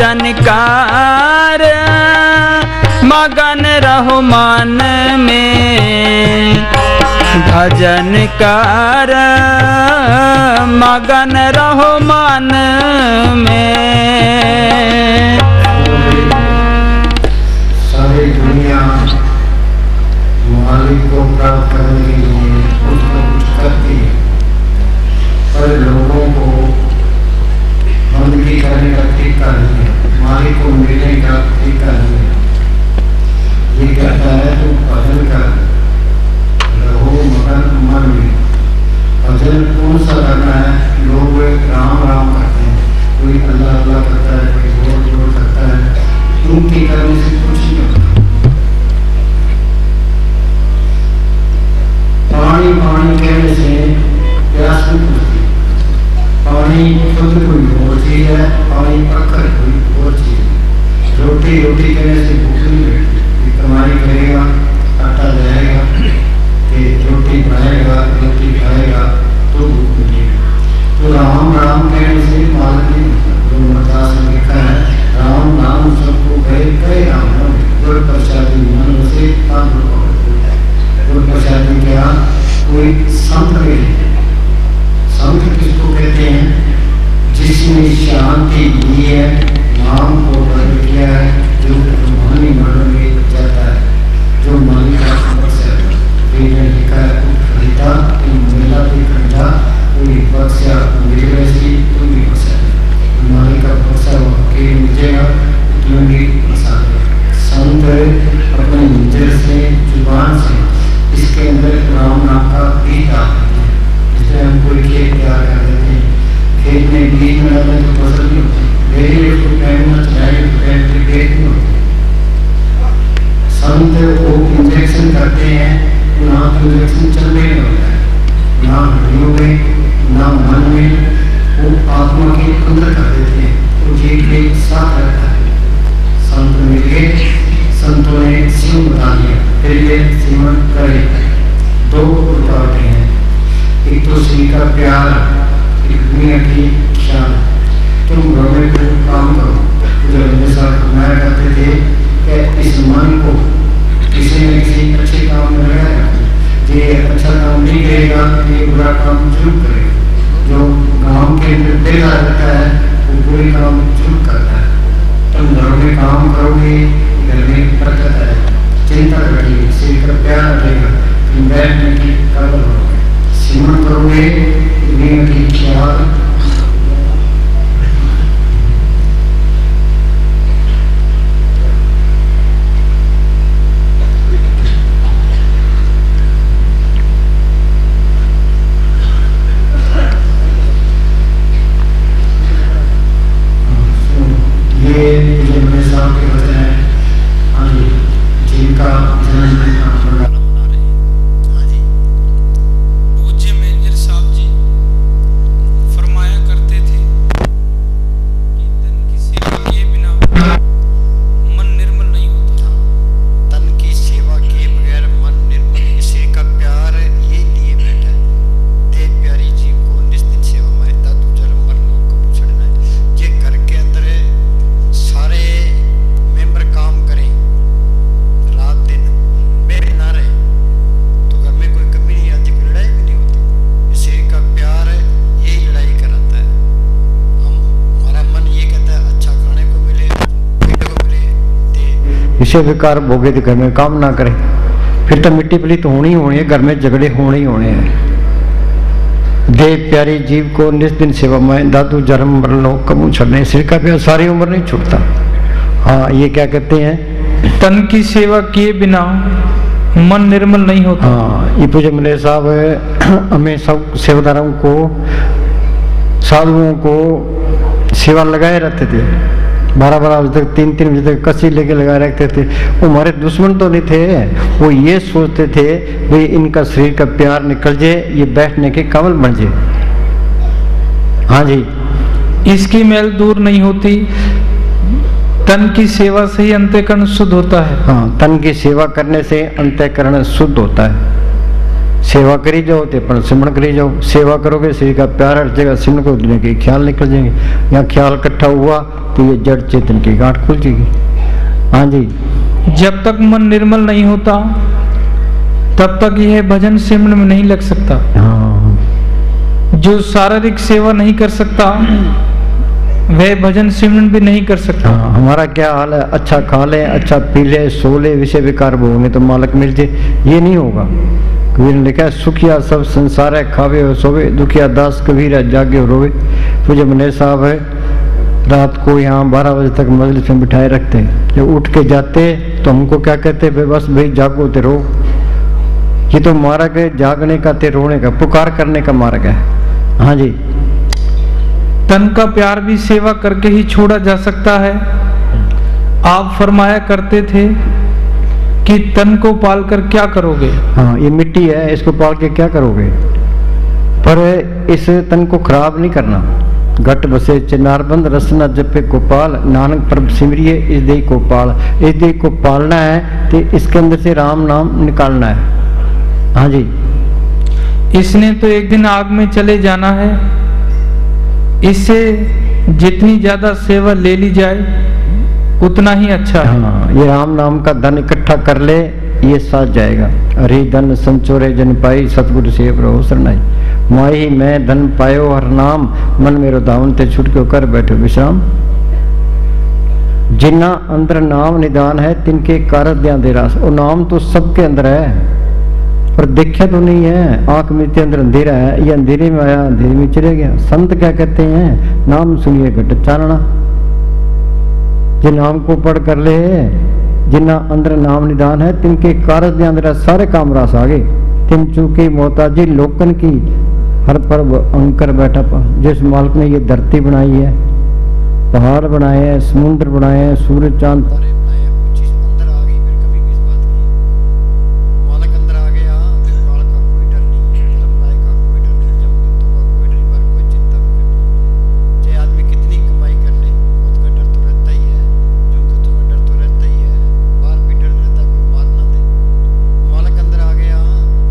भजन car मगन रहो मन में, भजन कार मगन रहो मन में। सारी दुनिया मालिक को प्राप्त करने के लिए कुछ न कुछ करती है, पर लोगों को बंदगी करने का तरीका नहीं है, मालिक को मिलने का तरीका नहीं है। ये कहता है तुम भजन कर रहो मगन मन में। भजन कौन सा करना है? लोग राम राम करते हैं, कोई अल्लाह अल्लाह करता है, कोई जोर जोर करता है, उनकी करने से कुछ नहीं होता। पानी पानी कहने से प्यास नहीं बुझती, पानी खुद कोई और चीज है, पानी पकड़ कोई और चीज है। रोटी रोटी कहने से भूख नहीं लगती, कमाई करेगा आटा जाएगा, रोटी बनाएगा रोटी खाएगा तो भूख मिलेगी। तो राम राम कहने से मालूम नहीं होता। जो मरदास ने लिखा है राम नाम सबको कहे राम नाम, गुर प्रसादी मन से काम गुर प्रसादी क्या? कोई संत मिले। संत किसको कहते हैं? जिसने शांति दी है, नाम को बदल किया है, जो रूहानी मरण में जाता है, जो मालिक का समस्या है। लिखा है खरीदा मेला भी खरीदा, कोई बक्सा मिल वैसी कोई भी बक्सा नहीं, मालिक का बक्सा के मिलेगा तुम्हें भी बसा देगा। संत अपने निजर से जुबान से इसके अंदर राम नाम का बीज डालते हैं। जिसमें हम कोई खेत तैयार कर देते हैं, खेत में बीज में डालें तो फसल नहीं होती, डेली उसको पहनना चाहिए तो पहनते खेत नहीं होती। संत वो इंजेक्शन करते हैं, ना तो इंजेक्शन चल रही होता है, ना हड्डियों में ना मन में, वो आत्मा के अंदर कर देते हैं, तो जीव के साथ रहता है। संत मिले, संतों ने सिम बता दिया, फिर ये सिमन करे। दो रुकावटें हैं, एक तो श्री का प्यार, एक दुनिया की ख्याल। तुम भ्रमे को काम करो, जो हमेशा फरमाया करते थे कि इस मन को किसी न किसी अच्छे काम में लगाया, ये अच्छा काम नहीं करेगा ये बुरा काम जरूर करेगा। जो गांव के अंदर बेला रहता है वो बुरे काम जरूर करता है। तुम घर में काम करोगे, घर में बरकत आएगा, चिंता करेगी, सिर का प्यार रहेगा, तुम बैठने की कदर करोगे, सिमरन करोगे, दुनिया की ख्याल विषय विकार भोगे तो घर में काम ना करे, फिर तो मिट्टी पलीत होनी ही होनी है, घर में झगड़े होने ही होने हैं। दे प्यारी जीव को निस दिन सेवा में, दादू जन्म मरण लो कमू छड़ने। सिर का प्यार सारी उम्र नहीं छूटता। हाँ, ये क्या कहते हैं? तन की सेवा किए बिना मन निर्मल नहीं होता। हाँ, ये पूज्य मिले साहब हमें सब सेवादारों को, साधुओं को सेवा लगाए रहते थे, 12-12 बजे तक, 3-3 बजे तक कसी लेके लगाए रखते थे। वो हमारे दुश्मन तो नहीं थे, वो ये सोचते थे भाई इनका शरीर का प्यार निकल जाए, ये बैठने के काबिल बन जाए। हाँ जी, इसकी मैल दूर नहीं होती, तन की सेवा से ही अंतःकरण शुद्ध होता है। हाँ, तन की सेवा करने से अंतःकरण शुद्ध होता है। सेवा करी जाओ तो अपन सिमरन करी जाओ। सेवा करोगे शरीर का प्यार हट जाएगा, सिमरन को दुनिया के ख्याल निकल जाएंगे। यहाँ ख्याल इकट्ठा हुआ तो ये जड़ चेतन की गांठ खुल जाएगी। हाँ जी। जब तक मन निर्मल नहीं होता तब तक यह भजन सिमरन में नहीं लग सकता। हाँ। जो शारीरिक सेवा नहीं कर सकता वह भजन सिमरन भी नहीं कर सकता। हाँ, हमारा क्या हाल है, अच्छा खा ले, अच्छा पी ले, सो ले, विषय विकार भोगने तो मालक मिल जाए, ये नहीं होगा। कबीर ने लिखा है, सुखिया सब संसार है, खावे और सोवे, दुखिया दास कबीर है, जागे और रोवे। पूज्य मनेर साहब है, रात को यहाँ 12 बजे तक मजलिस में बिठाए रखते हैं। जब उठ के जाते तो हमको क्या कहते, बस भाई जागो ते रो। ये तो मार्ग है जागने का, ते रोने का, पुकार करने का मार्ग है। हाँ जी। तन का प्यार भी सेवा करके ही छोड़ा जा सकता है। आप फरमाया करते थे कि तन को पालकर क्या करोगे। हाँ, ये मिट्टी है, इसको पाल के क्या करोगे, पर इस तन को खराब नहीं करना। घट बसे चिनारबंद रसना जपे गोपाल, नानक प्रभ सिमरिए इस देह को पाल। इस देह को पालना है तो इसके अंदर से राम नाम निकालना है। हाँ जी। इसने तो एक दिन आग में चले जाना है। इससे जितनी ज्यादा सेवा ले ली जाए उतना ही अच्छा है। हाँ, ये राम नाम का धन इकट्ठा कर ले, ये साथ जाएगा। अरे धन संचोरे जन पाई, सतगुरु से प्रभु शरणाई। माही मैं धन पायो हर नाम, मन मेरो धावन ते छुटक्यो कर बैठो विश्राम। जिन्ना अंदर नाम निदान है, तिनके कारद्या दे रास। और नाम तो सबके अंदर है पर देखा तो नहीं है। आंख में के अंदर अंधेरा है, ये अंधेरे में आया, अंधेरे में चले गया। संत क्या कहते हैं, नाम सुनिए घट चानना। जिन नाम को पढ़ कर ले, जिन्ना अंदर नाम निदान है, तिनके कारज दे अंदर सारे काम रास आगे। तिन चूके मोहताजी लोकन की, हर पर अंकर बैठा पा। जिस मालिक ने ये धरती बनाई है, पहाड़ बनाए हैं, समुद्र बनाए हैं, सूरज चांद तारे बनाए हैं, कुछ चीज अंदर आ गई, फिर कभी किस बात की। मालिक अंदर आ गया, फिर काल का कोई डर नहीं, धर्मराय का कोई डर नहीं, जमदूतों का कोई डर नहीं, पर कोई चिंता भी करनी। चाहे आदमी कितनी कमाई कर ले, मौत का डर तो रहता ही है, जमदूतों का डर तो रहता ही है, बाहर भी डर रहता, कोई मार ना दे। मालिक अंदर आ गया,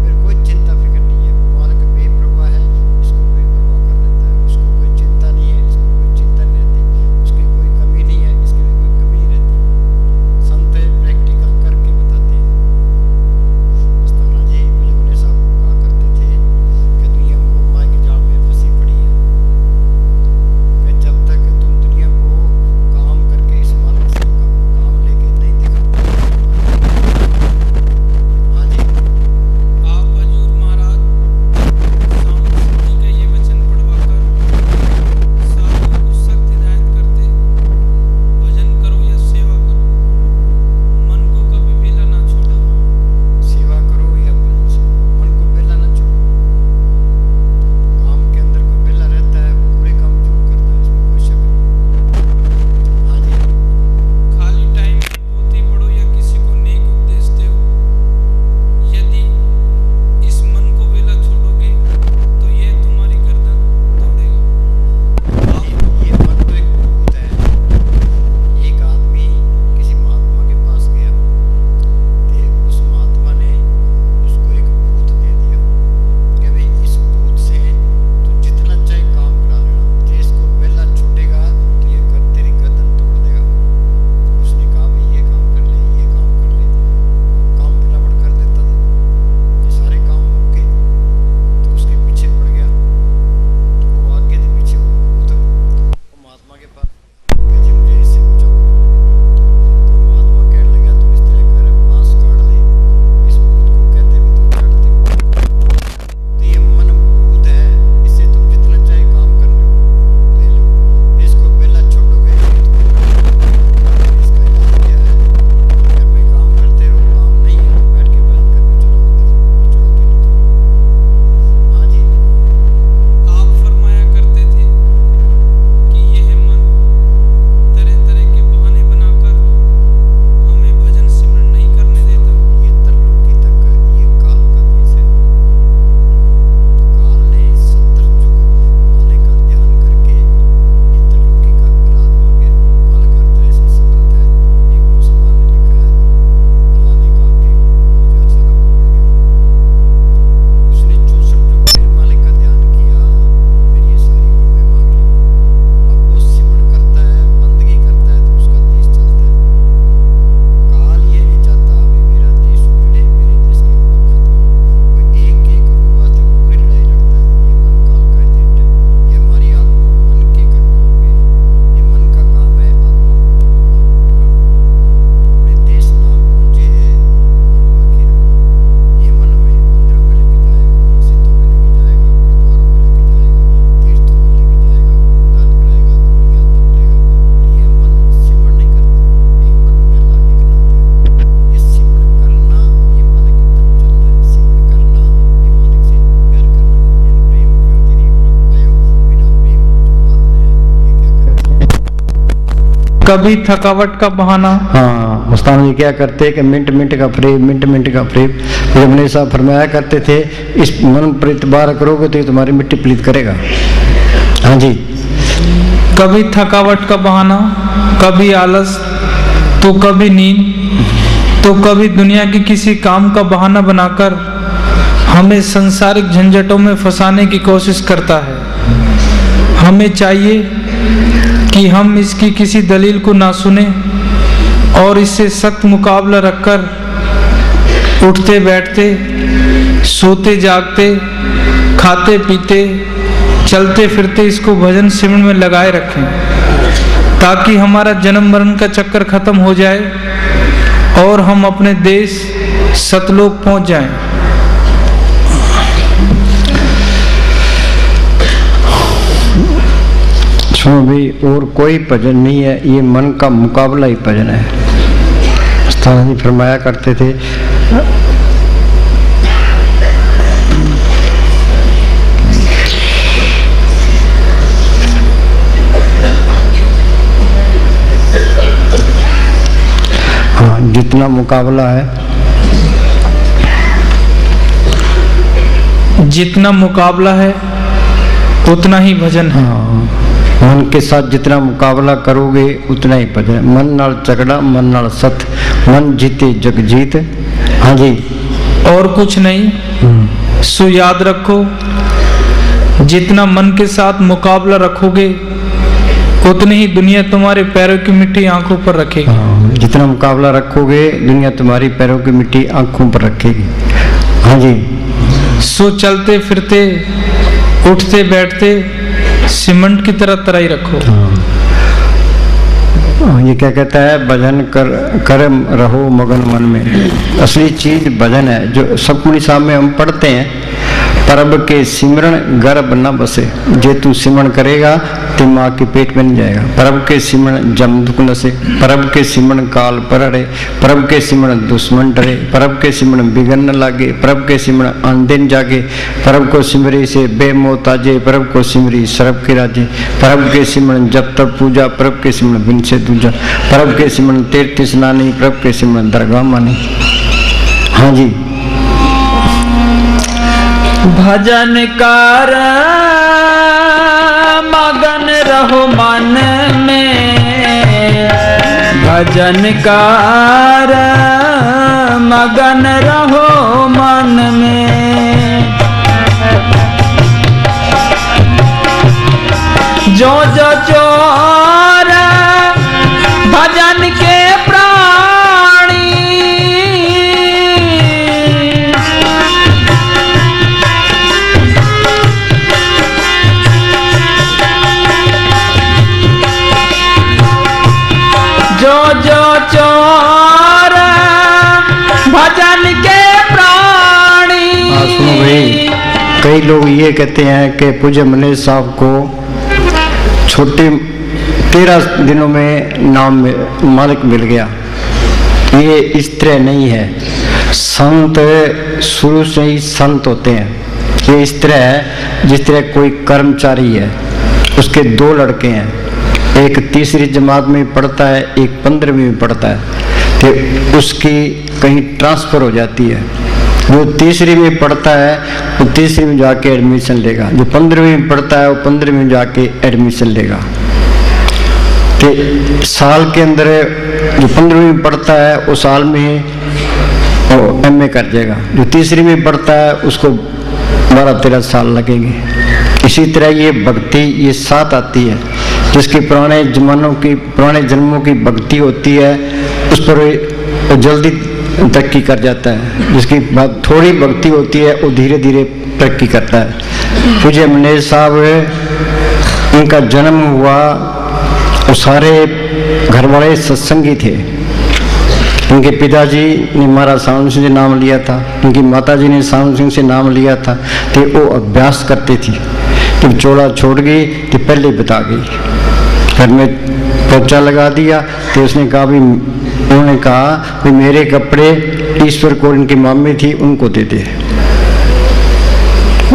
फिर कोई चिंता फिक्र नहीं है। मालिक बेपरवाह है, इसको बेपरवाह कर देता है। उसको कोई चिंता नहीं है, इसको कोई चिंता नहीं रहती। उसकी कोई कमी नहीं है, इसकी भी कोई कमी नहीं रहती। कभी थकावट का बहाना। हाँ, मस्ताना जी क्या करते कि मिनट मिनट का प्रेम अपने साहब फरमाया करते थे, इस मन पर इतबार करोगे तो ये तुम्हारी मिट्टी प्लीत करेगा। हाँ जी। कभी थकावट का बहाना, कभी आलस, तो कभी नींद, तो कभी दुनिया की किसी काम का बहाना बनाकर हमें सांसारिक झंझटों में फंसाने की कोशिश करता है। हमें चाहिए कि हम इसकी किसी दलील को ना सुने और इससे सख्त मुकाबला रखकर उठते बैठते, सोते जागते, खाते पीते, चलते फिरते इसको भजन सिमरन में लगाए रखें, ताकि हमारा जन्म मरण का चक्कर खत्म हो जाए और हम अपने देश सतलोक पहुंच जाएं। सुनो भाई, और कोई भजन नहीं है, ये मन का मुकाबला ही भजन है। मस्ताना जी फरमाया करते थे, हाँ, जितना मुकाबला है, जितना मुकाबला है उतना ही भजन है। हाँ, मन के साथ जितना मुकाबला करोगे उतना ही भजन। मन नाल झगड़ा, मन नाल सत, मन जीते जग जीत। हाँ जी। और कुछ नहीं। सो याद रखो, जितना मन के साथ मुकाबला रखोगे उतनी ही दुनिया तुम्हारे पैरों की मिट्टी आंखों पर रखेगी। हाँ, जितना मुकाबला रखोगे दुनिया तुम्हारी पैरों की मिट्टी आंखों पर रखेगी। हाँ जी। सो चलते फिरते, उठते बैठते सीमेंट की तरह तराई रखो। हाँ, ये क्या कहता है, भजन कर रहो मगन मन में। असली चीज भजन है, जो सतपुड़ी साहब में हम पढ़ते हैं, परब के सिमरन गर्भ न बसे। जे तू सिमरन करेगा तो माँ के पेट में नहीं जाएगा। परब के सिमरन जम दुख नसे, परब के सिमरन काल पर अड़े, परब के सिमरन दुश्मन डरे, परब के सिमरन बिगन न लागे, परब के सिमरन आंदिन जागे, परब को सिमरी से बेमौत आजे, परब को सिमरी सरब के राजे, परब के सिमरन जब तब पूजा, परब के सिमरन बिन से दूजा, परब के सिमरन तीर्थ स्नानी, परब के सिमरन दरगाह मानी। हाँ जी। भजन कर मगन रहो मन में, भजन कर मगन रहो मन में। जो जो चोर भजन के प्राणी, जो जो चोर भजन के प्राणी। सुनो भाई, कई लोग ये कहते हैं कि पूज्य मनीष साहब को छोटे 13 दिनों में नाम मालिक मिल गया। ये इस तरह नहीं है। संत शुरू से ही संत होते हैं। ये इस तरह है जिस तरह कोई कर्मचारी है, उसके 2 लड़के हैं, एक तीसरी जमात में पढ़ता है, एक 15वीं में पढ़ता है, तो उसकी कहीं ट्रांसफर हो जाती है। जो तीसरी में पढ़ता है वो तीसरी में जाके एडमिशन लेगा, जो 15वीं में पढ़ता है वो 15वीं में जाके एडमिशन लेगा। तो साल के अंदर जो 15वीं में पढ़ता है वो साल में वो MA कर जाएगा, जो तीसरी में पढ़ता है उसको 12-13 साल लगेंगे। इसी तरह ये भक्ति ये साथ आती है, जिसकी पुराने जन्मों की भक्ति होती है उस पर वो जल्दी तरक्की कर जाता है, जिसकी थोड़ी भक्ति होती है वो धीरे धीरे तरक्की करता है। पूज्य मनीष साहब, इनका जन्म हुआ, वो सारे घर वाले सत्संगी थे। इनके पिताजी ने महाराज सावन सिंह से नाम लिया था, इनकी माताजी ने सावन सिंह से नाम लिया था। तो वो अभ्यास करते थी, जब चोला छोड़ गई तो पहले बता गई, घर में पोछा लगा दिया। तो उसने कहा भी, उन्होंने कहा कि मेरे कपड़े ईश्वर को, इनकी मामी थी, उनको दे दे।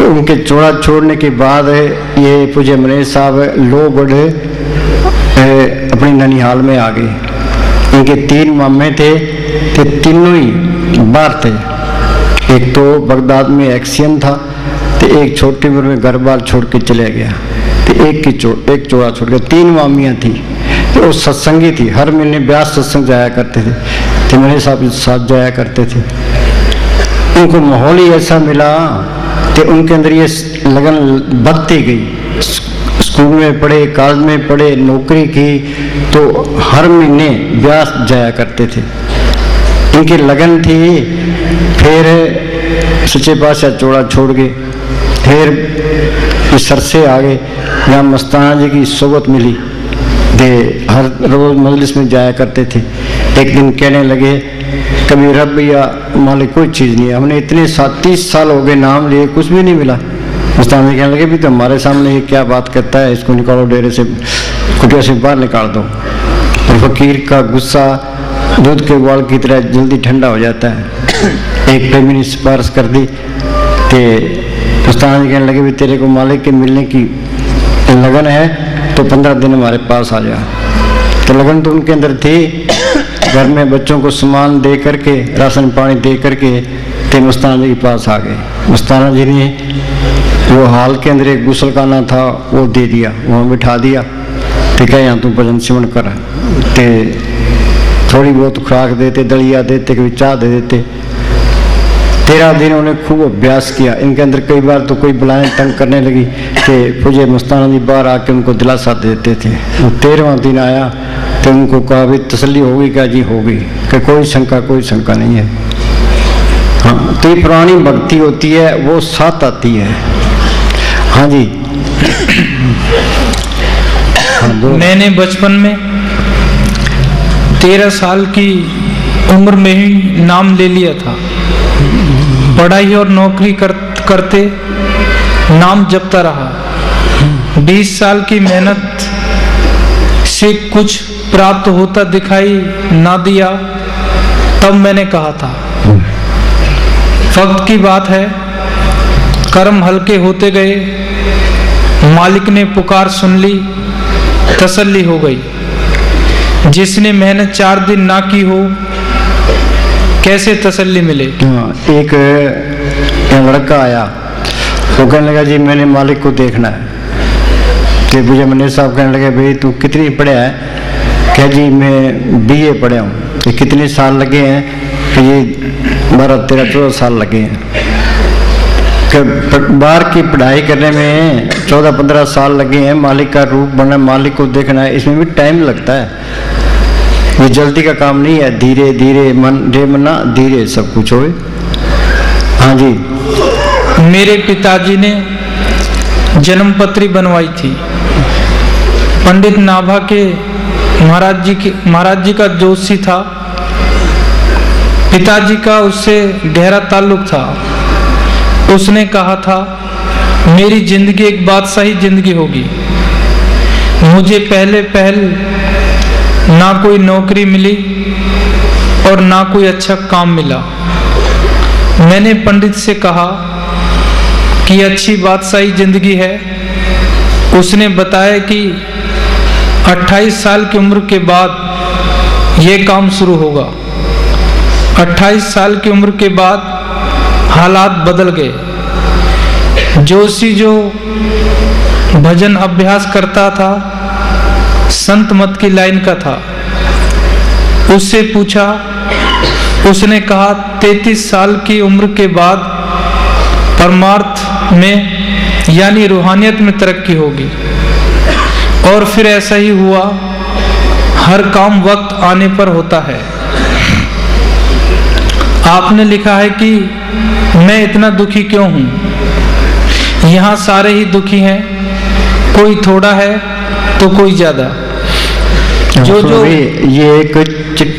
उनके चोला छोड़ने के बाद ये पूज्य मनीष साहब लोहगढ़ अपनी ननिहाल में आ गए। इनके 3 मामे थे, तो तीनों ही बाहर थे। एक तो बगदाद में एक्सीडेंट था, तो एक छोटी उम्र में घर बार छोड़ के चले गया, तो एक चोड़ा छोड़ के 3 मामियाँ थी। तो वो सत्संगी थी, हर महीने ब्याह सत्संग जाया करते थे, तो मेरे साथ जाया करते थे। उनको माहौल ही ऐसा मिला कि उनके अंदर ये लगन बढ़ती गई। स्कूल में पढ़े, कॉलेज में पढ़े, नौकरी की, तो हर महीने ब्याह जाया करते थे। इनकी लगन थी। फिर सच्चे पातशाह चोड़ा छोड़ गए, फिर सरसे आ गए, यहाँ मस्ताना जी की सोबत मिली, दे हर रोज मजलिस में जाया करते थे। एक दिन कहने लगे, कभी रब या मालिक कोई चीज़ नहीं है, हमने इतने 30 साल हो गए नाम लिए, कुछ भी नहीं मिला। मस्ताना जी कहने लगे, भी तो हमारे सामने ये क्या बात करता है, इसको निकालो, डेरे से कुटिया से बाहर निकाल दो। और फकीर का गुस्सा दूध के उबाल की तरह जल्दी ठंडा हो जाता है। एक प्रेमी ने सिफारिश कर दी कि मस्ताना जी कहने लगे, भी तेरे को मालिक के मिलने की लगन है तो 15 दिन हमारे पास आ जा। तो लगन तो उनके अंदर थी। घर में बच्चों को सामान दे करके, राशन पानी दे करके, ते मस्ताना जी के पास आ गए। मस्ताना जी ने वो हाल के अंदर एक गुसलखाना था, वो दे दिया, वहाँ बिठा दिया। ठीक है, यहाँ तू भजन सिमरण कर। ते थोड़ी बहुत खुराक देते, दलिया देते, कभी चाय दे देते। 13 दिन उन्होंने खूब अभ्यास किया। इनके अंदर कई बार तो कोई बुलाएं तंग करने लगी कि मुझे मस्ताना जी बाहर आके उनको दिलासा देते थे। वो 13वां दिन आया तो उनको कहा, भी तसल्ली होगी क्या? जी होगी, कि कोई शंका नहीं है। हाँ, तो ये पुरानी भक्ति होती है, वो साथ आती है। हाँ जी। हाँ, मैंने बचपन में 13 साल की उम्र में ही नाम ले लिया था। पढ़ाई और नौकरी करते नाम जपता रहा। 20 साल की मेहनत से कुछ प्राप्त होता दिखाई ना दिया, तब मैंने कहा था, वक्त की बात है, कर्म हल्के होते गए, मालिक ने पुकार सुन ली, तसल्ली हो गई। जिसने मेहनत 4 दिन ना की हो, कैसे तसल्ली मिले? एक लड़का आया, वो कहने लगा, जी मैंने मालिक को देखना है। तो मुझे मैनेजर साहब कहने लगे, भाई तू कितनी पढ़ा है? क्या जी मैं BA पढ़ा हूँ। तो कितने साल लगे हैं? कि ये 12-13-14 साल लगे हैं। बाहर की पढ़ाई करने में 14-15 साल लगे हैं। मालिक का रूप बनना, मालिक को देखना है, इसमें भी टाइम लगता है। ये जल्दी का काम नहीं है, धीरे धीरे मना धीरे सब कुछ होए। हाँ जी। मेरे पिताजी ने जन्मपत्री बनवाई थी। पंडित नाभा के महाराज जी का जोशी था। पिताजी का उससे गहरा ताल्लुक था। उसने कहा था, मेरी जिंदगी एक बादशाही जिंदगी होगी। मुझे पहल ना कोई नौकरी मिली और ना कोई अच्छा काम मिला। मैंने पंडित से कहा कि अच्छी बादशाही जिंदगी है। उसने बताया कि 28 साल की उम्र के बाद ये काम शुरू होगा। 28 साल की उम्र के बाद हालात बदल गए। जोशी जो भजन अभ्यास करता था, संत मत की लाइन का था। उससे पूछा, उसने कहा 33 साल की उम्र के बाद परमार्थ में यानी रूहानियत में तरक्की होगी। और फिर ऐसा ही हुआ। हर काम वक्त आने पर होता है। आपने लिखा है कि मैं इतना दुखी क्यों हूं? यहाँ सारे ही दुखी हैं, कोई थोड़ा है तो कोई ज्यादा। जो ये एक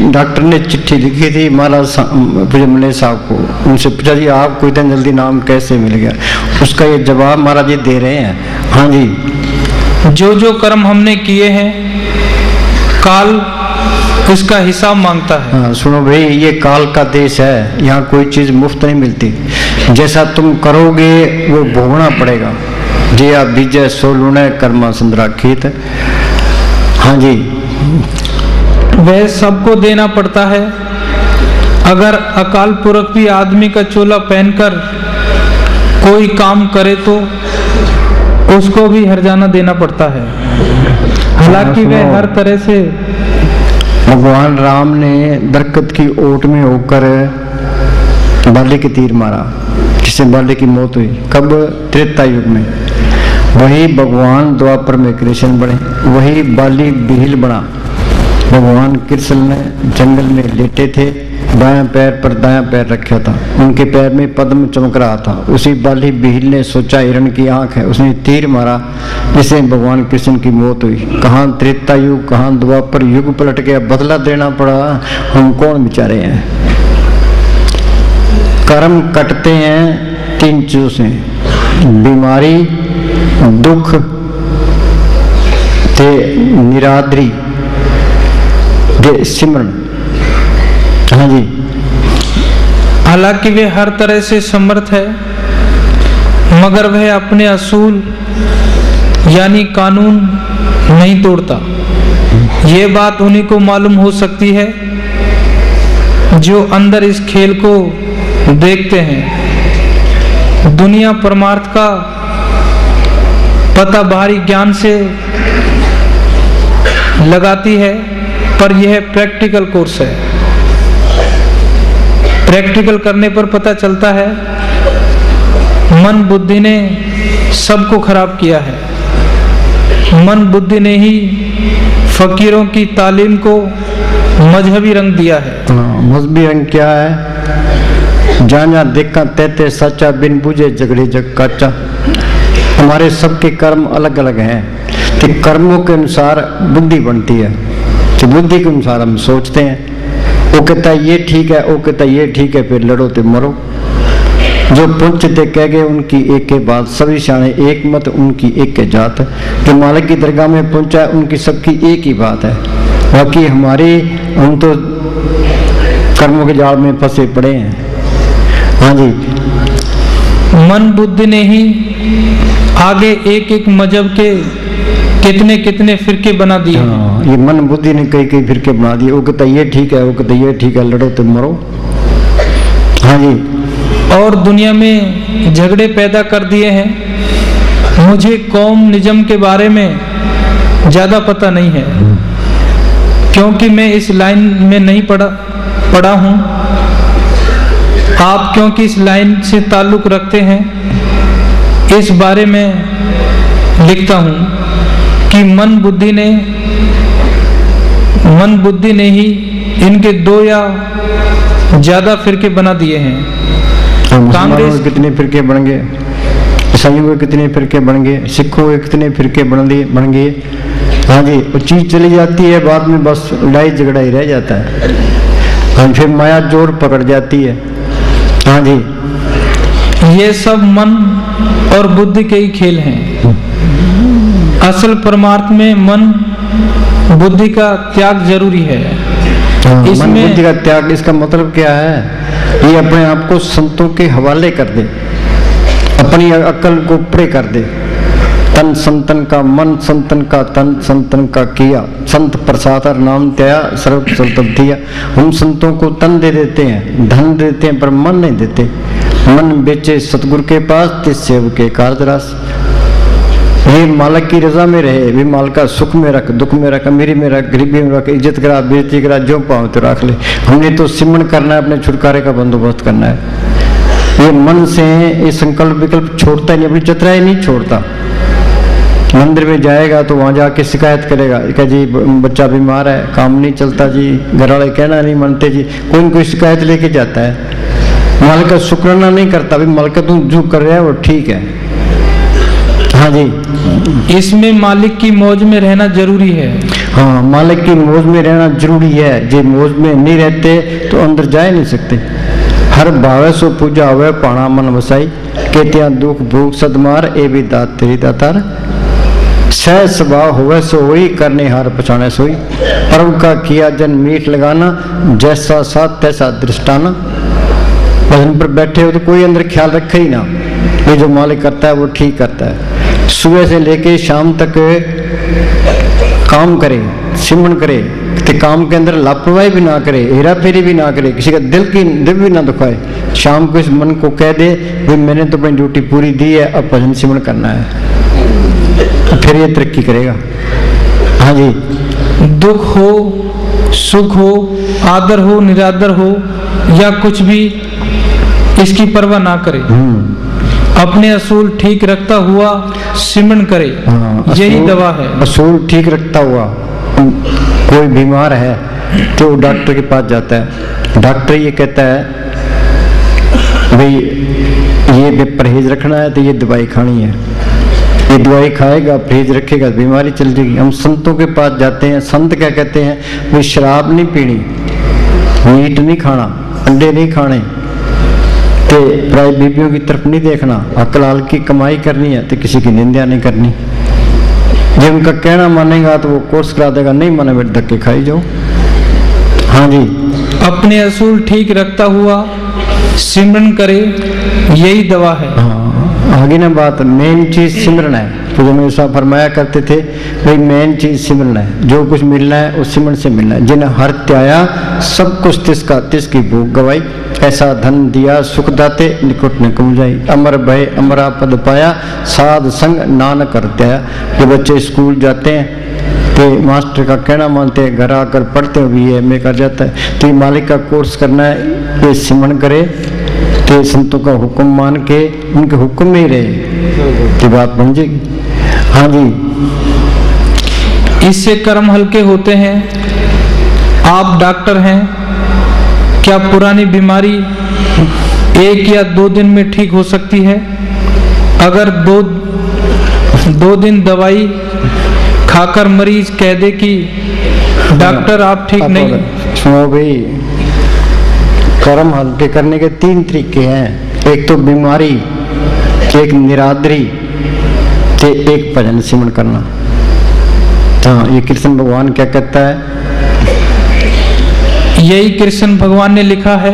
डॉक्टर ने चिट्ठी लिखी थी महाराज मैनेजर साहब को। उनसे पूछा, जी आपको इतना जल्दी नाम कैसे मिल गया? उसका ये जवाब महाराज जी दे रहे हैं। हाँ जी। जो कर्म हमने किए हैं, काल उसका हिसाब मांगता है। हाँ, सुनो भाई, ये काल का देश है, यहाँ कोई चीज मुफ्त नहीं मिलती। जैसा तुम करोगे वो भोगना पड़ेगा। जे आप बीजे सो लूने कर्मा संदरा खेत। हाँ जी, वह सबको देना पड़ता है। अगर अकाल पुरख भी आदमी का चोला पहनकर कोई काम करे तो उसको भी हर्जाना देना पड़ता है। हालांकि वह हर तरह से भगवान राम ने दरकत की ओट में होकर बाली के तीर मारा, जिससे बाली की मौत हुई। कब? त्रेता युग में। वही भगवान द्वापर में कृष्ण बने, वही बाली बिहिल बना। भगवान कृष्ण ने जंगल में लेटे थे, बायां पैर पर दायां पैर रखा था, उनके पैर में पद्म चमक रहा था। उसी बाली बिहिल ने सोचा हिरण की आंख है, उसने तीर मारा, जिससे भगवान कृष्ण की मौत हुई। कहाँ त्रेता युग, कहाँ द्वापर युग पलट गया, बदला देना पड़ा। हम कौन बेचारे हैं? कर्म कटते हैं 3 चीजों से, बीमारी, दुख ते निरादरी दे सिमरन। हाँ जी। हालांकि वे हर तरह से समर्थ है, मगर वह अपने असूल यानी कानून नहीं तोड़ता। ये बात उन्हीं को मालूम हो सकती है जो अंदर इस खेल को देखते हैं। दुनिया परमार्थ का पता बाहरी ज्ञान से लगाती है, पर यह प्रैक्टिकल कोर्स है। प्रैक्टिकल करने पर पता चलता है मन बुद्धि ने सबको खराब किया है। मन बुद्धि ने ही फकीरों की तालीम को मजहबी रंग दिया है। मजहबी रंग क्या है? जाना देखा तेते सच्चा, बिन बुझे झगड़े जग काचा। हमारे सबके कर्म अलग अलग हैं, तो कर्मों के अनुसार बुद्धि बनती है। तो बुद्धि के अनुसार हम सोचते हैं। वो कहता है ये ठीक है, वो कहता है ये ठीक है, फिर लड़ो तो मरो। जो पहुंचते कह गए उनकी एक के बात, सभी सियाने एक मत उनकी एक के जात। जो मालिक की दरगाह में पहुंचा है उनकी सबकी एक ही बात है। बाकी हम तो कर्मों के जाल में फंसे पड़े हैं। हाँ जी। मन बुद्धि ने ही आगे एक एक मजहब के कितने कितने फिरके बना दिए। ये मन बुद्धि ने कई कई फिरके बना दिए। वो कहता ये ठीक है, वो कहता ये ठीक है, लड़ो तो मरो। हाँ जी। और दुनिया में झगड़े पैदा कर दिए हैं। मुझे कौम निजम के बारे में ज्यादा पता नहीं है, क्योंकि मैं इस लाइन में नहीं पढ़ा हूँ। आप क्योंकि इस लाइन से ताल्लुक रखते हैं, इस बारे में लिखता हूँ कि मन बुद्धि ने ही इनके 2 या ज्यादा फिरके बना दिए हैं। कांग्रेस कितने फिरके बन गए, ईसाइयों के कितने फिरके बन गए, सिखों के कितने फिरके बन गए। हाँ जी। वो चीज चली जाती है, बाद में बस लड़ाई झगड़ा ही रह जाता है। हाँ, फिर माया जोर पकड़ जाती है। हाँ जी। ये सब मन और बुद्धि के ही खेल हैं। असल परमार्थ में मन बुद्धि का त्याग जरूरी है। मन बुद्धि का त्याग, इसका मतलब क्या है? ये अपने आप को संतों के हवाले कर दे, अपनी अक्ल को परे कर दे। तन संतन का मन, संतन का तन, संतन का किया। संत प्रसादर नाम त्याया, सर्व सर्तब दिया। हम संतों को तन दे देते हैं, धन देते हैं, पर मन नहीं देते। मन बेचे सतगुरु के पास, तिस सेव के कारजरास। ये मालिक की रजा में रहे, वे माल का सुख में रख, दुख में रख, अमीरी में रख, गरीबी में रख, इज्जत करा, बेइज्जती करा, जो पाओ तो रख ले। हमने तो सिमरन करना है, अपने छुटकारे का बंदोबस्त करना है। ये मन से ये संकल्प विकल्प छोड़ता ही नहीं, अपनी चतरा ही नहीं छोड़ता। मंदिर में जाएगा तो वहां जाके शिकायत करेगा कि जी बच्चा बीमार है, काम नहीं चलता जी, घर वाले कहना नहीं मानते जी, कोई न कोई शिकायत लेके जाता है। मालिक का शुक्राना नहीं करता, भाई मालिक तुम जो कर रहे हो वो ठीक है। हाँ जी। इसमें मालिक की मौज में रहना जरूरी है। हाँ, मालिक की मौज में रहना जरूरी है। जो मौज में नहीं रहते तो अंदर जा नहीं सकते। हर भावे सो पूजा हुए, पाना मन वसाई, कहते दुख भूख सदमार, ए भी दात तेरी दातार। सह स्वभाव हुए सो हुई, करने हार पछाने सोई। पर्व का किया जन मीठ लगाना, जैसा साथ तैसा दृष्टाना। भजन पर बैठे हो तो कोई अंदर ख्याल रखे ही ना, ये जो मालिक करता है वो ठीक करता है। सुबह से लेके शाम तक काम करे, सिमरन करे, तो काम के अंदर लापरवाही भी ना करे, हेरा फेरी भी ना करे, किसी का दिल भी ना दुखाए। शाम को इस मन को कह दे भाई मैंने तो अपनी ड्यूटी पूरी दी है, अब भजन सिमरन करना है, फिर ये तरक्की करेगा। हाँ जी। दुख हो, सुख हो, आदर हो, निरादर हो या कुछ भी, इसकी परवाह ना करे, अपने असूल ठीक रखता हुआ सिमरन करे। यही दवा है। असूल ठीक रखता हुआ, कोई बीमार है तो डॉक्टर के पास जाता है, डॉक्टर ये कहता है भाई ये परहेज रखना है तो ये दवाई खानी है, ये दवाई खाएगा, परहेज रखेगा, बीमारी चल जाएगी। हम संतों के पास जाते हैं, संत क्या कहते हैं भाई शराब नहीं पीनी, मीट नहीं खाना, अंडे नहीं खाने, तो प्राय बीबियों की तरफ नहीं देखना, हकलाल की कमाई करनी है तो किसी की निंदा नहीं करनी। जब उनका कहना मानेगा तो वो कोर्स करा देगा, नहीं माने बेट धक्के खाई जाओ। हाँ जी। अपने असूल ठीक रखता हुआ सिमरन करे, यही दवा है। हाँ, आगे ना बात, मेन चीज सिमरन है। तो जो मेरे साथ फरमाया करते थे भाई मेन चीज सिमरन है, जो कुछ मिलना है उस सिमरन से मिलना है। जिन हर त्याया सब कुछ तिसकी भूख गवाई, ऐसा धन दिया सुख दाते निकुट न कम जाई, अमर भय अमरा पद पाया, साध संग नानक कर त्याया। जो बच्चे स्कूल जाते हैं तो मास्टर का कहना मानते हैं, घर आकर पढ़ते हो भी एमए कर जाता है, तो मालिक का कोर्स करना है, ये सिमरन करे तो संतों का हुक्म मान के उनके हुक्म में ही रहे तो बात बन जाएगी। हाँ जी। इससे कर्म हल्के होते हैं। आप डॉक्टर हैं, क्या पुरानी बीमारी 1 या 2 दिन में ठीक हो सकती है? अगर दो दिन दवाई खाकर मरीज कह दे कि डॉक्टर आप ठीक नहीं। सुनो भाई, कर्म हल्के करने के 3 तरीके हैं, एक तो बीमारी, एक निरादरी, तो एक भजन सिमरन करना। हाँ, ये कृष्ण भगवान क्या कहता है? यही कृष्ण भगवान ने लिखा है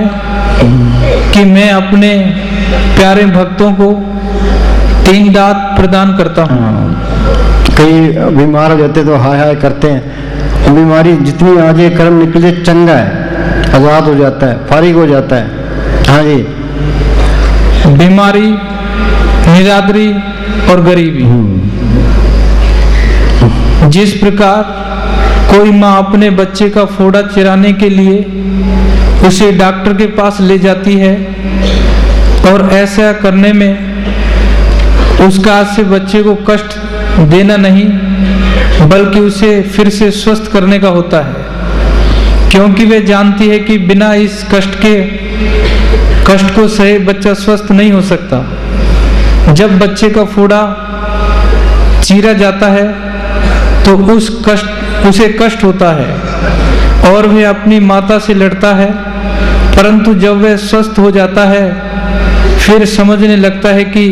कि मैं अपने प्यारे भक्तों को 3 दात प्रदान करता हूँ। कई बीमार हो जाते तो हाय हाय करते हैं, बीमारी जितनी आ जाए कर्म निकल जाए चंगा है, आजाद हो जाता है, फारिग हो जाता है। हाँ जी। बीमारी, निरादरी और गरीबी। जिस प्रकार कोई माँ अपने बच्चे का फोड़ा चिराने के लिए उसे डॉक्टर के पास ले जाती है और ऐसा करने में उसका आज से बच्चे को कष्ट देना नहीं बल्कि उसे फिर से स्वस्थ करने का होता है, क्योंकि वे जानती है कि बिना इस कष्ट को सहे बच्चा स्वस्थ नहीं हो सकता। जब बच्चे का फोड़ा चीरा जाता है तो उसे कष्ट होता है और वह अपनी माता से लड़ता है, परंतु जब वह स्वस्थ हो जाता है फिर समझने लगता है कि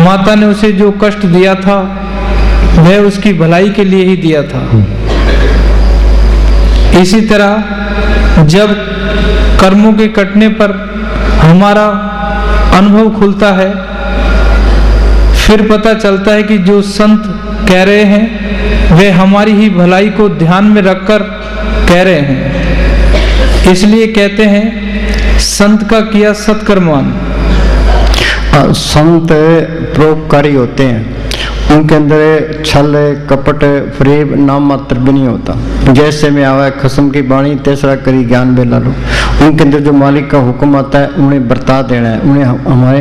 माता ने उसे जो कष्ट दिया था वह उसकी भलाई के लिए ही दिया था। इसी तरह जब कर्मों के कटने पर हमारा अनुभव खुलता है, फिर पता चलता है कि जो संत कह रहे हैं वे हमारी ही भलाई को ध्यान में रखकर कह रहे हैं। इसलिए कहते हैं संत का किया सत्कर्मवान। संत परोपकारी होते हैं, उनके अंदर छल कपट फरेब नाम मात्र भी नहीं होता। जैसे में आवा खसम की बाणी तेसरा करी ज्ञान बेला लो। उनके अंदर जो मालिक का हुक्म आता है उन्हें बरता देना है, उन्हें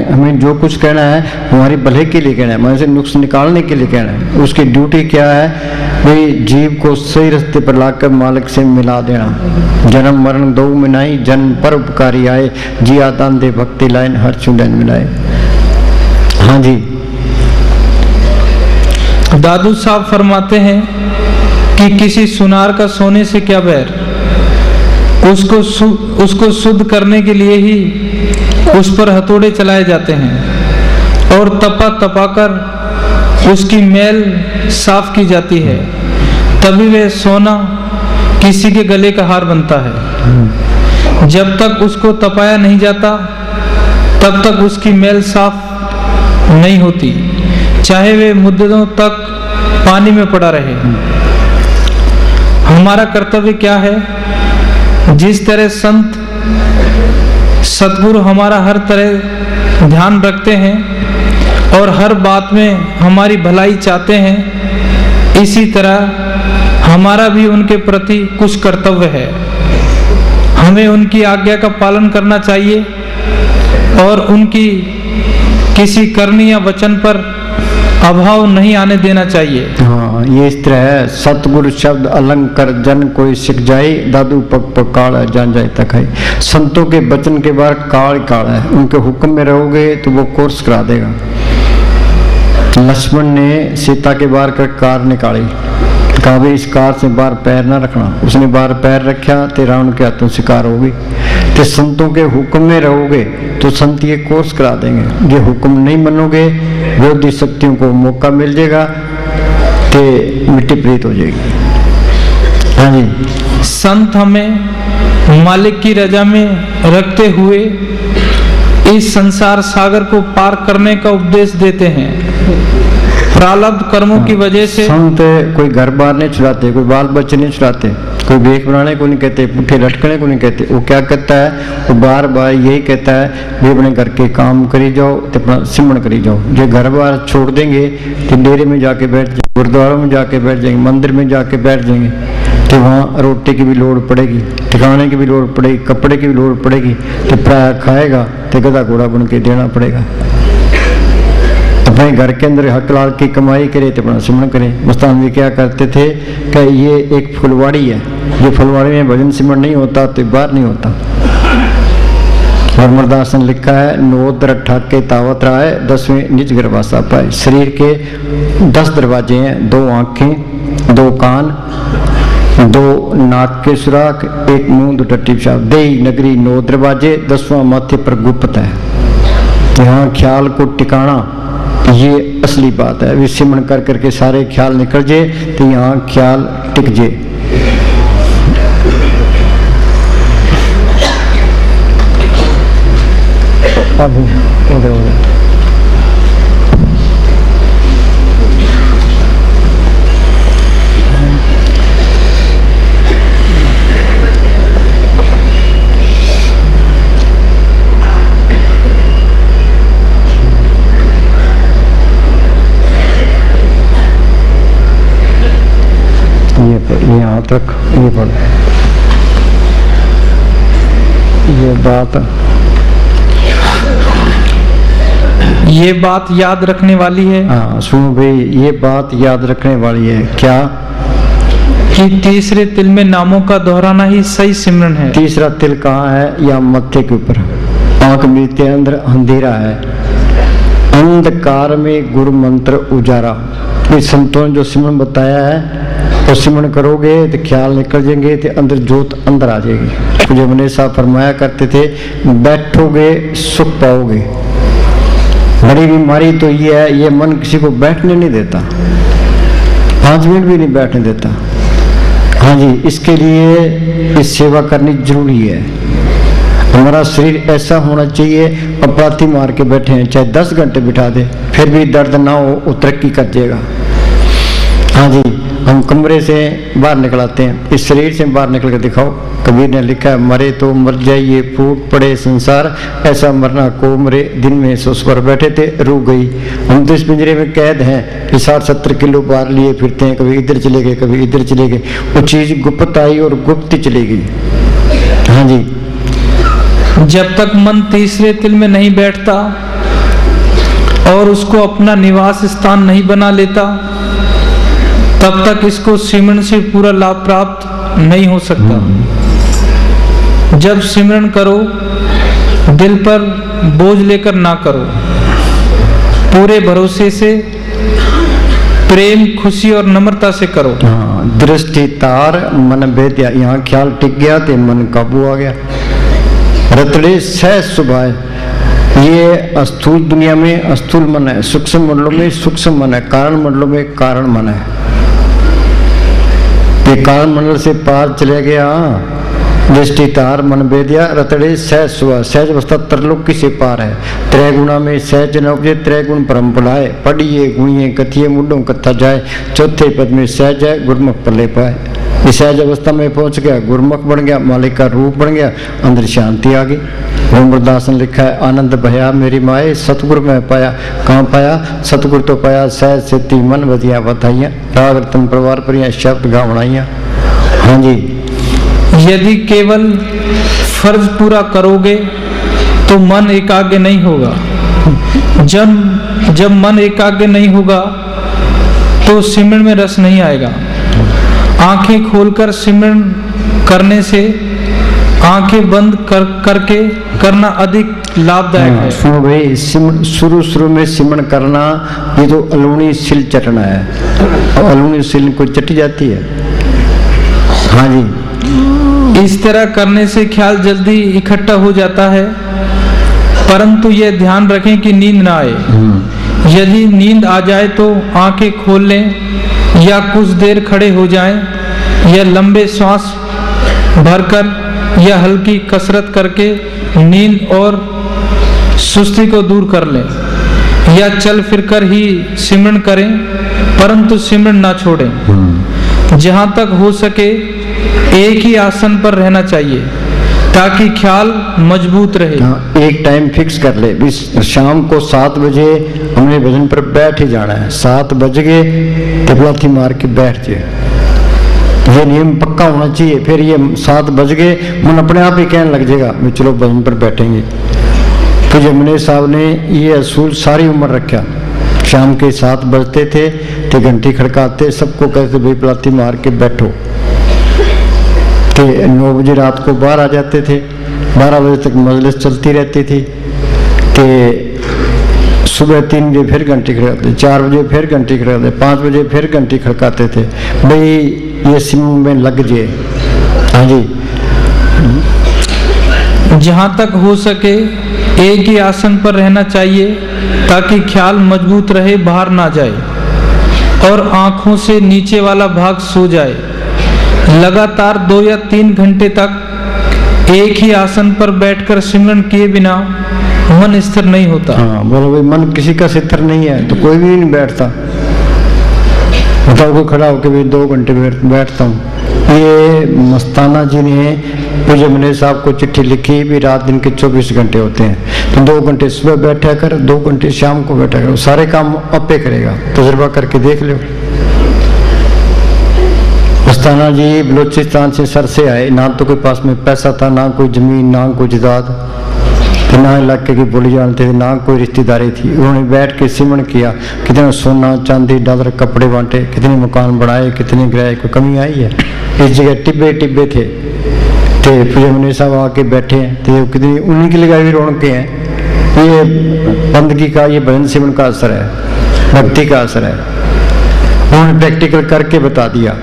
हमें जो कुछ कहना है हमारी भले के लिए कहना है, हमारे से नुक्स निकालने के लिए कहना है। उसकी ड्यूटी क्या है भाई? जीव को सही रास्ते पर लाकर मालिक से मिला देना। जन्म मरण दो मिनाई, जन्म पर उपकारी आए, जिया दान दे भक्ति लाइन हर चुंडन मिलाए। हाँ जी। दादू साहब फरमाते हैं कि किसी सुनार का सोने से क्या बैर, उसको शुद्ध करने के लिए ही उस पर हथौड़े चलाए जाते हैं और तपा कर उसकी मैल साफ की जाती है, तभी वह सोना किसी के गले का हार बनता है। जब तक उसको तपाया नहीं जाता तब तक उसकी मैल साफ नहीं होती, चाहे वे मुद्दों तक पानी में पड़ा रहे। हमारा कर्तव्य क्या है? जिस तरह संत सद्गुरु हमारा हर तरह ध्यान रखते हैं और हर बात में हमारी भलाई चाहते हैं, इसी तरह हमारा भी उनके प्रति कुछ कर्तव्य है। हमें उनकी आज्ञा का पालन करना चाहिए और उनकी किसी करनी या वचन पर अभाव नहीं आने देना चाहिए। हाँ, ये इस तरह है। सतगुरु शब्द अलंकर जन कोई सिख जाए, दादू पग पग काल जान जाए तक है। संतों के वचन के बाद काल काल है, उनके हुक्म में रहोगे तो वो कोर्स करा देगा। लक्ष्मण ने सीता के बार कर कार निकाली, कहा भाई इस कार से बाहर पैर ना रखना। उसने बाहर पैर रखा तो रावण के हाथों से कार होगी। तो संतों के हुक्म में रहोगे तो संत ये कोर्स करा देंगे। ये हुक्म नहीं मनोगे, विरोधी शक्तियों को मौका मिल जाएगा तो मिट्टी प्रीत हो जाएगी। हाँ जी, संत हमें मालिक की रजा में रखते हुए इस संसार सागर को पार करने का उपदेश देते हैं। प्रारब्ध कर्मों की वजह से संत कोई घर बार नहीं चुराते, कोई बाल बच्चे नहीं चुराते, कोई भेख बनाने को नहीं कहते, पुट्ठे लटकने को नहीं कहते। वो क्या कहता है? वो बार बार यही कहता है भी अपने घर के काम करी जाओ तो अपना सिमरण करी जाओ। जो घर बार छोड़ देंगे तो डेरे में जाके बैठ जाएंगे, गुरुद्वारों में जाके बैठ जाएंगे, मंदिर में जाके बैठ जाएंगे, तो वहाँ रोटी की भी लोड़ पड़ेगी, ठिकाने की भी लोड़ पड़ेगी, कपड़े की भी लोड़ पड़ेगी। तो प्राय खाएगा तो गधा घोड़ा बन के देना पड़ेगा। अपने घर के अंदर हक लाल की कमाई करे तो अपना सिमरण करे। मस्तान भी क्या करते थे कि ये एक फुलवाड़ी है, ये फुलवाड़ी में भजन सिमरण नहीं होता तो बाहर नहीं होता। और मरदासन लिखा है, नोदर ठाके तावत रहा है, 10वें निज गर्भाशा पाए। शरीर के 10 दरवाजे हैं, 2 आंखें, 2 कान, 2 नाक के सुराख, 1 मुंह, 2 टट्टी पेशाब। देई नगरी 9 दरवाजे, 10वां माथे पर गुप्त है। यहाँ ख्याल को टिकाना ये असली बात है। अभी सिमरण कर करके सारे ख्याल निकल जाए तो यहाँ ख्याल टिक जाए। यहाँ तक ये पढ़, ये बात याद रखने वाली है। हाँ सुनो भाई, ये बात याद रखने वाली है। क्या? कि तीसरे तिल में नामों का दोहराना ही सही सिमरन है। तीसरा तिल कहाँ है? या मत्थे के ऊपर। आंख मीते अंदर अंधेरा है, अंधकार में गुरु मंत्र उजारा। इस संतों ने जो सिमरन बताया है तो सिमरन करोगे तो ख्याल निकल जाएंगे, तो अंदर जोत अंदर आ जाएगी। पूज्य मनीष साहब फरमाया करते थे, बैठोगे सुख पाओगे। बड़ी बीमारी तो ये है, ये मन किसी को बैठने नहीं देता, 5 मिनट भी नहीं बैठने देता। हाँ जी, इसके लिए इस सेवा करनी जरूरी है। हमारा शरीर ऐसा होना चाहिए, अपराधी मार के बैठे हैं चाहे 10 घंटे बिठा दे फिर भी दर्द ना हो, वो तरक्की कर जाएगा। हाँ जी, हम कमरे से बाहर निकलाते हैं, इस शरीर से बाहर निकल कर दिखाओ। कबीर ने लिखा है, मरे तो मर जाइए फूट पड़े संसार, ऐसा मरना को मरे। दिन में सोच पर बैठे थे रू गई। हम तो इस पिंजरे में कैद हैं कि 60-70 किलो बाहर लिए फिरते हैं, कभी इधर चले गए कभी इधर चले गए। वो चीज गुप्त आई और गुप्त ही चली गई। हाँ जी, जब तक मन तीसरे तिल में नहीं बैठता और उसको अपना निवास स्थान नहीं बना लेता, तब तक इसको सिमरन से पूरा लाभ प्राप्त नहीं हो सकता। जब सिमरन करो, दिल पर बोझ लेकर ना करो, पूरे भरोसे से, प्रेम, खुशी और नम्रता से करो। हाँ, दृष्टि तार मन बेत्या, यहाँ ख्याल टिक गया तो मन काबू आ गया। रतड़े सह सुभाए, ये स्थूल दुनिया में स्थूल मन है, सूक्ष्म मंडलों में सूक्ष्म मन है, कारण मंडलों में कारण मन है। ये कारण मंडल से पार चले गया, दृष्टि तार मन बेदिया, रतड़े सहज सुहा। सहज अवस्था त्रलोकी से पार है। त्रय गुणा में सहज न उपजे, त्रय गुण परम पढ़ाए। पढ़िए गुणिए कथिए मुंडों कथा जाए, चौथे पद में सहज है गुरमुख पल्ले पाए। इस सहज अवस्था में पहुंच गया, गुरमुख बन गया, मालिक का रूप बन गया, अंदर शांति आ गई। रोमदास ने लिखा है, आनंद भया मेरी माए सतगुरु में पाया। कहाँ पाया? सतगुरु तो पाया सहज सिद्धि मन बधिया बधाइयाँ, राग रतन परिवार पर शब्द गावणाइयाँ। हाँ जी। यदि केवल फर्ज पूरा करोगे तो मन एकाग्र नहीं होगा। जब मन एकाग्र नहीं होगा तो सिमरन में रस नहीं आएगा। आंखें खोलकर सिमरन करने से आंखें बंद करके करना अधिक लाभदायक है। सुनो भाई, शुरू में सिमरन करना ये तो अलूनी सिल चटना है, और अलूनी सिल को चटी जाती है। हाँ जी। इस तरह करने से ख्याल जल्दी इकट्ठा हो जाता है, परंतु यह ध्यान रखें कि नींद ना आए। यदि नींद आ जाए तो आंखें खोल लें या कुछ देर खड़े हो जाएं, या लंबे श्वास भरकर या हल्की कसरत करके नींद और सुस्ती को दूर कर लें, या चल फिरकर ही सिमरन करें, परंतु सिमरन ना छोड़ें। जहां तक हो सके एक ही आसन पर रहना चाहिए ताकि ख्याल मजबूत रहे। एक टाइम फिक्स कर ले, शाम को 7 बजे हमने भजन पर बैठ ही जाना है। 7 बज गए टिपलाथी मार के बैठ जाए, ये नियम पक्का होना चाहिए। फिर ये 7 बज गए मन अपने आप ही कहने लग जाएगा मैं चलो भजन पर बैठेंगे। तो जमुने साहब ने ये असूल सारी उम्र रखा। शाम के 7 बजते थे तो घंटी खड़काते, सबको कहते भाई पलाथी मार के बैठो। तो 9 बजे रात को बाहर आ जाते थे, 12 बजे तक मजलिस चलती रहती थी। तो सुबह 3 बजे फिर घंटी खड़काते, 4 बजे फिर घंटी खड़काते, 5 बजे फिर घंटी खड़काते थे भाई ये सिमरन में लग जाए। हाँ जी। जहां तक हो सके एक ही आसन पर रहना चाहिए ताकि ख्याल मजबूत रहे, बाहर ना जाए और आंखों से नीचे वाला भाग सो जाए। लगातार 2 या 3 घंटे तक एक ही आसन पर बैठकर सिमरन किए बिना मन स्थिर नहीं होता। हाँ बोलो भाई, मन किसी का स्थिर नहीं है तो कोई भी नहीं बैठता। बताओ कोई खड़ा होकर भी 2 घंटे बैठता हूँ। ये मस्ताना जी ने पूज्य मने साहब को चिट्ठी लिखी भी रात दिन के 24 घंटे होते हैं, तो 2 घंटे सुबह बैठा कर, 2 घंटे शाम को बैठा कर, सारे काम अपे करेगा। तजुर्बा करके देख लो। मस्ताना जी बलूचिस्तान से सर से आए, ना तो कोई पास में पैसा था, ना कोई जमीन, ना कोई जायदाद, तो ना इलाके की बोली जानते थे, ना कोई रिश्तेदारी थी। उन्होंने बैठ के सिमरन किया, कितना सोना चांदी डालर कपड़े बांटे, कितने मकान बनाए, कितने गिराए, कोई कमी आई है? इस जगह टिब्बे टिब्बे थे। तो पूज्य मुनि साहब आके बैठे हैं, तो कितनी उन्हीं की लगाई हुई रौनकें हैं। ये बंदगी का, ये भजन सिमरन का असर है, भक्ति का असर है। उन्होंने प्रैक्टिकल करके बता दिया।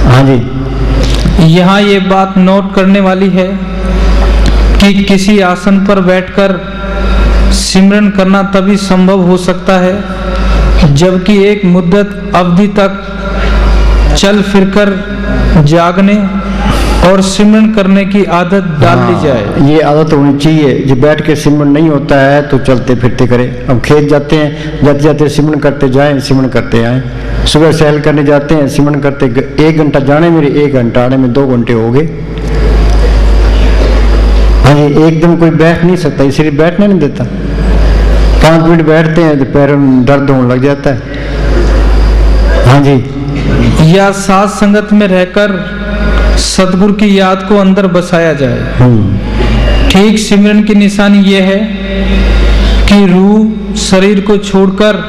हाँ जी। यहाँ ये बात नोट करने वाली है कि किसी आसन पर बैठकर सिमरन करना तभी संभव हो सकता है जबकि एक मुद्दत अवधि तक चल फिरकर जागने और सिमरन करने की आदत डाल ली जाए। ये आदत होनी चाहिए। जो बैठ के सिमरन नहीं होता है तो चलते फिरते करें। अब खेत जाते हैं, जाते जाते सिमरन करते जाएं, सिमरन करते आएं। सुबह सैल करने जाते हैं, सिमरन करते 1 घंटा जाने मेरे 1 घंटा आने में 2 घंटे हो गए। हाँ जी। एकदम कोई बैठ नहीं सकता, इसलिए बैठने नहीं देता। 5 मिनट बैठते हैं तो पैरों में दर्द होने लग जाता है। हाँ जी। या साथ संगत में रहकर सतगुरु की याद को अंदर बसाया जाए। ठीक सिमरन की निशानी यह है कि रूह शरीर को छोड़कर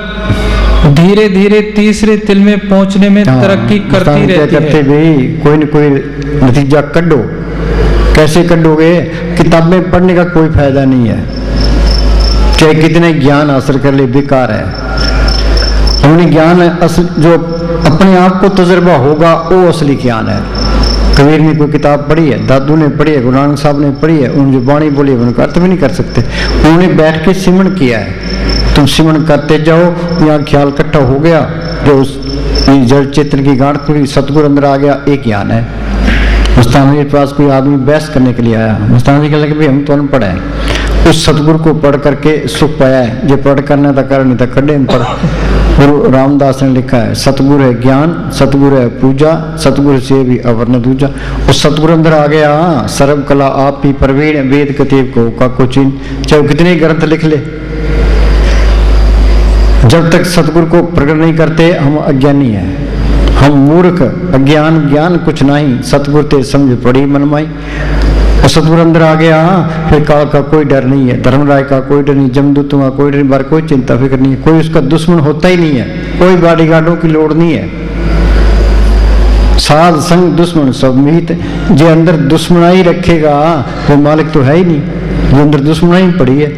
धीरे धीरे तीसरे तिल में पहुंचने में तरक्की करती रहती है। भी कोई न कोई नतीजा कड्डो। कैसे कड्डोगे? किताबें पढ़ने का कोई फायदा नहीं है, चाहे कितने ज्ञान हासिल कर ले, बेकार है। हमने ज्ञान असल जो अपने आप को तजुर्बा होगा वो असली ज्ञान है। कबीर ने कोई किताब पढ़ी है, दादू ने पढ़ी है, गुरु नानक साहब ने पढ़ी है, उन जो बाणी बोली है उनका अर्थ भी नहीं कर सकते। उन्होंने बैठ के सिमरन किया है। तुम सिमरन करते जाओ, यहाँ ख्याल इकट्ठा हो गया, जो जड़ चेतन की गांठ खुली, सतगुरु अंदर आ गया, एक ज्ञान है। मस्ताना जी के पास कोई आदमी बहस करने के लिए आया। मस्ताना जी कहने लगे भाई हम तो अनपढ़ हैं। उस सतगुरु को पढ़ करके सुख पाया है। जो पढ़ करने का कारण नहीं था, कड़े में पढ़। गुरु रामदास ने लिखा है, सतगुरु है ज्ञान, सतगुरु है पूजा, सतगुरु से भी अवर न दूजा। उस सतगुरु अंदर आ गया, सर्व कला आप ही प्रवीण, वेद कतीब को काको चीन, चाहे कितने ग्रंथ लिख ले, जब तक सतगुरु को प्रकट नहीं करते हम अज्ञानी है, हम मूर्ख, अज्ञान ज्ञान कुछ नहीं, सतगुरु ते समझ पड़ी मनमाई। और सतगुरु अंदर आ गया, फिर काल का कोई डर नहीं है, धर्मराय का कोई डर नहीं, जमदूतों का कोई डर नहीं, बार कोई चिंता फिक्र नहीं है, कोई उसका दुश्मन होता ही नहीं है, कोई बॉडीगार्डों की लोड़ नहीं है। साध संग दुश्मन सब मीत, जो अंदर दुश्मनाई रखेगा वो मालिक तो है ही नहीं, जो अंदर दुश्मनाई पड़ी है।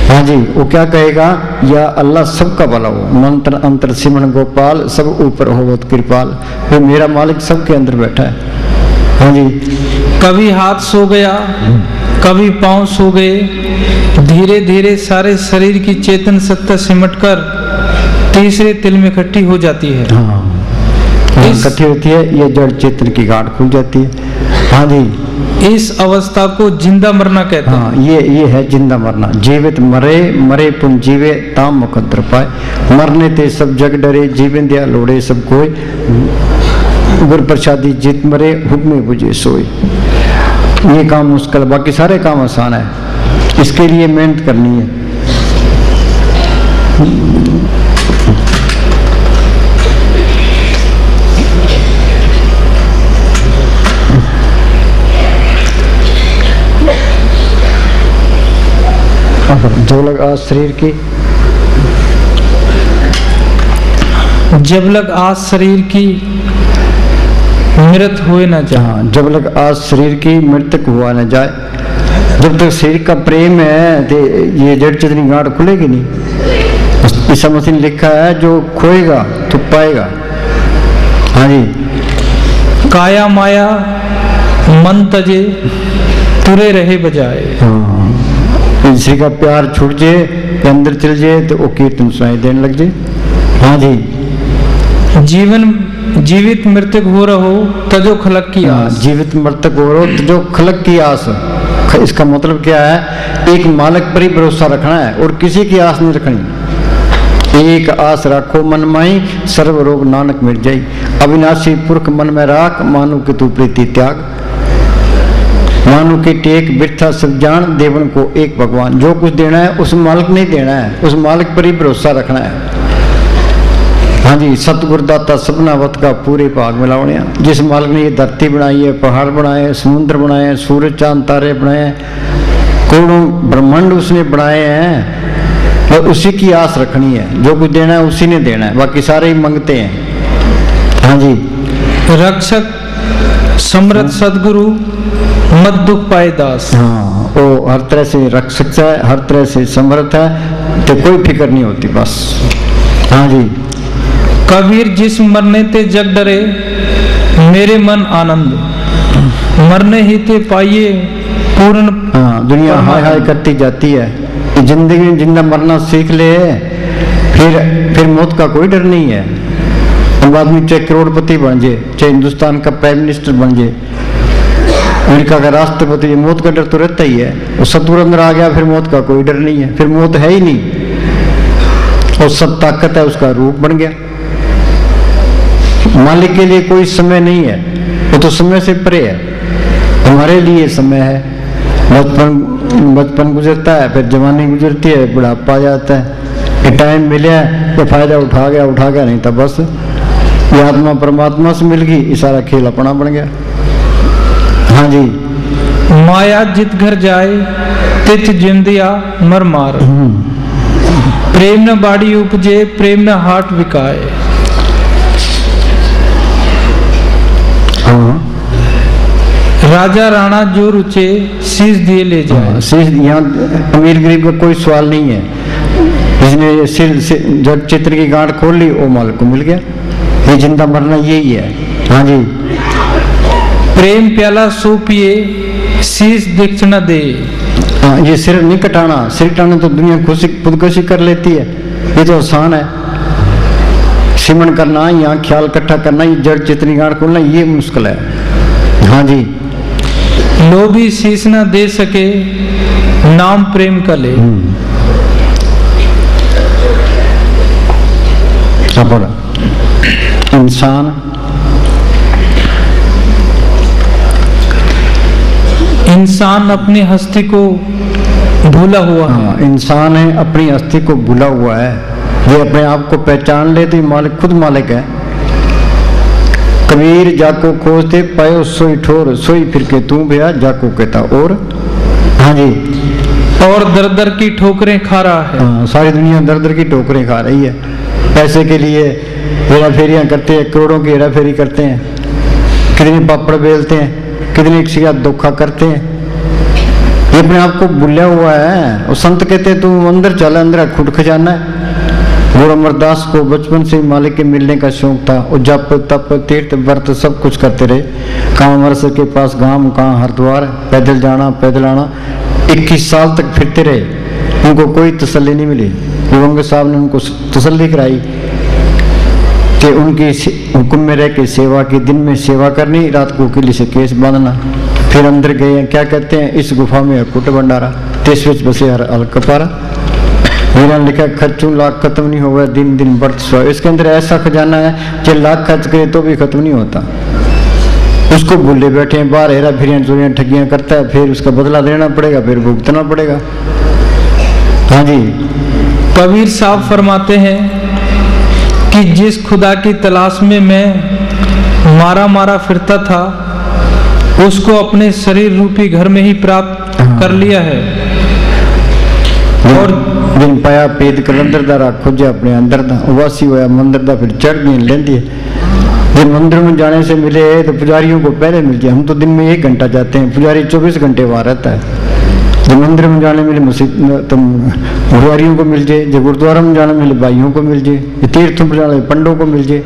हाँ जी, वो क्या कहेगा, या अल्लाह सबका भला हो, मंत्र अंतर सिमरन गोपाल, सब ऊपर हो बहुत कृपाल। फिर मेरा मालिक सबके अंदर बैठा है। हाँ जी, कभी हाथ सो गया, कभी पांव सो गए, धीरे धीरे सारे शरीर की चेतन सत्ता सिमटकर तीसरे तिल में इकट्ठी हो जाती है। हाँ, इकट्ठी होती है, ये जड़ चेतन की गांठ खुल जाती है। हाँ जी, इस अवस्था को जिंदा मरना कहते हैं। हाँ, ये है जिंदा मरना। जीवित मरे, मरे पुन जीवे, ताम मुकद्दर पाए। मरने ते सब जग डरे, जीवन दिया लोड़े सब कोई, गुर प्रसादी जित मरे, हुक्मे बुझे सोए। ये काम मुश्किल, बाकी सारे काम आसान है, इसके लिए मेहनत करनी है। जब लग आज शरीर की, जब लग आज शरीर की मृत हुए न जाए। हाँ, जब लग आज शरीर की मृतक हुआ न जाए, जब तक शरीर का प्रेम है तो ये जड़ चेतनी गांठ खुलेगी नहीं। ईसा मसीह ने लिखा है, जो खोएगा तो पाएगा। हाँ जी, काया माया मन तजे, तुरे रहे बजाए। हाँ, किसी का प्यार छूट जाए, अंदर चल जाए तो वो कीर्तन सुनाई देने लग जाए। हाँ जी, जीवित मृतक हो रहो तजो खलक की आस। जीवित मृतक हो रहो तजो खलक की आस। इसका मतलब क्या है, एक मालिक पर ही भरोसा रखना है और किसी की आस नहीं रखनी। एक आस रखो मन माई, सर्व रोग नानक मिट जाई। अविनाशी पुरख मन में राख, मानो कि तू प्रीति त्याग। मानो के टेक बिरथा सब जान, देवन को एक भगवान। जो कुछ देना है उस मालिक नहीं देना है, उस मालिक पर ही भरोसा रखना है। हाँ जी, सतगुरुदाता सपना वत का पूरे भाग मिलावने। जिस मालिक ने ये धरती बनाई है, पहाड़ बनाए, समुद्र बनाए, सूरज चांद तारे बनाए, करोड़ों ब्रह्मांड उसने बनाए हैं, और उसी की आस रखनी है। जो कुछ देना है उसी ने देना है, बाकी सारे ही मांगते हैं। हाँ जी, रक्षक समृद्ध सदगुरु मत दुख पाए दास। हाँ, वो हर तरह से रक्षक है, हर तरह से समर्थ है, तो कोई फिक्र नहीं होती बस। हाँ जी, कबीर जिस मरने ते जग डरे, मेरे मन आनंद, मरने ही ते पाइए पूर्ण। हाँ, दुनिया हाय हाय करती जाती है, जिंदगी में जिंदा मरना सीख ले, फिर मौत का कोई डर नहीं है। अब आदमी चाहे करोड़पति बन जाए, चाहे हिंदुस्तान का प्राइम मिनिस्टर बन जाए, अमेरिका का राष्ट्रपति, मौत का डर तो रहता ही है। और सतगुरु अंदर आ गया, फिर मौत का कोई डर नहीं है, फिर मौत है ही नहीं। और सब ताकत है, उसका रूप बन गया। मालिक के लिए कोई समय नहीं है, वो तो समय से परे है। हमारे लिए समय है, बचपन गुजरता है, फिर जवानी गुजरती है, बुढ़ापा आ जाता है। ये टाइम मिला तो फायदा उठा गया, नहीं था बस ये आत्मा परमात्मा से मिल गई, ये सारा खेल अपना बन गया। हाँ जी, माया जित घर जाए, तिथ जिंदिया मर मार। प्रेम न बाड़ी उपजे, प्रेम न हाट बिकाए। हाँ, राजा राणा जो रुचे, शीश दिए ले जाए। शीश, यहाँ अमीर गरीब का कोई सवाल नहीं है। जिसने सिर से जब चित्र की गांठ खोल ली, वो मालिक को मिल गया। ये जिंदा मरना यही है। हाँ जी, प्रेम प्याला सो पिए, शीश दीक्षिणा दे। हाँ, ये सिर नहीं कटाना, सिर कटाना तो दुनिया खुदकुशी कर लेती है, ये तो आसान है। सिमरन करना, यहाँ ख्याल इकट्ठा करना, ये जड़ चितनी गांठ खोलना, ये मुश्किल है। हाँ जी, लोभी शीश न दे सके, नाम प्रेम का ले। अब इंसान अपनी हस्ती को भूला हुआ है। इंसान है, अपनी हस्ती को भूला हुआ है। ये अपने आप को पहचान ले तो मालिक खुद मालिक है। कबीर जाको खोजते पायो सोई ठोर, सोई फिर के तू भैया जाको कहता। और हाँ जी, और दर दर की ठोकरें खा रहा है। हाँ, सारी दुनिया दर दर की ठोकरें खा रही है। पैसे के लिए हेरा फेरियाँ करते हैं, करोड़ों की हेरा फेरी करते हैं, कितने पापड़ बेलते हैं, कितने किसी का धोखा करते हैं। ये अपने आप को भूला हुआ है। और संत कहते तू अंदर चल, अंदर खुद खजाना है। गुरु अमरदास को बचपन से ही मालिक के मिलने का शौक था। और जप तप तीर्थ व्रत सब कुछ करते रहे। कहाँ अमरसर के पास गांव, कहाँ हरिद्वार, पैदल जाना पैदल आना। 21 साल तक फिरते रहे, उनको कोई तसल्ली नहीं मिली। गुरु साहब ने उनको तसल्ली कराई कि उनकी हुक्म में रह के सेवा की, दिन में सेवा करनी, रात को किले से केस बांधना। फिर अंदर गए, क्या कहते हैं, इस गुफा में कुट भंडारा, तेसवेच बसे हर अल कपारा। वीरा लिखा खर्चू लाख खत्म नहीं होगा, दिन दिन बढ़त स्व। इसके अंदर ऐसा खजाना है कि लाख खर्च करे तो भी खत्म नहीं होता। उसको भूले बैठे हैं, बाहर हेरा फेरियां चोरियां ठगियां करता है, फिर उसका बदला देना पड़ेगा, फिर भुगतना पड़ेगा। हाँ जी, कबीर साहब फरमाते हैं कि जिस खुदा की तलाश में मैं मारा मारा फिरता था, उसको अपने शरीर रूपी घर में ही प्राप्त कर लिया है। और दिन पाया पेद कलंदर दा राखो जे अपने अंदर दा उवासी होया मंदिर दा, फिर चढ़ गई लेंदी है। जब मंदिर में जाने से मिले तो पुजारियों को पहले मिल जाए। हम तो दिन में 1 घंटा जाते हैं, पुजारी 24 घंटे वहां रहता है। जब मंदिर में जाने मिले मस्जिद तो गुरुवारियों को मिल जाए, जब गुरुद्वारा में जाने मिले भाइयों को मिल जाए, तीर्थों पर जाने पंडों को मिल जाए।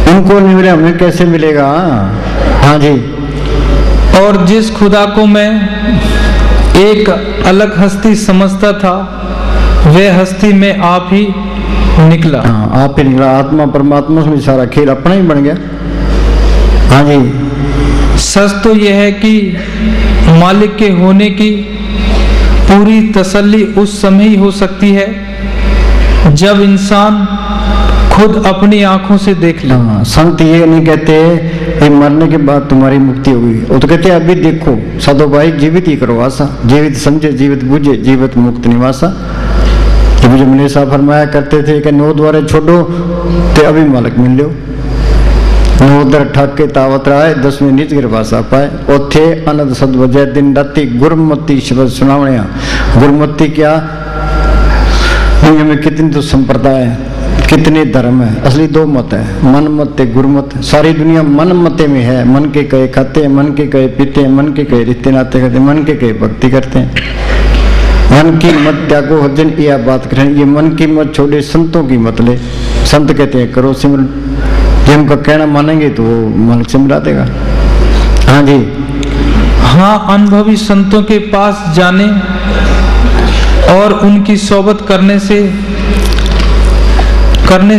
उनको नहीं मिले, हमें कैसे मिलेगा। हाँ जी, और जिस खुदा को मैं एक अलग हस्ती समझता था, वह हस्ती में आप ही निकला। हाँ, आप ही निकला। आत्मा परमात्मा में सारा खेल अपना ही बन गया। हाँ जी, सच तो यह है कि मालिक के होने की पूरी तसल्ली उस समय ही हो सकती है जब इंसान खुद अपनी आंखों से देख ले। हाँ, संत ये नहीं कहते ये मरने के बाद तुम्हारी मुक्ति होगी। वो तो कहते अभी देखो साधो भाई, जीवित ही करो आशा, जीवित समझे जीवित बुझे, जीवित मुक्त निवासा। जब मुझे मुनि साहब फरमाया करते थे कि 9 द्वारे छोड़ो तो अभी मालिक मिल लो। 9 दर ठाक के तावत राय, 10वें नीच गिरवासा पाए। ओथे अनंत सद वजह दिन राति गुरमति शब्द सुनावने। गुरमति क्या, दुनिया में कितनी तो संप्रदाय है, कितने धर्म है। असली 2 मत है, मन मत गुरुमत। सारी दुनिया मन मते में है। मन के कहे खाते हैं, मन के कहे पीते हैं, मन के कहे रिश्ते नाते करते हैं, मन के कहे भक्ति करते हैं। मन की मत त्यागो हजन, यह बात करें। ये मन की मत छोड़े, संतों की मत ले। संत कहते हैं करो सिमरन, जिनका कहना मानेंगे तो वो मन सिमरा देगा। हाँ जी, हाँ, अनुभवी संतों के पास जाने और उनकी सोबत करने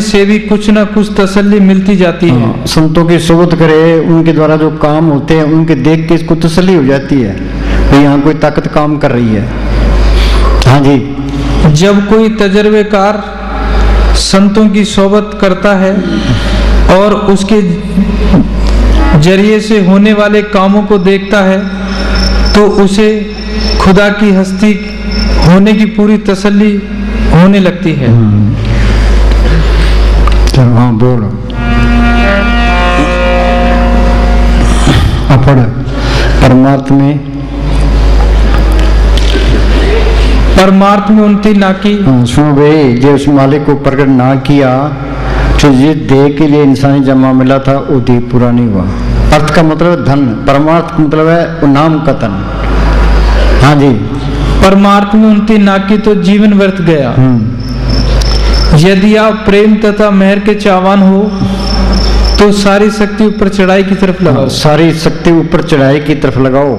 से भी कुछ ना कुछ तसल्ली मिलती जाती है। हाँ, संतों की सोबत करे, उनके द्वारा जो काम होते हैं उनके देख के इसको तसल्ली हो जाती है कि यहाँ कोई ताकत काम कर रही है। हाँ जी, जब कोई तजर्बेकार संतों की सोबत करता है और उसके जरिए से होने वाले कामों को देखता है, तो उसे खुदा की हस्ती होने की पूरी तसल्ली होने लगती है। हाँ बोलो। अपड़ परमार्थ में उनकी नाकी। सुनो भाई, जो उस मालिक को प्रकट ना किया तो ये देह के लिए इंसानी जमा मिला था वो देह पूरा नहीं हुआ। अर्थ का मतलब धन, परमार्थ का मतलब है वो नाम का धन। हाँ जी, परमार्थ में उनकी नाकी तो जीवन व्यर्थ गया। यदि आप प्रेम तथा मेहर के चाहवान हो तो सारी शक्ति ऊपर चढ़ाई की तरफ लगाओ। सारी शक्ति ऊपर चढ़ाई की तरफ लगाओ,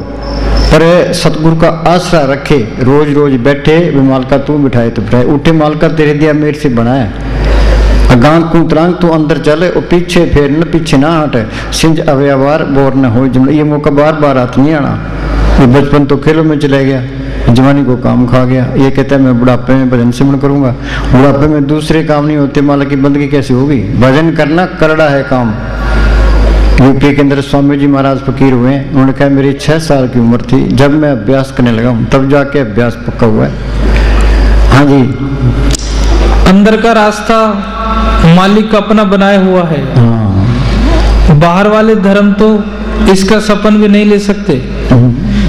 पर सतगुरु का आसरा रखे। रोज रोज बैठे वे मालका तू बिठाए तो बिठाए, उठे मालका तेरे दिया मेरे से बनाया। गांग कुंतरांग तू अंदर चले और पीछे फेर न पीछे ना हटे। सिंज अव्यवहार बोर न हो जुमला। ये मौका बार बार हाथ नहीं आना। ये बचपन तो खेलों में चला गया, जवानी को काम खा गया। ये कहता है मैं बुढ़ापे में भजन सिमरन करूंगा। बुढ़ापे में दूसरे काम नहीं होते, माला की बंदगी कैसे होगी? भजन करना करड़ा है काम। यूपी के अंदर स्वामी जी महाराज फकीर हुए। उन्होंने कहा मेरी 6 साल की उम्र थी जब मैं अभ्यास करने लगा हूं, तब जाके अभ्यास पक्का हुआ है। हाँ जी, अंदर का रास्ता मालिक का अपना बनाया हुआ है। हाँ। बाहर वाले धर्म तो इसका सपन भी नहीं ले सकते।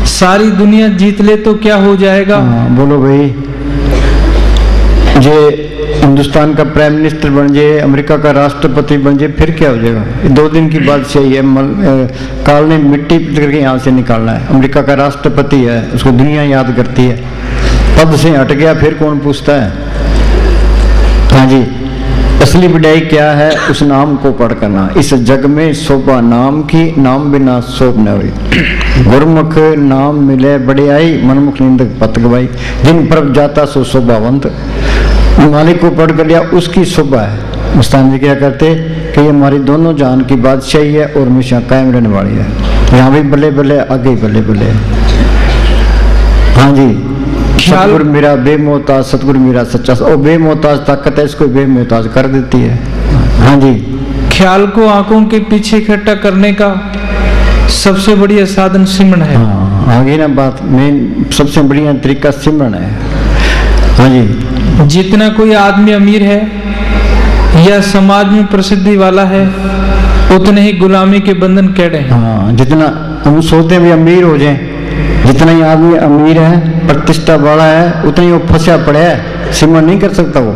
सारी दुनिया जीत ले तो क्या हो जाएगा? हाँ, बोलो भाई, जे हिंदुस्तान का प्राइम मिनिस्टर बन जाए, अमेरिका का राष्ट्रपति बन जाए, फिर क्या हो जाएगा? 2 दिन की बात सही है। काल ने मिट्टी करके यहाँ से निकालना है। अमेरिका का राष्ट्रपति है, उसको दुनिया याद करती है। पद से हट गया फिर कौन पूछता है? हाँ जी, असली बढ़ाई क्या है? उस नाम को पढ़ करना। इस जग में शोभा नाम की, नाम बिना शोभ न हुई। गुरमुख नाम मिले बढ़ियाई, मनमुख निंदक पत गवाई। जिन पर जाता सो शोभावंत। मालिक को पढ़ कर लिया, उसकी शोभा है। मुस्तान जी क्या करते कि ये हमारी दोनों जान की बादशाही है और हमेशा कायम रहने वाली है। यहाँ भी बल्ले बल्ले, आगे बल्ले बल्ले। हाँ जी, सतगुरु मेरा बेमोहताज, सतगुरु मेरा सच्चा। और बेमोहताज ताकत है, इसको बेमोहताज कर देती है। हाँ जी, ख्याल को आंखों के पीछे इकट्ठा करने का सबसे बढ़िया साधन सिमरन है। हाँ, आगे ना बात, मेन सबसे बढ़िया तरीका सिमरन है। हाँ जी, जितना कोई आदमी अमीर है या समाज में प्रसिद्धि वाला है, उतने ही गुलामी के बंधन कैद हैं। हाँ, जितना हम सोचते हैं भी अमीर हो जाए, जितना ही आदमी अमीर है, प्रतिष्ठा वाला है, उतना ही वो फंसा पड़ा है, सिमरन नहीं कर सकता। वो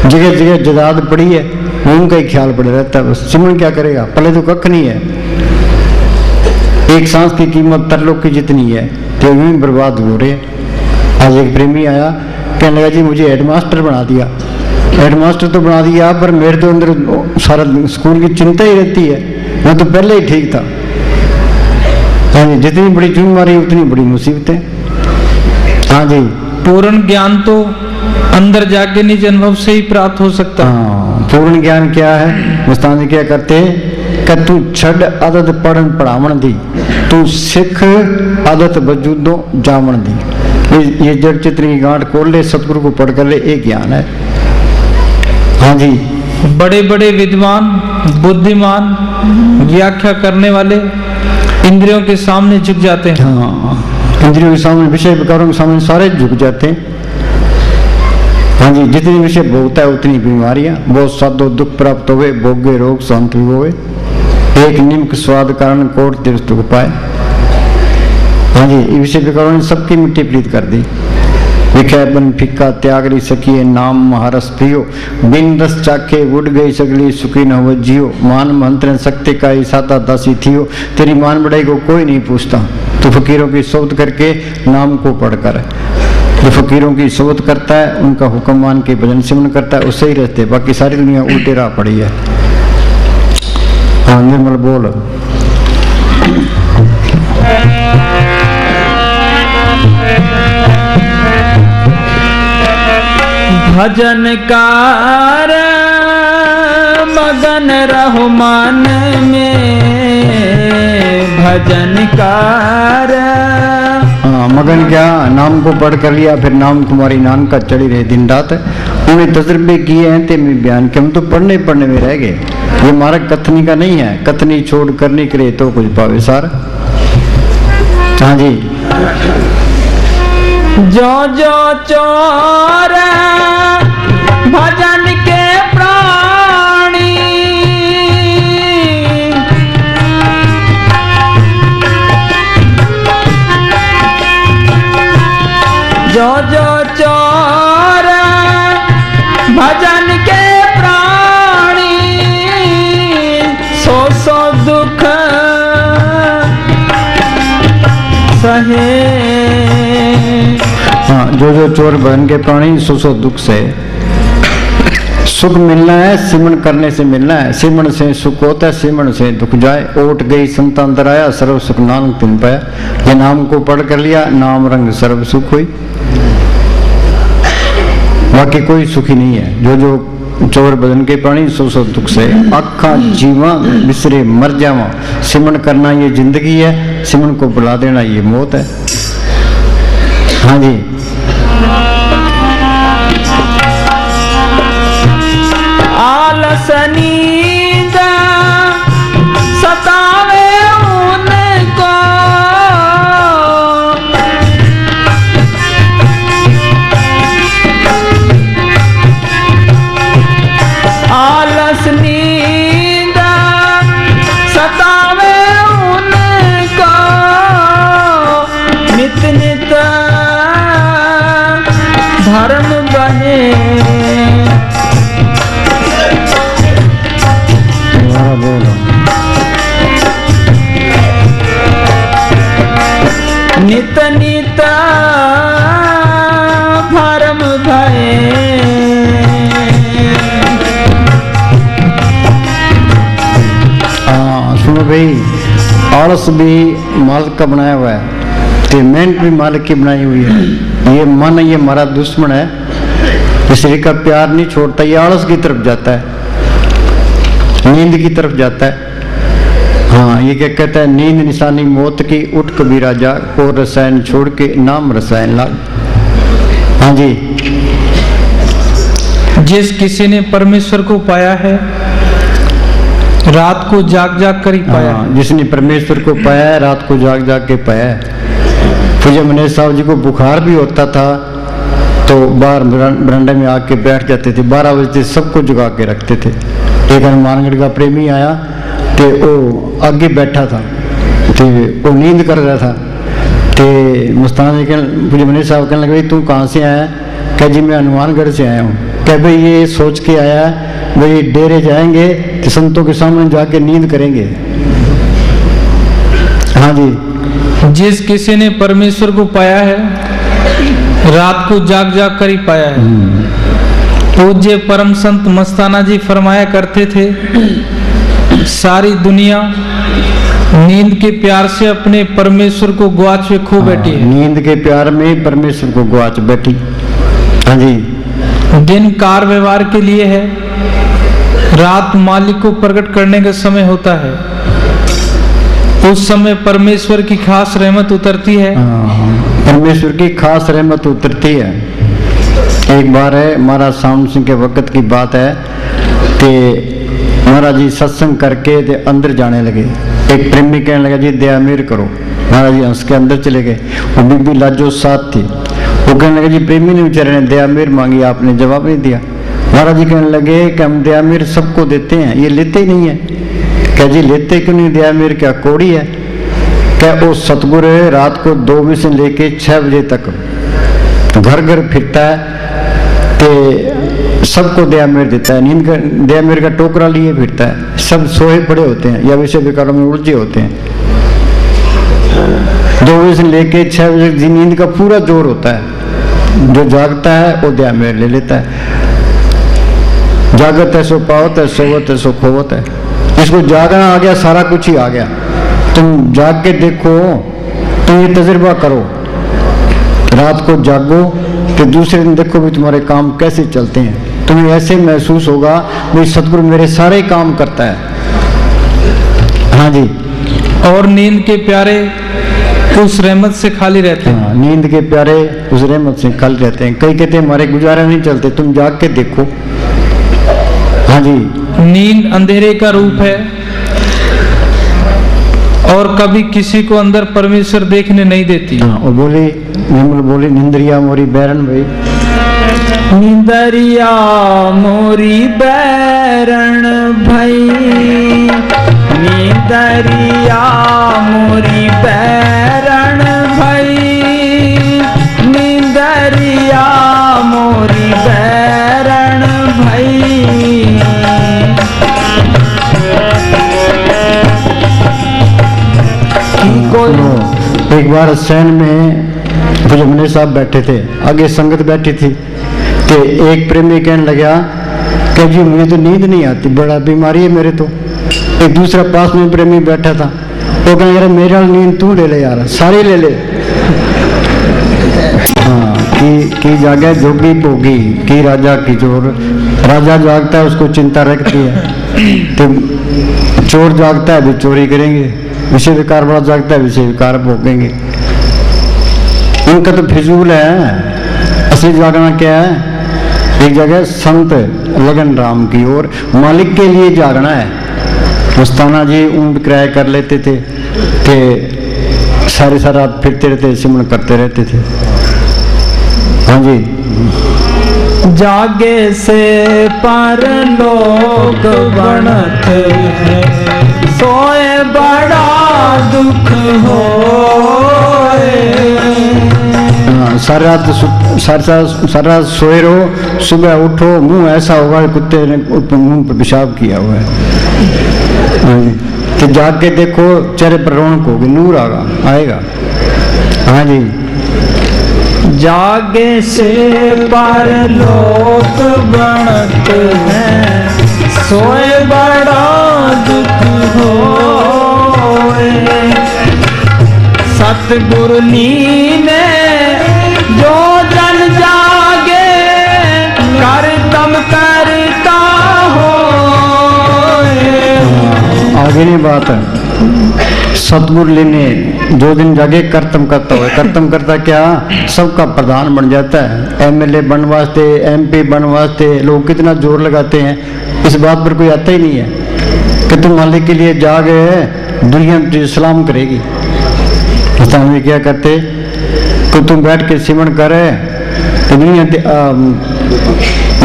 जगह जगह जदाद पड़ी है, उनका ही ख्याल पड़ा रहता है। बस सिमरन क्या करेगा? पहले तो कख नहीं है। एक सांस की कीमत तरलोक की जितनी है, तो यूं ही बर्बाद हो रहे। आज एक प्रेमी आया, कहने लगा जी मुझे हेडमास्टर बना दिया। हेडमास्टर तो बना दिया, पर मेरे तो अंदर सारा स्कूल की चिंता ही रहती है। मैं तो पहले ही ठीक था। हाँ जी, जितनी बड़ी चुन मारी उतनी बड़ी मुसीबतें। हाँ जी, पूर्ण ज्ञान तो अंदर जाके निज अनुभव से ही प्राप्त हो सकता है। हाँ, पूर्ण ज्ञान क्या है? मुस्तान जी क्या करते कि तू छड़ आदत पढ़न पढ़ावन दी, तू सिख आदत वजूदों जावन दी। ये जड़ चित्र की गांठ खोल ले, सतगुरु को पढ़ कर ले, एक ज्ञान है। हाँ जी, बड़े बड़े विद्वान, बुद्धिमान, व्याख्या करने वाले इंद्रियों के सामने झुक जाते हैं। हाँ, इंद्रियों के सामने, विषय विकारों के सामने सारे झुक जाते हैं। हाँ जी, जितनी विषय भोगता है उतनी बीमारियां, बहुत साधो दुख प्राप्त होवे, भोगे रोग शांति होवे। एक निम्क स्वाद कारण कोट तीर्थ को पाए। हाँ जी, ये विषय विकारों ने सबकी मिट्टी प्रीत कर दी। विखे बन फिक्का त्याग री सकिए, नाम महारस पियो, बिन रस चाखे उड़ गई सगली, सुखी न हो जियो। मान मंत्र शक्ति का ही साता दासी थियो, तेरी मान बढ़ाई को कोई नहीं पूछता। तो फकीरों की सोबत करके नाम को पढ़कर, जो फकीरों की सोबत करता है, उनका हुक्म मान के भजन सिमरन करता है, उससे ही रहते। बाकी सारी दुनिया उल्टे राह पड़ी है। हाँ, निर्मल बोल। भजन कार मगन रहो मान में, भजन कार। हाँ, मगन क्या? नाम को पढ़ कर लिया, फिर नाम तुम्हारी नान का चढ़ी रहे दिन रात। उन्हें तजर्बे किए हैं ते में बयान के, हम तो पढ़ने पढ़ने में रह गए। ये हमारा कथनी का नहीं है, कथनी छोड़ करने के लिए तो कुछ पावे सार। हाँ जी, जो जो चोर भजन के प्राणी, जो जो चोर भजन के प्राणी, सो सो दुख सहे। हाँ, जो जो चोर भजन के प्राणी, सो सो दुख से। सुख मिलना है सिमरन करने से मिलना है। सिमरन से सुख होता है, सिमरन से दुख जाए। ओट गई संत अंदर आया, सर्व सुख नानक तिन पाया। ये नाम को पढ़ कर लिया, नाम रंग सर्व सुख हुई। बाकी कोई सुखी नहीं है। जो जो चोर भजन के प्राणी, सो सो दुख से। आखा जीवा बिसरे मर जावा, सिमरन करना ये जिंदगी है, सिमरन को बुला देना ये मौत है। हाँ जी। आलस नींद सतावे उनको, आलस नींद सतावे उनको, नित नित धर्म बने। बोलो। नित नित भरम भये। सुनो भाई, आलस भी मालिक का बनाया हुआ है, तो मेहनत भी मालिक की बनाई हुई है। ये मन ये हमारा दुश्मन है, इस शरीर का प्यार नहीं छोड़ता, ये आलस की तरफ जाता है, नींद की तरफ जाता है। हाँ, ये क्या कहता है, नींद निशानी मौत की, उठ कबीरा जाग, और रसायन छोड़ के नाम रसायन लाग। हाँ जी। जिस किसी ने परमेश्वर को पाया है, रात को जाग जाग कर ही पाया है। जिसने परमेश्वर को पाया है, रात को जाग जाग के पाया है। पूज्य मनीष साहब जी को बुखार भी होता था तो बाहर बरामदे में आके बैठ जाते थे, 12 बजे सबको जगा के रखते थे। एक हनुमानगढ़ का प्रेमी आया तो वो आगे बैठा था, तो वो नींद कर रहा था, तो मुस्तान पूज्य मनीष साहब कहने लगे, तू कहाँ से आया? कह जी मैं हनुमानगढ़ से आया हूँ। कह भाई ये सोच के आया भाई डेरे जाएंगे तो संतों के सामने जाके नींद करेंगे। हाँ जी। जिस किसी ने परमेश्वर को पाया है, रात को जाग जाग कर ही पाया है। पूज्य परम संत मस्ताना जी फरमाया करते थे, सारी दुनिया नींद के प्यार से अपने परमेश्वर को ग्वाच में खो बैठी है। नींद के प्यार में परमेश्वर को ग्वाच बैठी। हाँ जी। दिन कार व्यवहार के लिए है, रात मालिक को प्रकट करने का समय होता है। उस समय परमेश्वर की खास रहमत उतरती है। परमेश्वर की खास रहमत उतरती है। एक बार है, महाराज साउंड सिंह के वक्त की बात है कि महाराज जी सत्संग करके ते अंदर जाने लगे। एक प्रेमी कहने लगा जी दया मेर करो। महाराज जी हंस के अंदर चले गए। वो बीबी लाजो साथ थी, वो कहने लगे जी प्रेमी ने बेचारे ने दया मेर मांगी, आपने जवाब नहीं दिया। महाराज जी कहने लगे कि हम दया मेर सबको देते हैं, ये लेते ही नहीं है। क्या जी लेते क्यों नहीं? दया मेर क्या कोड़ी है? क्या वो सतगुरु रात को 2 बजे से लेके 6 बजे तक घर घर फिरता है, तो सबको दया मेर देता है। नींद का दया मेर का टोकरा लिए फिरता है, सब सोए पड़े होते हैं या विषय विकारों में उलझे होते हैं। 2 बजे से लेके 6 बजे तक नींद का पूरा जोर होता है। जो जागता है वो दया मेर ले लेता है। जागत है सो पावत है, सोवत है सो खोवत है। इसको जागना आ गया, सारा कुछ ही आ गया। तुम जाग के देखो, तुम ये तजुर्बा करो, रात को जागो तो दूसरे दिन देखो भी तुम्हारे काम कैसे चलते हैं। तुम्हें ऐसे महसूस होगा भाई सतगुरु मेरे सारे काम करता है। हाँ जी। और नींद के प्यारे उस रहमत से खाली रहते हैं। नींद के प्यारे उस रहमत से खाली रहते हैं। कई कहते हैं हमारे गुजारा नहीं चलते, तुम जाग के देखो। हाँ जी। नींद अंधेरे का रूप है और कभी किसी को अंदर परमेश्वर देखने नहीं देती। और बोली निर्मल बोली, निंदरिया मोरी बैरन भाई, निंदरिया मोरी बैरण भाई, निंदरिया मोरी बैरण भाई, निंदरिया मोरी बैरण भाई। एक बार सैन में पूज्य मनीष साहब बैठे थे, आगे संगत बैठी थी, तो एक प्रेमी कहने लगा कि जी मुझे तो नींद नहीं आती, बड़ा बीमारी है मेरे तो। एक दूसरा पास में प्रेमी बैठा था, वो कहने लगा मेरा नींद तू ले ले यार, सारी ले ले। हाँ, की जागे जोगी भोगी, की राजा की जोर। राजा जागता है उसको चिंता रखती है, तो चोर जागता है भी चोरी करेंगे, विषय विकार वाला जागता है विषय विकार भोगेंगे। उनका तो फिजूल है। असली जागना क्या है? एक जगह संत लगन राम की और मालिक के लिए जागना है। मस्ताना जी ऊंट किराया कर लेते थे कि सारी रात फिरते रहते, सिमरन करते रहते थे। हाँ जी। जागे से पर लोग बनत है, सोए बड़ा दुख होए। सारी रात सोए रहो, सुबह उठो, मुंह ऐसा होगा कुत्ते ने मुंह पर पेशाब किया हुआ है। तो जाग के देखो, चेहरे पर रौनक होगी, नूर आएगा। हाँ जी। जागे से पर लोग बनत है, सोए बड़ा दुख होए। सतगुरु नीने जो जन जागे, करतम करता होए। आगे नहीं बात है। सतगुरु लेने जो दिन जागे करतम करता हुआ। करतम करता क्या? सबका प्रधान बन जाता है। एमएलए बन वास्ते, एमपी बन वास्ते लोग कितना जोर लगाते हैं, इस बात पर कोई आता ही नहीं है कि तुम मालिक के लिए जागे, दुनिया तुझे सलाम करेगी। में क्या करते कि तुम बैठ के सिमरन करे तो दुनिया।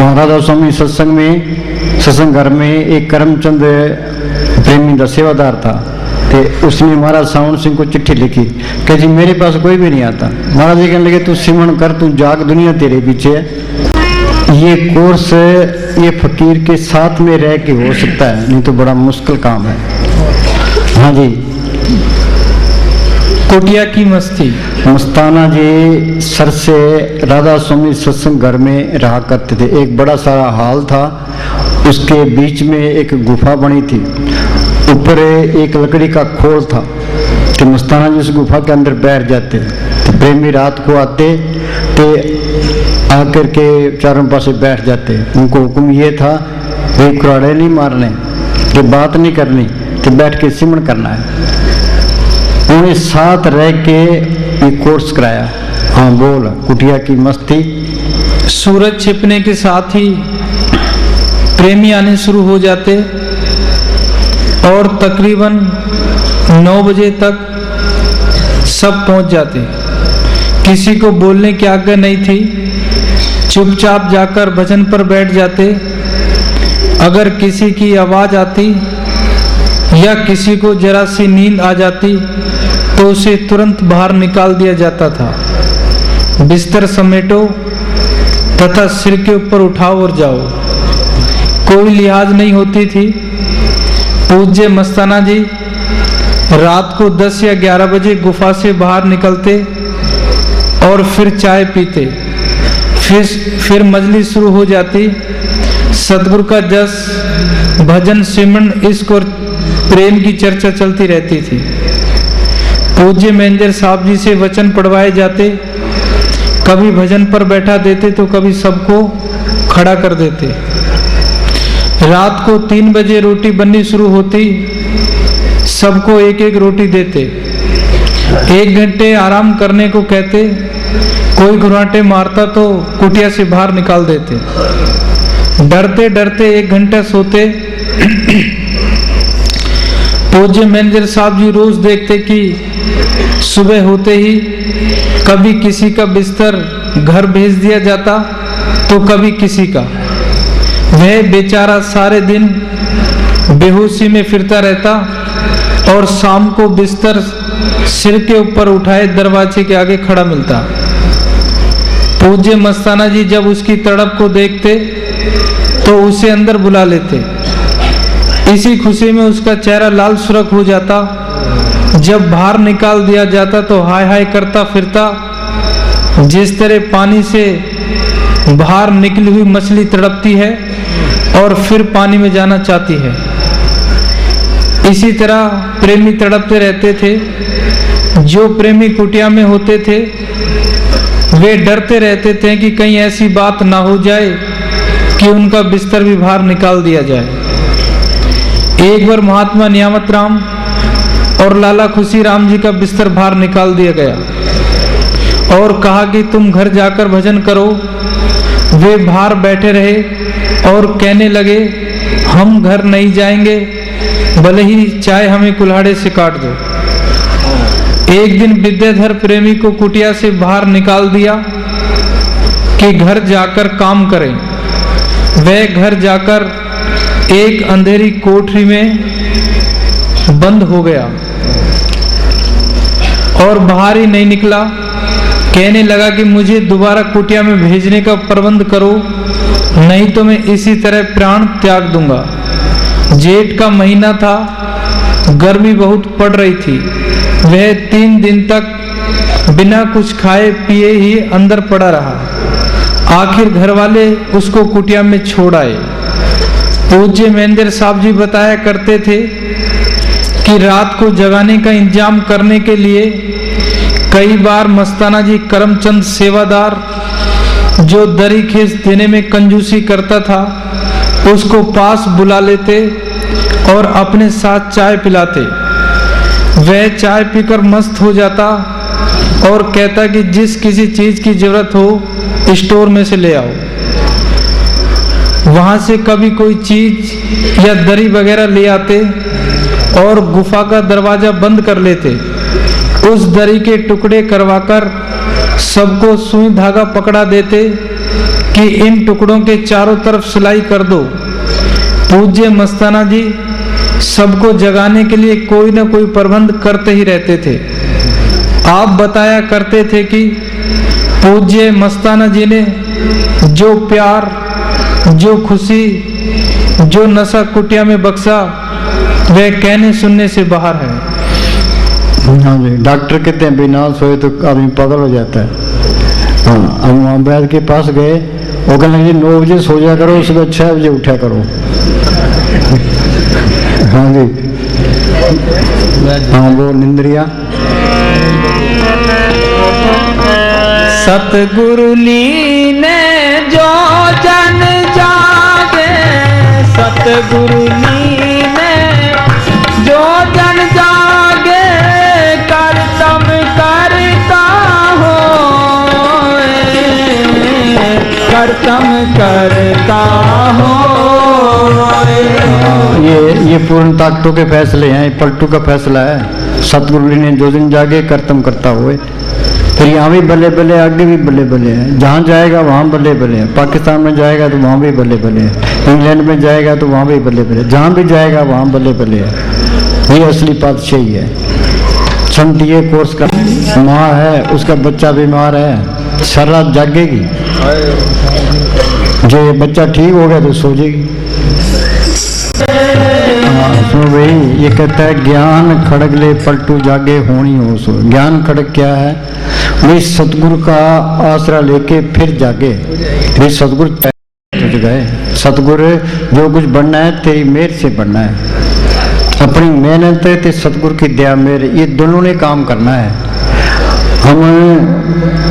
राधा स्वामी सत्संग घर में एक करमचंद प्रेमी का सेवादार था, तो उसने महाराज सावन सिंह को चिट्ठी लिखी कि जी मेरे पास कोई भी नहीं आता। महाराज जी कहने लगे तू सिमरन कर, तू जाग, दुनिया तेरे पीछे है। ये कोर्स ये फकीर के साथ में रह के हो सकता है, नहीं तो बड़ा मुश्किल काम है। हाँ जी। कुटिया की मस्ती। मस्ताना जी सर से राधा स्वामी सत्संग घर में रहा करते थे। एक बड़ा सारा हॉल था, उसके बीच में एक गुफा बनी थी, ऊपर एक लकड़ी का खोल था। तो मस्ताना जी उस गुफा के अंदर बैठ जाते। तो प्रेमी रात को आते तो आकर के चारों पासे बैठ जाते। उनको हुक्म ये था भाई कुराड़े नहीं मारने, कि बात नहीं करनी, तो बैठ के सिमरन करना है। उन्हें साथ रह के ये कोर्स कराया। हाँ बोल। कुटिया की मस्ती। सूरज छिपने के साथ ही प्रेमी आने शुरू हो जाते और तकरीबन 9 बजे तक सब पहुंच जाते। किसी को बोलने की आज्ञा नहीं थी, चुपचाप जाकर भजन पर बैठ जाते। अगर किसी की आवाज आती या किसी को जरा सी नींद आ जाती तो उसे तुरंत बाहर निकाल दिया जाता था। बिस्तर समेटो तथा सिर के ऊपर उठाओ और जाओ, कोई लिहाज नहीं होती थी। पूज्य मस्ताना जी रात को 10 या 11 बजे गुफा से बाहर निकलते और फिर चाय पीते। फिर मजलिस शुरू हो जाती। सतगुरु का जस, भजन, सिमरन, इश्क और प्रेम की चर्चा चलती रहती थी। पूज्य मैनेजर साहब जी से वचन पढ़वाए जाते। कभी भजन पर बैठा देते तो कभी सबको खड़ा कर देते। रात को 3 बजे रोटी बननी शुरू होती। सबको एक एक रोटी देते। 1 घंटे आराम करने को कहते। कोई घुराटे मारता तो कुटिया से बाहर निकाल देते। डरते डरते 1 घंटा सोते। पूज्य मैनेजर साहब जी रोज देखते कि सुबह होते ही कभी किसी का बिस्तर घर भेज दिया जाता तो कभी किसी का। वह बेचारा सारे दिन बेहोशी में फिरता रहता और शाम को बिस्तर सिर के ऊपर उठाए दरवाजे के आगे खड़ा मिलता। पूज्य मस्ताना जी जब उसकी तड़प को देखते तो उसे अंदर बुला लेते। इसी खुशी में उसका चेहरा लाल सुर्ख हो जाता। जब बाहर निकाल दिया जाता तो हाय हाय करता फिरता, जिस तरह पानी से बाहर निकली हुई मछली तड़पती है और फिर पानी में जाना चाहती है। इसी तरह प्रेमी तड़पते रहते थे। जो प्रेमी कुटिया में होते थे वे डरते रहते थे कि कहीं ऐसी बात ना हो जाए कि उनका बिस्तर भी बाहर निकाल दिया जाए। एक बार महात्मा नियामत राम और लाला खुशी राम जी का बिस्तर बाहर निकाल दिया गया और कहा कि तुम घर जाकर भजन करो। वे बाहर बैठे रहे और कहने लगे, हम घर नहीं जाएंगे, भले ही चाहे हमें कुल्हाड़े से काट दो। एक दिन विद्याधर प्रेमी को कुटिया से बाहर निकाल दिया कि घर जाकर काम करें। वह घर जाकर एक अंधेरी कोठरी में बंद हो गया और बाहर ही नहीं निकला। कहने लगा कि मुझे दोबारा कुटिया में भेजने का प्रबंध करो, नहीं तो मैं इसी तरह प्राण त्याग दूंगा। जेठ का महीना था, गर्मी बहुत पड़ रही थी। वह 3 दिन तक बिना कुछ खाए पिए ही अंदर पड़ा रहा। आखिर घर वाले उसको कुटिया में छोड़ आए। पूज्य महेंद्र साहब जी बताया करते थे कि रात को जगाने का इंतजाम करने के लिए कई बार मस्ताना जी करमचंद सेवादार, जो दरी खींच देने में कंजूसी करता था, उसको पास बुला लेते और अपने साथ चाय पिलाते। वह चाय पीकर मस्त हो जाता और कहता कि जिस किसी चीज की जरूरत हो स्टोर में से ले आओ। वहां से कभी कोई चीज या दरी वगैरह ले आते और गुफा का दरवाजा बंद कर लेते। उस दरी के टुकड़े करवाकर सबको सुई धागा पकड़ा देते कि इन टुकड़ों के चारों तरफ सिलाई कर दो। पूज्य मस्ताना जी सबको जगाने के लिए कोई ना कोई प्रबंध करते ही रहते थे। आप बताया करते थे कि पूज्य मस्ताना जी ने जो प्यार, जो खुशी, जो नशा कुटिया में बख्शा, वह कहने सुनने से बाहर है। हाँ जी, डॉक्टर कहते हैं बिना सोए तो आदमी पागल हो जाता है। हाँ, हम वहाँ वैद्य के पास गए, वो कहने लगे 9 बजे सो जा करो, सुबह 6 बजे उठा करो। हाँ जी, हाँ वो निंद्रिया। सतगुरु लीने जो जन जागे, सतगुरु लीने जो जन जागे, कर्तम करता हो, कर्तम करता हो। ये पूर्ण ताकतों के फैसले हैं, पलटू का फैसला है। सतगुरु ने जो दिन जागे कर्तम करता हुए। फिर यहाँ भी बल्ले बल्ले, आगे भी बल्ले बल्ले हैं। जहाँ जाएगा वहाँ बल्ले बल्ले हैं। पाकिस्तान में जाएगा तो वहाँ भी बल्ले बल्ले हैं। इंग्लैंड में जाएगा तो वहाँ भी बल्ले बल्ले। जहाँ भी जाएगा वहाँ बल्ले बल्ले है। ये असली पातशाही है। संत ये कोर्स का माँ है, उसका बच्चा बीमार है, सारी रात जागेगी। जो ये बच्चा ठीक हो गया तो सो जाएगी। सुनो भाई, ये कहता है ज्ञान खड़ग ले पलटू जागे होनी हो सो। ज्ञान खड़ग क्या है? वे सतगुरु का आसरा लेके फिर जागे। वे सतगुरु तुझ गए। सतगुरु जो कुछ बनना है तेरी मेहर से बनना है। अपनी मेहनत ते सतगुरु की दया मेहर, ये दोनों ने काम करना है। हम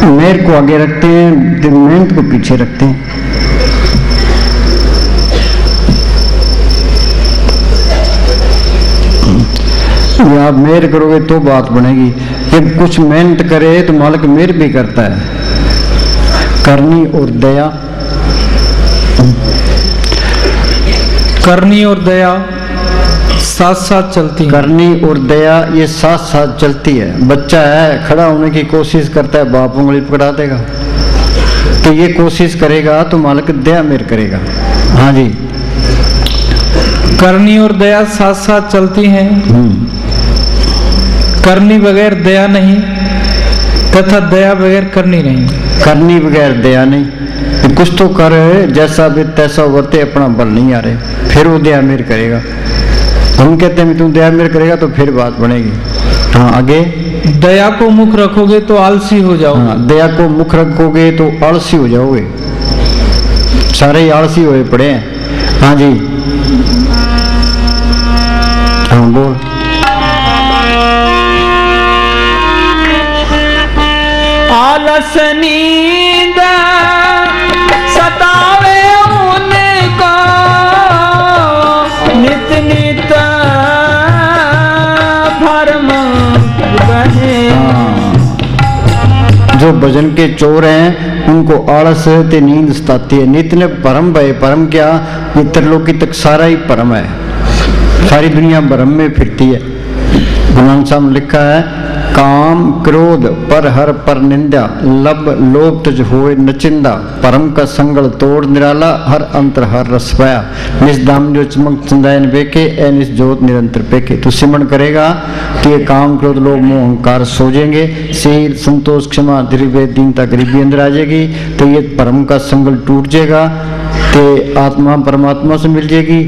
मेहर को आगे रखते हैं, मेहनत को पीछे रखते हैं। आप मेहर करोगे तो बात बनेगी। जब कुछ मेहनत करे तो मालिक मेहर भी करता है। करनी और दया, करनी और दया साथ साथ चलती है। करनी और दया ये साथ साथ चलती है। बच्चा है, खड़ा होने की कोशिश करता है, बाप उंगली पकड़ा देगा। तो ये कोशिश करेगा तो मालिक दया मेहर करेगा। हाँ जी, करनी और दया साथ साथ चलती हैं। करनी बगैर दया नहीं, तथा दया बगैर करनी नहीं। करनी बगैर दया नहीं। तो कुछ तो कर, जैसा भी तैसा वर्ते, अपना बल नहीं आ रहे, फिर वो दया मेहर करेगा। हम कहते हैं तुम दया मेहर करेगा तो फिर बात बनेगी। हाँ आगे, दया को मुख रखोगे तो आलसी हो जाओगे। हाँ, दया को मुख रखोगे तो आलसी हो जाओगे। सारे ही आलसी हुए पड़े हैं। हाँ जी, हाँ बोल। आलस नींद सतावे उनको, नित नित भरम बहे। जो भजन के चोर हैं उनको आलस ते नींद सताती है। नित्य ने परम भय, परम क्या, ये त्रिलोकी तक सारा ही परम है, सारी दुनिया भ्रम में फिरती है। गुरु नानक साहब ने लिखा है, काम क्रोध पर हर पर निंदा, लब लोभ तुझ होए नचिंदा, परम का संगल तोड़ निराला, हर अंतर हर रस पाया, निज दाम जो चमक चंदायन बेके, ए निज जोत निरंतर पेके। तो सिमरण करेगा तो ये काम क्रोध लोभ मोह अहंकार सो जाएंगे, शील संतोष क्षमा धैर्य दीनता गरीबी अंदर आ जाएगी, तो ये परम का संगल टूट जाएगा, ते आत्मा परमात्मा से मिल जाएगी,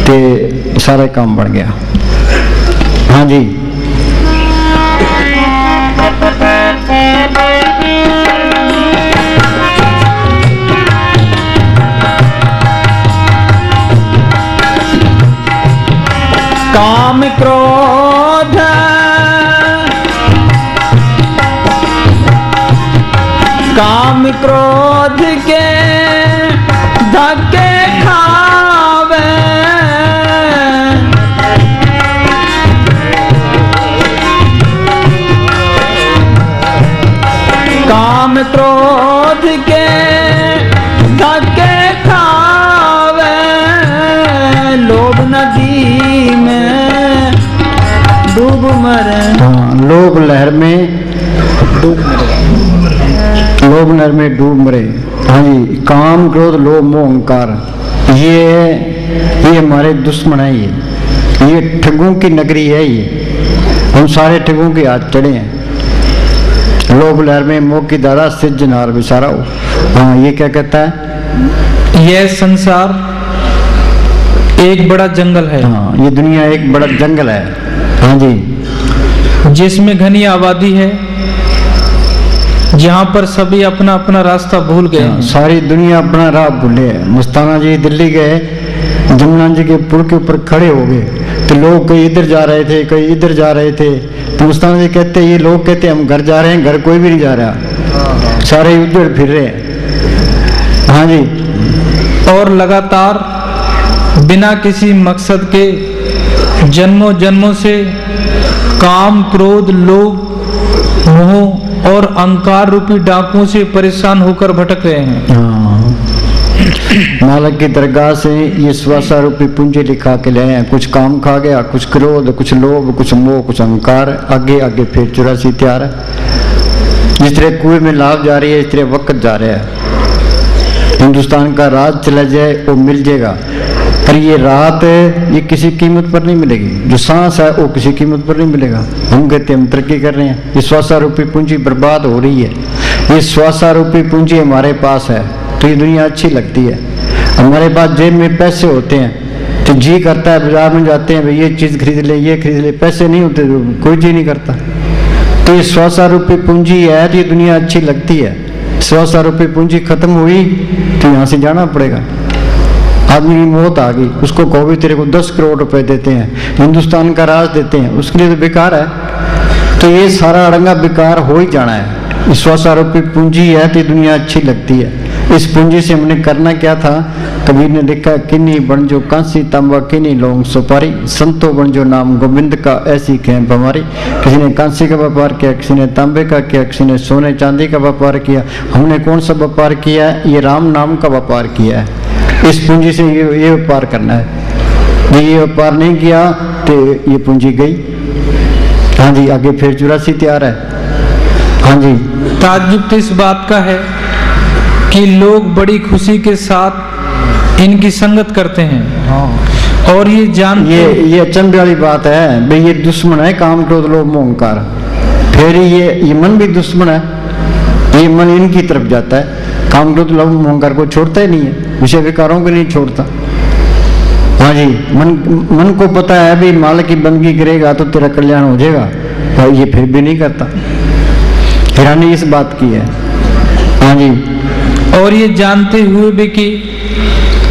ते सारा काम बढ़ गया। हाँ जी, काम क्रोध काम क्रोध के धक्के खावे, काम क्रोध के धक्के खावे, लोभ नदी में डूब मरे। हाँ, लोभ लहर में डूब मरे, लोभ लहर में डूब मरे। हाँ जी, काम क्रोध लोभ मोह अहंकार ये हमारे दुश्मन है, ये ठगों की नगरी है, ये हम सारे ठगों के हाथ चढ़े हैं। लोभ लहर में मोह की धारा सिज नार बिसारा हो। हाँ, ये क्या कहता है, यह संसार एक बड़ा जंगल है। हाँ, ये दुनिया एक बड़ा जंगल है। हाँ जी, जिसमें घनी आबादी है, जहाँ पर सभी अपना अपना रास्ता भूल गए। हाँ, सारी दुनिया अपना राह भूले। मस्ताना जी दिल्ली गए, जमुना जी के पुल के ऊपर खड़े हो गए, तो लोग कई इधर जा रहे थे, कई इधर जा रहे थे। तो मस्ताना जी कहते, ये लोग कहते हम घर जा रहे हैं, घर कोई भी नहीं जा रहा, सारे उधर फिर रहे हैं। हाँ जी, और लगातार बिना किसी मकसद के जन्मों जन्मों से काम क्रोध लोभ मोह और अहंकार रूपी डाकुओं से परेशान होकर भटक रहे हैं। हाँ, मालिक की दरगाह से ये स्वासा रूपी पूंजी लिखा के ले हैं। कुछ काम खा गया, कुछ क्रोध, कुछ लोभ, कुछ मोह, कुछ अहंकार, आगे आगे फिर 84 तैयार है। जिस तरह कुएं में लाभ जा रही है, इस तरह वक्त जा रहा है। हिंदुस्तान का राज चला जाए वो मिल जाएगा, पर ये रात ये किसी कीमत पर नहीं मिलेगी। जो सांस है वो किसी कीमत पर नहीं मिलेगा। हम कहते हैं हम तरक्की कर रहे हैं, ये स्वासा रूपी पूंजी बर्बाद हो रही है। ये स्वासा रूपी पूंजी हमारे पास है तो ये दुनिया अच्छी लगती है। हमारे पास जेब में पैसे होते हैं तो जी करता है, बाजार में जाते हैं, भाई ये चीज़ खरीद ले, ये खरीद ले। पैसे नहीं होते तो कोई जी नहीं करता। तो ये स्वासा रूपी पूंजी है तो ये दुनिया अच्छी लगती है। स्वासा रूपी पूंजी खत्म हुई तो यहाँ से जाना पड़ेगा। आदमी की मौत आ गई, उसको कहो भी तेरे को 10 करोड़ रुपए देते हैं, हिंदुस्तान का राज देते हैं, उसके लिए तो बेकार है। तो ये सारा अड़ंगा बेकार हो ही जाना है। स्वासा रूपी पूंजी है तो ये दुनिया अच्छी लगती है। इस पूंजी से हमने करना क्या था? कबीर ने लिखा, किन्नी बन जो कांसी तांबा, किन्नी लौंग सुपारी, संतो बन जो नाम गोविंद का, ऐसी खेम हमारी। किसी ने कांसी का व्यापार किया, किसी ने तांबे का किया, किसी ने सोने चांदी का व्यापार किया। हमने कौन सा व्यापार किया? ये राम नाम का व्यापार किया है। इस पूंजी से ये व्यापार करना है। ये व्यापार नहीं किया तो ये पूंजी गई। हाँ जी, आगे फिर 84 तैयार है। हाँ जी, ताज्जुब तो इस बात का है कि लोग बड़ी खुशी के साथ इनकी संगत करते हैं और ये जान ये अचंभे वाली बात है भाई। ये दुश्मन है काम क्रोध लोभ मोह अहंकार। फिर ये मन भी दुश्मन है। ये मन इनकी तरफ जाता है, काम क्रोध लोभ मोह अहंकार को छोड़ता ही नहीं है, विषय विकारों को नहीं छोड़ता। हाँ जी, मन को पता है भी मालिक की बंदगी करेगा तो तेरा कल्याण हो जाएगा, और ये फिर भी नहीं करता। हैरानी इस बात की है। हाँ जी, और ये जानते हुए भी कि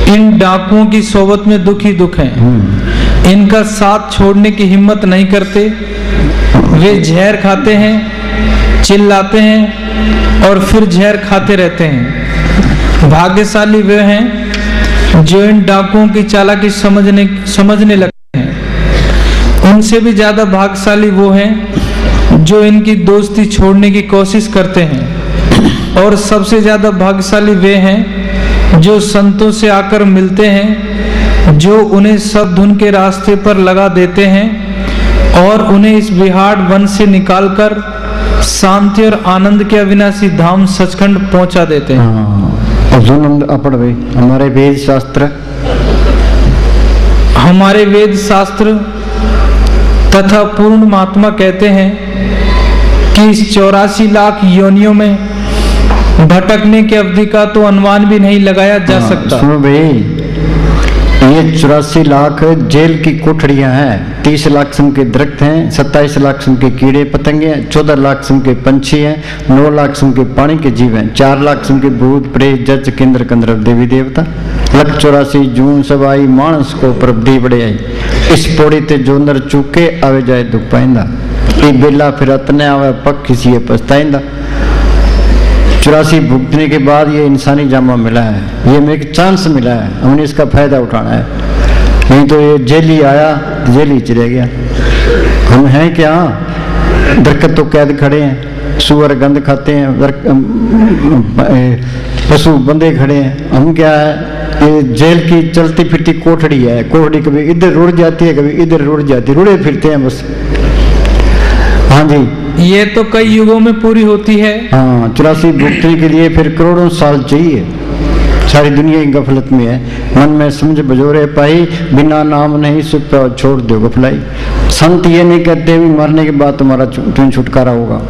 इन डाकुओं की सोबत में दुख ही दुख है, इनका साथ छोड़ने की हिम्मत नहीं करते। वे जहर खाते हैं, चिल्लाते हैं और फिर जहर खाते रहते हैं। भाग्यशाली वे हैं जो इन डाकुओं की चालाकी समझने लगते हैं। उनसे भी ज्यादा भाग्यशाली वो हैं जो इनकी दोस्ती छोड़ने की कोशिश करते हैं, और सबसे ज्यादा भाग्यशाली वे हैं जो संतों से आकर मिलते हैं, जो उन्हें सब धुन के रास्ते पर लगा देते हैं और उन्हें इस विहाड़ वन से निकालकर शांति और आनंद के अविनाशी धाम सचखंड पहुंचा देते हैं। अर्जुन अपड़ भाई, हमारे वेद शास्त्र तथा पूर्ण महात्मा कहते हैं कि इस 84 लाख योनियों में भटकने की अवधि का तो अनुमान भी नहीं लगाया जा सकता। सुनो भाई, ये 84 लाख जेल की कोठड़ियां हैं, 30 लाख किस्म के दरख्त हैं, 27 लाख किस्म के कीड़े पतंगे हैं, 14 लाख किस्म के पंछी हैं, 9 लाख किस्म के पानी के जीव हैं, 4 लाख किस्म के भूत प्रेत जज केंद्र कंदर देवी देवता, लख 84 जून सवाई मानस को प्रबधी बड़े आई, इस पौड़ी ते जो नर चूके आवे जाए दुख पाइंदा, ये बेला फिर अतने आवे पक किसी पछताइंदा। 84 भुगतने के बाद ये इंसानी जामा मिला है, ये हमें एक चांस मिला है, हमने इसका फायदा उठाना है। नहीं तो ये जेल ही आया, जेल ही चले गया। हम हैं क्या? दरख्त तो कैद खड़े हैं, सुअर गंद खाते हैं, पशु बंदे खड़े हैं, हम क्या है? ये जेल की चलती फिरती कोठड़ी है, कोठड़ी कभी इधर रुड़ जाती है, कभी इधर रुड़ जाती है, रुड़े फिरते हैं बस। हाँ जी, ये तो कई युगों में पूरी होती है। हाँ, 84 भुगतने के लिए फिर करोड़ों साल चाहिए। सारी दुनिया की गफलत में है, मन में समझ बजोरे पाई, बिना नाम नहीं सुख पे छोड़ दो गफलाई। संत ये नहीं कहते भी मरने के बाद तुम्हारा तुम्हें छुटकारा होगा,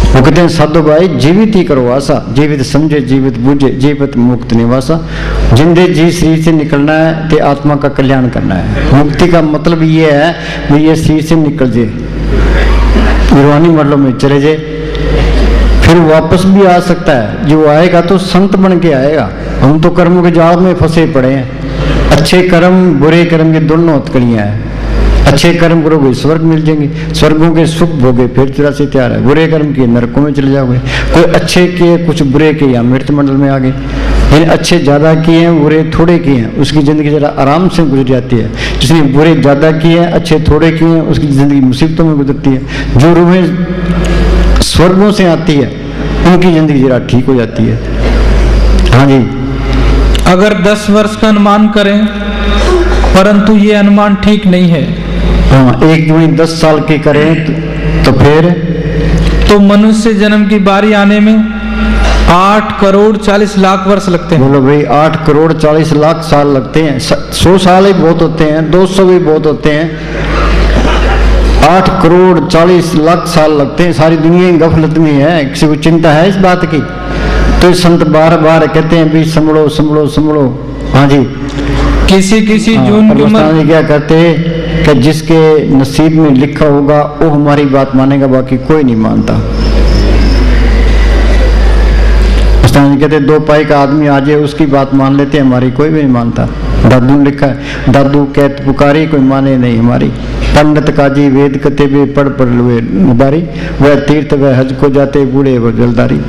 वो कहते हैं साधु भाई जीवित ही करो आशा, जीवित समझे जीवित बूझे जीवित मुक्त निवासा। जिंदे जी शरीर से निकलना है तो आत्मा का कल्याण करना है। मुक्ति का मतलब ये है कि ये शरीर से निकल जाए, रूहानी मंडलों में चले जाए, फिर वापस भी आ सकता है। जो आएगा तो संत बन के आएगा। हम तो कर्मों के जाल में फंसे पड़े हैं। अच्छे कर्म बुरे कर्म के दोनों हथकड़ियां हैं। अच्छे कर्म करोगे स्वर्ग मिल जाएंगे, स्वर्गों के सुख भोगे फिर 84 तैयार है। बुरे कर्म किए नरकों में चले जाओगे। कोई अच्छे किए कुछ बुरे किए या मृत मंडल में आ गए। जिन अच्छे ज्यादा किए हैं बुरे थोड़े किए हैं उसकी जिंदगी जरा आराम से गुजर जाती है। जिसने बुरे ज्यादा किए हैं अच्छे थोड़े किए हैं उसकी जिंदगी मुसीबतों में गुजरती है। जो रूहें स्वर्गों से आती है उनकी जिंदगी जरा ठीक हो जाती है। हाँ जी, अगर 10 वर्ष का अनुमान करें परंतु ये अनुमान ठीक नहीं है। हाँ, एक दूनी 10 साल की करें तो फिर तो मनुष्य जन्म की बारी आने में 8 करोड़ 40 लाख वर्ष लगते हैं। बोलो भाई, 8 करोड़ 40 लाख साल लगते हैं। 100 साल ही बहुत होते हैं, 200 भी बहुत होते हैं। 8 करोड़ 40 लाख साल लगते हैं। सारी दुनिया गफलत में है, किसी को चिंता है इस बात की? तो संत बार बार कहते हैं भी संभलो संभलो संभलो। हाँ जी, किसी जून की उम्र क्या कहते हैं कि जिसके नसीब में लिखा होगा वो हमारी बात मानेगा, बाकी कोई नहीं मानता। कहते 2 पाई का आदमी आ जाए उसकी बात मान लेते हैं, हमारी कोई भी नहीं मानता। दादू ने लिखा है, दादू कहत पुकारी कोई माने नहीं हमारी। पंडित काजी वेद कते वे पढ़ पढ़ लुए निबारी, वह तीर्थ वह हज को जाते बूढ़े वो जलदारी।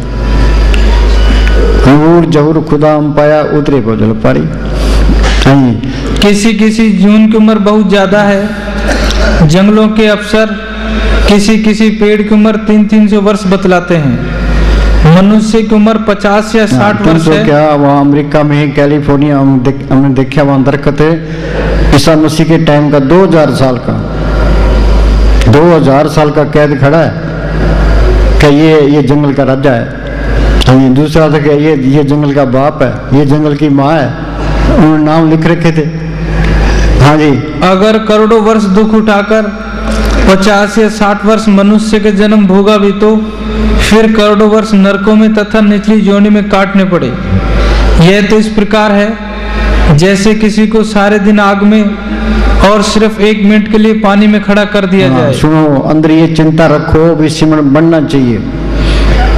हूर जहूर खुदा हम पाया उतरे वो जल पारी। किसी जून की उम्र बहुत ज्यादा है। जंगलों के अफसर किसी पेड़ की उम्र 300-300 वर्ष बतलाते हैं। मनुष्य की उम्र 50 या 60 वर्ष है। क्या वहाँ अमेरिका में कैलिफोर्निया हमने देखा वहाँ दरख्त ईसा मसीह के टाइम का 2000 साल का 2000 साल का कैद खड़ा है कि ये जंगल का राजा है। दूसरा था कि ये जंगल का बाप है, ये जंगल की माँ है, उन्होंने नाम लिख रखे थे। हाँ जी, अगर करोड़ों वर्ष दुख उठाकर 50 या 60 वर्ष मनुष्य के जन्म भोगा भी तो फिर करोड़ों वर्ष नरकों में तथा निचली योनि में काटने पड़े। यह तो इस प्रकार है जैसे किसी को सारे दिन आग में और सिर्फ 1 मिनट के लिए पानी में खड़ा कर दिया जाए। सुनो, अंदर ये चिंता रखो भी सिमरण बनना चाहिए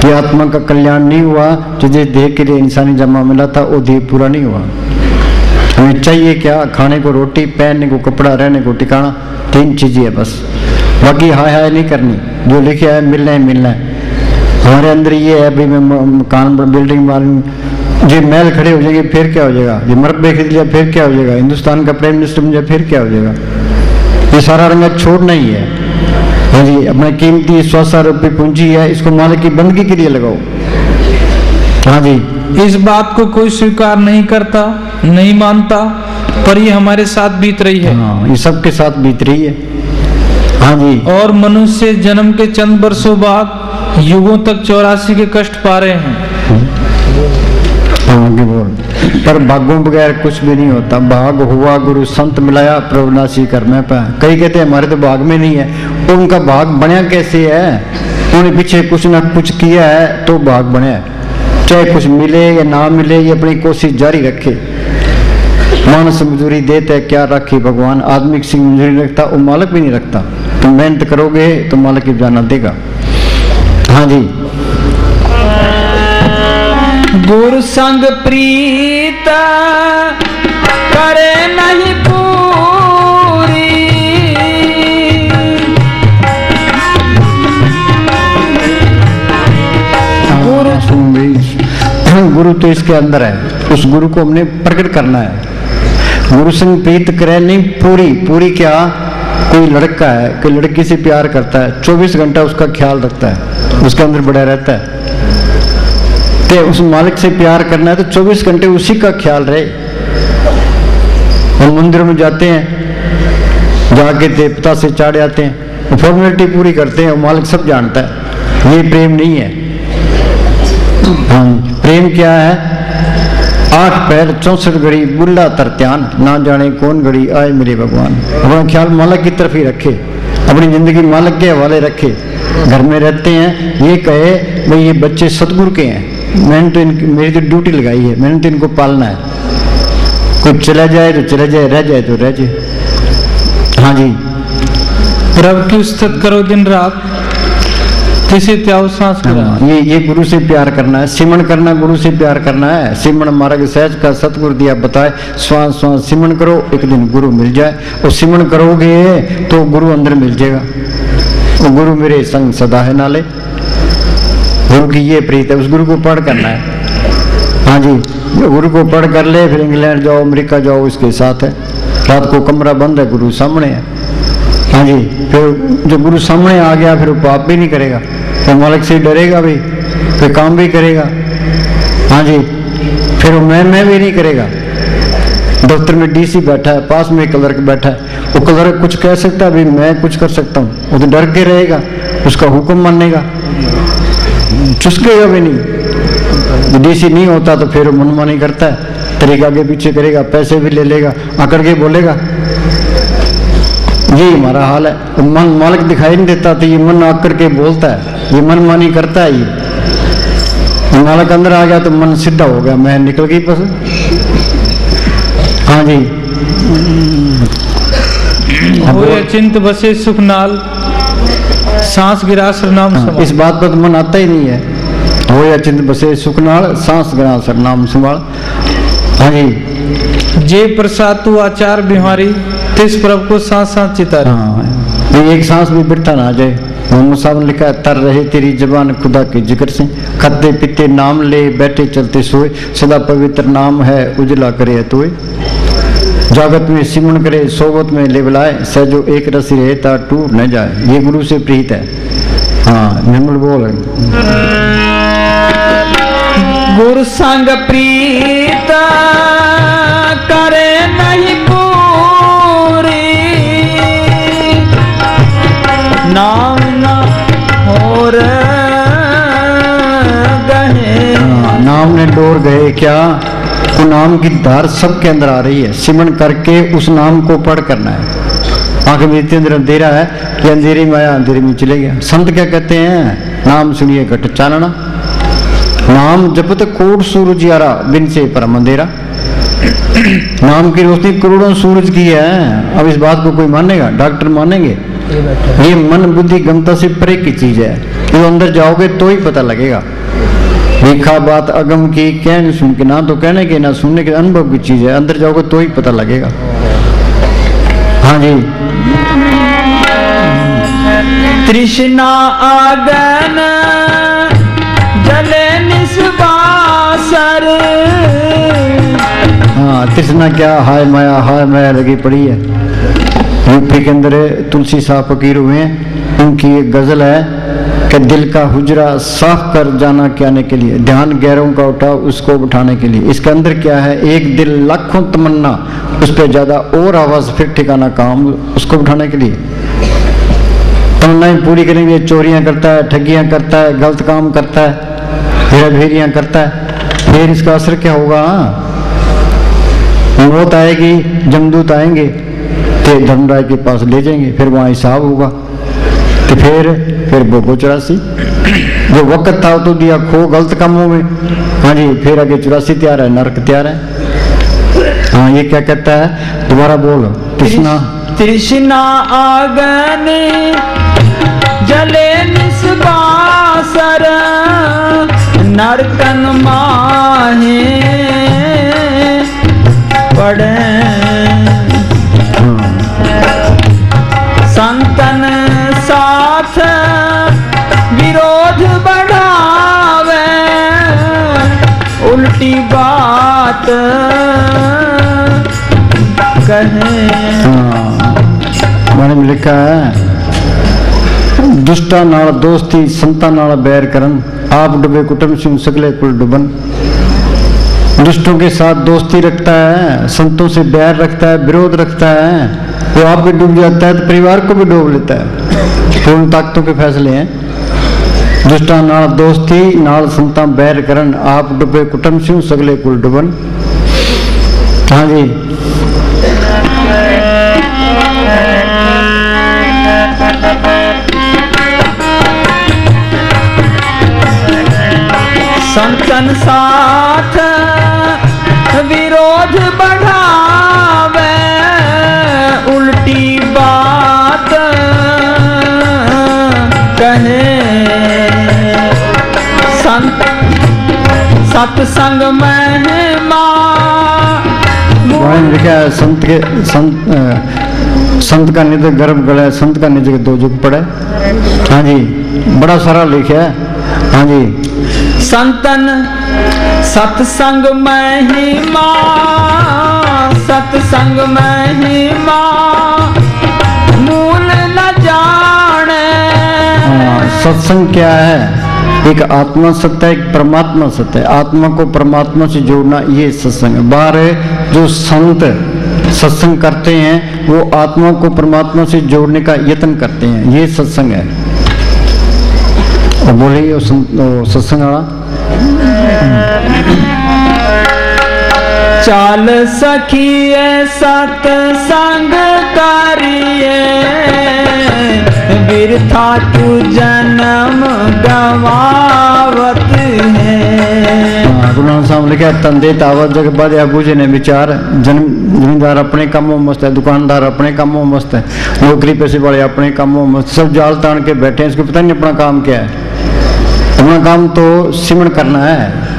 कि आत्मा का कल्याण नहीं हुआ। जिस देह के लिए इंसानी जन्म मिला था वो देह पूरा नहीं हुआ। हमें चाहिए क्या? खाने को रोटी, पहनने को कपड़ा, रहने को ठिकाना, 3 चीजें है बस। बाकी हाय हाय नहीं करनी, जो लिखे है मिलना है मिलना है। हमारे अंदर ये है भाई मैं मकान बिल्डिंग मारूं, जो महल खड़े हो जाएंगे फिर क्या हो जाएगा? जो मरबे खरीद लिया फिर क्या हो जाएगा? हिंदुस्तान का प्राइम मिनिस्टर बन जाए फिर क्या हो जाएगा? ये सारा रंगा छोड़ना ही है। हाँ जी, अपने कीमती 100 रुपये पूंजी है, इसको मालिक की बंदगी के लिए लगाओ। हाँ जी, इस बात को कोई स्वीकार नहीं करता, नहीं मानता, पर ये हमारे साथ बीत रही है। हाँ, ये सबके साथ बीत रही है। हाँ जी, और मनुष्य जन्म के चंद वर्षों बाद युगों तक 84 के कष्ट पा रहे हैं। हाँ आगे बोल। पर भागों बगैर कुछ भी नहीं होता। भाग हुआ गुरु संत मिलाया, प्रभुनासी कर मैं पाया। कई कहते हैं हमारे तो भाग में नहीं है, उनका भाग बनया कैसे है? उन्हें पीछे कुछ ना कुछ किया है तो भाग बनया है। चाहे कुछ मिले या ना मिले, ये अपनी कोशिश जारी रखे। मानस मजदूरी देते क्या रखे भगवान, आदमी किसी की मजदूरी रखता, वो मालिक भी नहीं रखता। तुम मेहनत करोगे तो मालिक की जाना देगा। हाँ जी, गुरु संग प्रीत करे नहीं पूरी, गुरु तो इसके अंदर है, उस गुरु को हमने प्रकट करना है। गुरु संग प्रीत करे नहीं पूरी। पूरी क्या? कोई लड़का है, कोई लड़की से प्यार करता है, 24 घंटा उसका ख्याल रखता है, उसके अंदर बड़ा रहता है। तो उस मालिक से प्यार करना है तो 24 घंटे उसी का ख्याल रहे। हम मंदिर में जाते हैं, जाके देवता से चाड़ आते हैं, फॉर्मेलिटी पूरी करते हैं, मालिक सब जानता है। ये प्रेम नहीं है। हाँ, प्रेम क्या है? 8 पैर 64 घड़ी बुल्ला तरत्यान, ना जाने कौन घड़ी आए मेरे भगवान। अपना ख्याल मालिक की तरफ ही रखे, अपनी जिंदगी मालिक के हवाले रखे। घर में रहते हैं, ये कहे भाई ये बच्चे सतगुरु के हैं, मैंने तो मेरी तो ड्यूटी लगाई है, मैंने तो इनको पालना है। कोई चला जाए तो चला जाए, रह जाए तो रह जाए। हाँ जी, प्रभु की उस्तत करो दिन रात, किसी त्याग सांस करा। ये गुरु से प्यार करना है, सिमरण करना, गुरु से प्यार करना है। सिमरण मार्ग सहज का सतगुरु दिया बताए, श्वास श्वास सिमरण करो, एक दिन गुरु मिल जाए। और सिमरण करोगे तो गुरु अंदर मिल जाएगा। वो गुरु मेरे संग सदा है नाले, गुरु की ये प्रीत है। उस गुरु को पढ़ करना है। हाँ जी, गुरु को पढ़ कर ले, फिर इंग्लैंड जाओ, अमेरिका जाओ, उसके साथ है। रात को कमरा बंद है, गुरु सामने है। हाँ जी, फिर जब गुरु सामने आ गया फिर वो पाप भी नहीं करेगा, तो मालिक से डरेगा भी, फिर काम भी करेगा। हाँ जी, फिर वो मैं भी नहीं करेगा। दफ्तर में डीसी बैठा है, पास में क्लर्क बैठा है, वो क्लर्क कुछ कह सकता है, भाई मैं कुछ कर सकता हूँ, वो तो डर के रहेगा, उसका हुक्म मानेगा, चुसकेगा भी नहीं। डीसी नहीं होता तो फिर मनमानी करता है, तरीका आगे पीछे करेगा, पैसे भी ले लेगा, आकर के बोलेगा। यही हमारा हाल है। मन मालिक दिखाई नहीं देता तो ये मन आकर के बोलता है, ये मनमानी करता है। ये मालिक अंदर आ गया तो मन सीधा हो गया, मैं निकल गई बस। हाँ जी, चिंत बसे सुखनाल, सांस गिरा सरनाम संभाल। इस बात पर तो मन आता ही नहीं है। हो या चिंत बसे सुखनाल, सांस गिरा सरनाम संभाल। हाँ जी, जे प्रसाद तू आचार बिहारी, तिस प्रभु को सांस सांस चितारी। हाँ, एक सांस भी बिरथा ना आ जाए। मोहम्मद साहब ने लिखा है, तर रहे तेरी जबान खुदा के जिक्र से, खाते पीते नाम ले, बैठे चलते सोए, सदा पवित्र नाम है उजला करे तोय। जागत में सिमरण करे, सोबत में ले बुलाए, सहजो एक रसी रहे ता टूट न जाए। ये गुरु से प्रीत है। हाँ, निर्मल बोल। गुरु संग प्रीत करे नहीं पूरी, नाम ना और गए। नाम ने डोर गए क्या? वो नाम की धार सबके अंदर आ रही है। सिमरण करके उस नाम को पढ़ करना है। आंख में इतने अंदर अंधेरा है कि अंधेरे में आया, अंधेरे में चले गया। संत क्या कहते हैं? नाम सुनिए घट चानना, नाम जपत कोट सूरज यारा, बिन से परम अंधेरा। नाम की रोशनी करोड़ों सूरज की है। अब इस बात को कोई मानेगा? डॉक्टर मानेंगे? ये मन बुद्धि गमता से परे की चीज है। जो अंदर जाओगे तो ही पता लगेगा। देखा बात अगम की, कह सुन के, ना तो कहने के ना सुनने के, अनुभव की चीज है। अंदर जाओगे तो ही पता लगेगा। हाँ जी, तृष्णा आगन जले निस्वासर। हाँ, तृष्णा क्या? हाय माया, हाय माया लगी पड़ी है। यूपी के अंदर तुलसी साहब फकीर हुए हैं, उनकी एक गजल है कि दिल का हुजरा साफ कर जाना के आने के लिए, ध्यान गैरों का उठा उसको उठाने के लिए। इसके अंदर क्या है, एक दिल लाखों तमन्ना, उस पर ज्यादा और आवाज फिर ठिकाना काम उसको उठाने के लिए। तमन्नाएं पूरी करेंगे, चोरियां करता है, ठगियां करता है, गलत काम करता है, हेराफेरियां करता है, फिर इसका असर क्या होगा? मौत आएगी, जमदूत आएंगे तो धर्मराज के पास ले जाएंगे, फिर वहां हिसाब होगा। तो फिर वो 84 जो वक्त था तो दिया खो गलत कामों में। हाँ जी, फिर आगे 84 तैयार है, नरक तैयार है। हाँ, ये क्या कहता है, दोबारा बोल। कृष्णा तृष्णा आगने जले निस्बासर, नरकन माहे पड़े, संतन साथ विरोध बढ़ावे, उल्टी बात कहे। मैंने में लिखा है, दुष्टा नाल दोस्ती संता नाल बैर करन, आप डुबे कुटुंब सिंह सगले कुल डुबन। दुष्टों के साथ दोस्ती रखता है, संतों से बैर रखता है, विरोध रखता है, वो आप भी डूब जाता है तो परिवार को भी डूब लेता है। पूर्ण ताकतों के फैसले हैं। दुष्टा नाल दोस्ती नाल संता बैर करन, आप डुबे कुटुंब सिंह सगले कुल डुबन। हाँ जी, संतन साथ विरोध बढ़ावे, उल्टी बात कहे। सत्संग महिमा लिखा है, संत का निज गर्भ गला, संत का निज दो जुग पड़े। हाँ जी, बड़ा सारा लिखा है। हाँ जी, संतन सत्संग महिमा, सत्संग महिमा मूल न जाने। सत्संग क्या है? एक आत्मा सत्य है, एक परमात्मा सत्य है। आत्मा को परमात्मा से जोड़ना ये सत्संग है। बाहर जो संत सत्संग करते हैं वो आत्मा को परमात्मा से जोड़ने का यत्न करते हैं, ये सत्संग है। और बोले सत्संग वाला चाल सखिए सत्संग करिए, बिरथा तू जन्म गवावत है। गुरु नानक साहब लिखा, तंदे तावत जग बद बूझे ने विचार। जमींदार अपने कामों में मस्त है, दुकानदार अपने कामों में मस्त है, नौकरी पैसे वाले अपने कामों में मस्त, सब जाल तान के बैठे हैं। इसको पता नहीं अपना काम क्या है। अपना काम तो सिमरण करना है,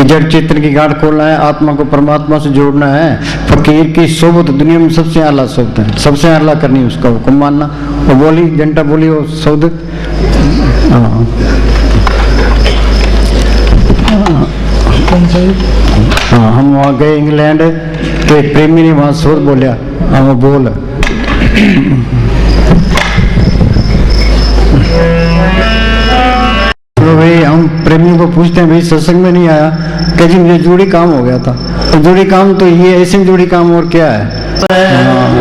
जड़ चेतन की गांठ खोलना है, आत्मा को परमात्मा से जोड़ना है। फकीर की सोबत दुनिया में सबसे आला सोबत है, सबसे आला करनी उसका हुक्म मानना। वो बोली घंटा बोली वो सौदत। हाँ, हम वहाँ गए इंग्लैंड तो एक प्रेमी ने वहाँ सोच बोलिया, हाँ बोल। तो भाई हम प्रेमियों को पूछते हैं, भाई सत्संग में नहीं आया? क्या जी मुझे जोड़ी काम हो गया था। तो जोड़ी काम तो ये ऐसे जोड़ी काम और क्या है?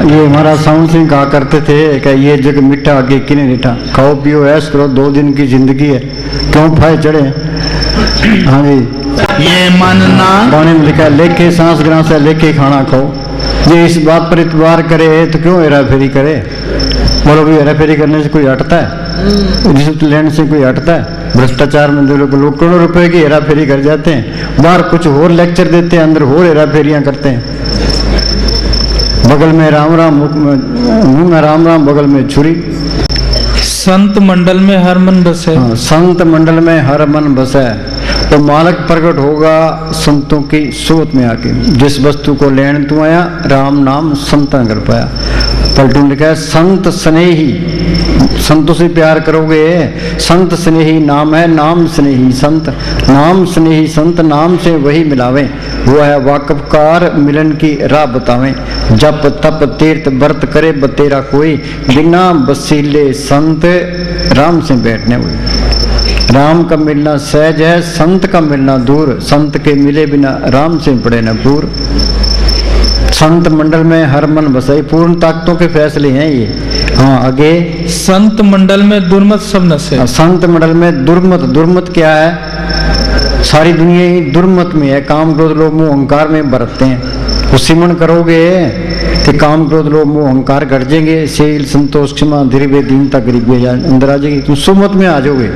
ये हमारा साउंड सिंह कहा करते थे कि ये जग मिठा आगे किने मीठा, खाओ पियो ऐश करो, 2 दिन की जिंदगी है, क्यों फाय चढ़े। हाँ जी, ये मनना गाने में लिखा है, लेके सांस ग्रां से लेके खाना खाओ। ये इस बात पर इतबार करे तो क्यों हेरा फेरी करे? बोलो भाई, हेरा फेरी करने से कोई हटता है? रिश्वत लेने से कोई हटता है? भ्रष्टाचार में लोग करोड़ों रुपए की हेरा फेरी कर जाते हैं, बाहर कुछ और लेक्चर देते हैं, अंदर और हेरा फेरियां करते हैं। बगल में राम राम, मुंह में राम राम, बगल में छुरी। संत मंडल में हर मन बसे। हाँ, संत मंडल में हर मन बसे, तो मालक प्रकट होगा संतों की सोच में आके। जिस वस्तु को लेने तू आया, राम नाम संता कर पाया। पलटू लिखा है, संत स्नेही, संतों से प्यार करोगे। संत स्नेही नाम है, नाम स्नेही संत, नाम स्नेही संत, नाम से वही मिलावे। वो है वाकफकार मिलन की राह बतावें। जप तप तीर्थ व्रत करे बतेरा कोई, बिना वसीले संत राम से बैठने हुए। राम का मिलना सहज है, संत का मिलना दूर, संत के मिले बिना राम से पड़े न पूर। संत मंडल में हर मन बसाई, पूर्ण ताकतों के फैसले हैं ये। हाँ आगे, संत मंडल में दुर्मत सब नशे। संत मंडल में दुर्मत, दुर्मत क्या है? सारी दुनिया ही दुर्मत में है, काम क्रोध लोभ मोह अहंकार में बरतते हैं। तो सिमरण करोगे तो काम क्रोध लोभ मोह अहंकार घट जाएंगे, शील संतोष क्षमा धीरे दीनता गरीबी अंदर आ जाएगी, तुम सुमत में आ जाओगे।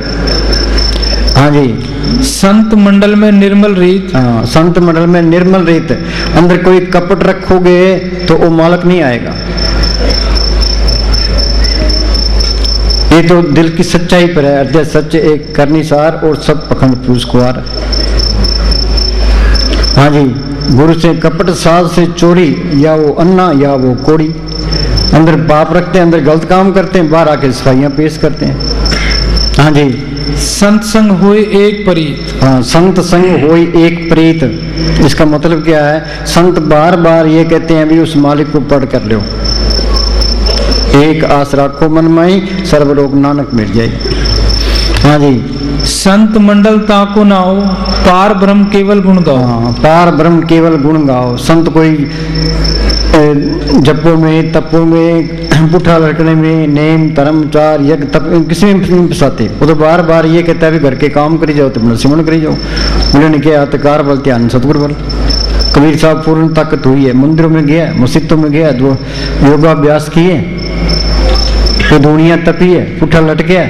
हाँ जी, संत मंडल में निर्मल रीत। हाँ, संत मंडल में निर्मल रीत, अंदर कोई कपट रखोगे तो वो मालक नहीं आएगा। ये तो दिल की सच्चाई पर है। अध्यय सच एक करनीसार और सब पखंड पूछ कुआर। हाँ जी, गुरु से कपट साध से चोरी, या वो अन्ना या वो कोड़ी। अंदर पाप रखते हैं, अंदर गलत काम करते हैं, बाहर आके सफाइयां पेश करते हैं। हाँ जी, संत संग हुए एक प्रीत। हाँ, संत संग होई एक प्रीत। इसका मतलब क्या है? संत बार बार ये कहते हैं भी उस मालिक को पढ़ कर लो। एक आस राखो मन में, सर्वलोक नानक मिल जाए। हाँ जी, संत मंडल ताको ना हो, पार ब्रह्म केवल गुण गाओ। हाँ, पार ब्रह्म केवल गुण गाओ। संत कोई जपों में तपों में पुठा लड़कने में नेम धर्म चार यज्ञ तप किसी में नहीं फंसाते। वो तो बार बार ये कहता है भी घर के काम करी जाओ तो अपना सिमरण करी जाओ। उन्होंने किया हथकार बल ध्यान सतगुरु बल। कबीर साहब पूर्ण ताकत हुई है, मंदिरों में गया, मस्जिदों में गया, जो योगाभ्यास किए, कोई दुनिया तपी है, पुठा लटके है,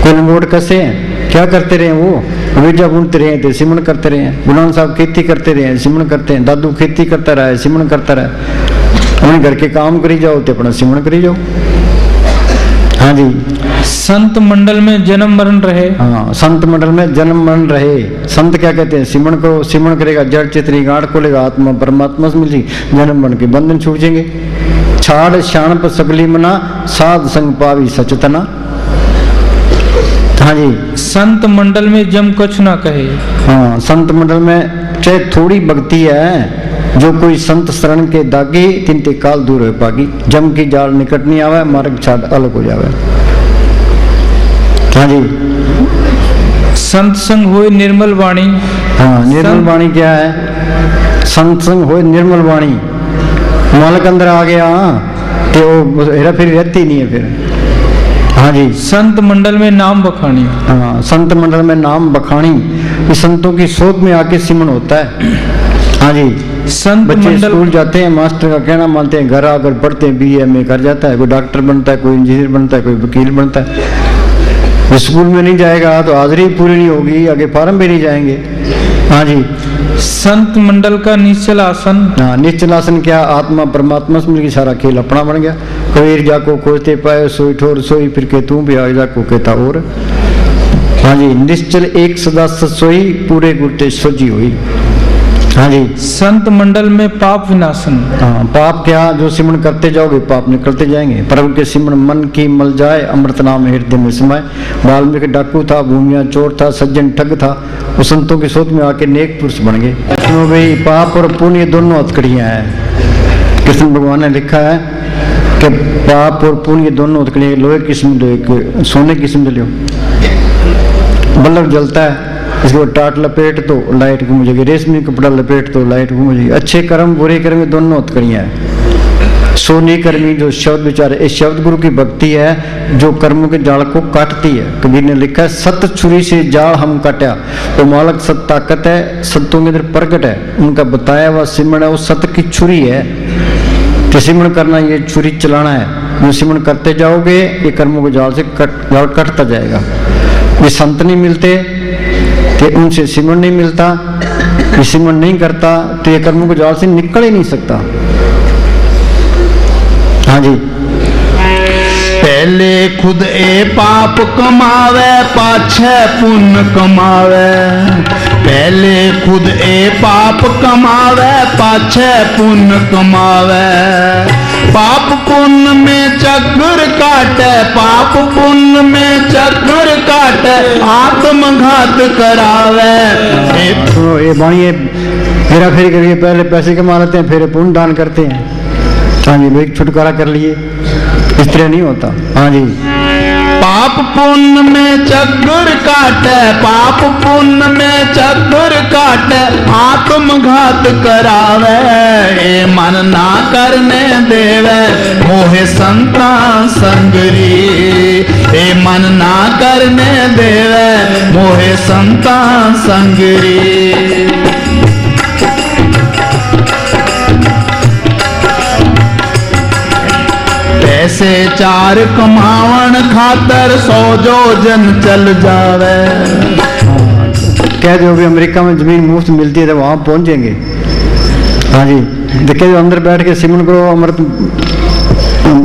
कोई लंगोट कसे है, क्या करते रहे वो? विद्या बुनते रहे थे, सिमरण करते रहे। गुलाम साहब खेती करते रहे, सिमरण करते हैं। दादू खेती करता रहा है, सिमरण करता रहा। अपने घर के काम करी जाओ तो अपना सिमरण करी जाओ। हाँ जी, संत मंडल में जन्म मरण रहे। हाँ, संत मंडल में जन्म मरण रहे। संत क्या कहते हैं? सिमरण करो, सिमरण करेगा जड़ चित्री गांठ खोलेगा, आत्मा परमात्मा से मिली, जन्म मरण के बंधन छूट जाएंगे। छाड़ शाणप सगली मना, साध संग पावी सचतना। हाँ जी, संत मंडल में जम कछु ना कहे। हाँ, संत मंडल में चाहे थोड़ी भक्ति है, जो कोई संत शरण के दागी, तिनते काल दूर हो पागी। जम की जाल निकट नहीं आवे, मार्ग छाड़ अलग हो जावे। हाँ जी, संत संग होए निर्मल वाणी। हाँ, निर्मल वाणी क्या है? संत संग होए निर्मल वाणी। मालक अंदर आ गया तो वो हेरा फेरी रहती नहीं है फिर। हाँ जी, संत मंडल में नाम बखानी। हाँ, संत मंडल में नाम बखानी। इस संतों की सोच में आके सिमरण होता है। हाँ जी, संत बच्चे मंडल स्कूल जाते हैं, मास्टर का कहना मानते हैं, घर आकर पढ़ते हैं, बीए में कर जाता है, कोई डॉक्टर बनता है, कोई इंजीनियर बनता है, कोई वकील बनता है। स्कूल में नहीं जाएगा तो हाजिरी पूरी नहीं होगी, आगे फॉर्म भी नहीं जाएंगे। हाँ जी, संत मंडल का निश्चल आसन। हाँ, निश्चल आसन क्या? आत्मा परमात्मा से मिलकर सारा खेल अपना बन गया। कबीर जाको खोजते पाए, सोई ठोर सोई, फिर के तू भी आ जाको कहता और। हाँ जी, निश्चल एक सदा सोई, पूरे गुटे सोजी हुई। हाँ जी, संत मंडल में पाप विनाशन। हाँ, पाप क्या? जो सिमरण करते जाओगे पाप निकलते जाएंगे। प्रभु के सिमरण मन की मल जाए, अमृत नाम हृदय में समाये। वाल्मीकि डाकू था, भूमिया चोर था, सज्जन ठग था, वो संतों की सोच में आके नेक पुरुष बन गए। भाई, पाप और पुण्य दोनों हथकड़ियां हैं। कृष्ण भगवान ने लिखा है कि पाप और पुण्य दोनों हथकड़ियां, लोहे की सिम लो, सोने की सिम लो। बल्ब जलता है, इसको टाट लपेट तो लाइट घूम जाएगी, रेशमी कपड़ा लपेट तो लाइट घूम जाएगी। अच्छे कर्म बुरे कर्म दोनों हथकड़ियां हैं। सोनी कर्मी जो शब्द विचार, इस शब्द गुरु की भक्ति है जो कर्मों के जाल को काटती है। कबीर ने लिखा है, सत छुरी से जाल हम काटा। वो मालक सत ताकत है, संतों के अंदर प्रकट है। उनका बताया हुआ सिमरण है, वो सत की छुरी है। तो सिमरण करना, ये छुरी चलाना है। जो सिमरण करते जाओगे ये कर्मों के जाल से जाल कटता जाएगा। ये संत नहीं मिलते कि उनसे सिमरण नहीं मिलता, ये सिमरण नहीं करता तो ये कर्मों के जाल से निकल ही नहीं सकता। हाँ जी, पहले खुद ए पाप कमावे, पाछे पुण्य कमावे। पहले खुद ए पाप कमावे, पाछे पुण्य कमावे। पाप पुण्य में चक्र काटे, पाप पुण्य में चक्र काटे, आत्मघात करावे। तो ये बाणी हेरा फेरी करके पहले पैसे कमा लेते हैं, फिर पुण्य दान करते हैं। हाँ जी, भाई छुटकारा कर लिए, इस तरह नहीं होता। हाँ जी, पाप पुण्य में चक्र काटे, पाप पुण्य में चक्र काटे, आत्मघात करावे। ए मन ना करने देवे मोहे संतान संगरी, ए मन ना करने देवे मोहे संतान संगरी। पैसे चार कमावन खातर 100 जोजन चल जावे। कह दो भी अमेरिका में जमीन मुफ्त मिलती है तो वहां पहुंचेंगे। हाँ जी, देखे जो अंदर बैठ के सिमरन करो,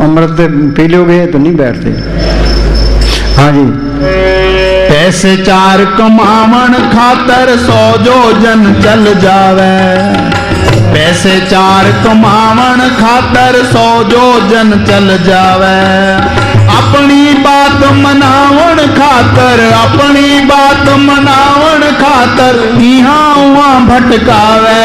अमृत पी लोगे तो नहीं बैठते। हाँ जी, पैसे चार कमावन खातर 100 जोजन चल जावे। पैसे चार कमावन खातर 100 जोजन चल जावे। अपनी बात मनावन खातर, अपनी बात मनावन खातर यहाँ वहाँ भटकावे।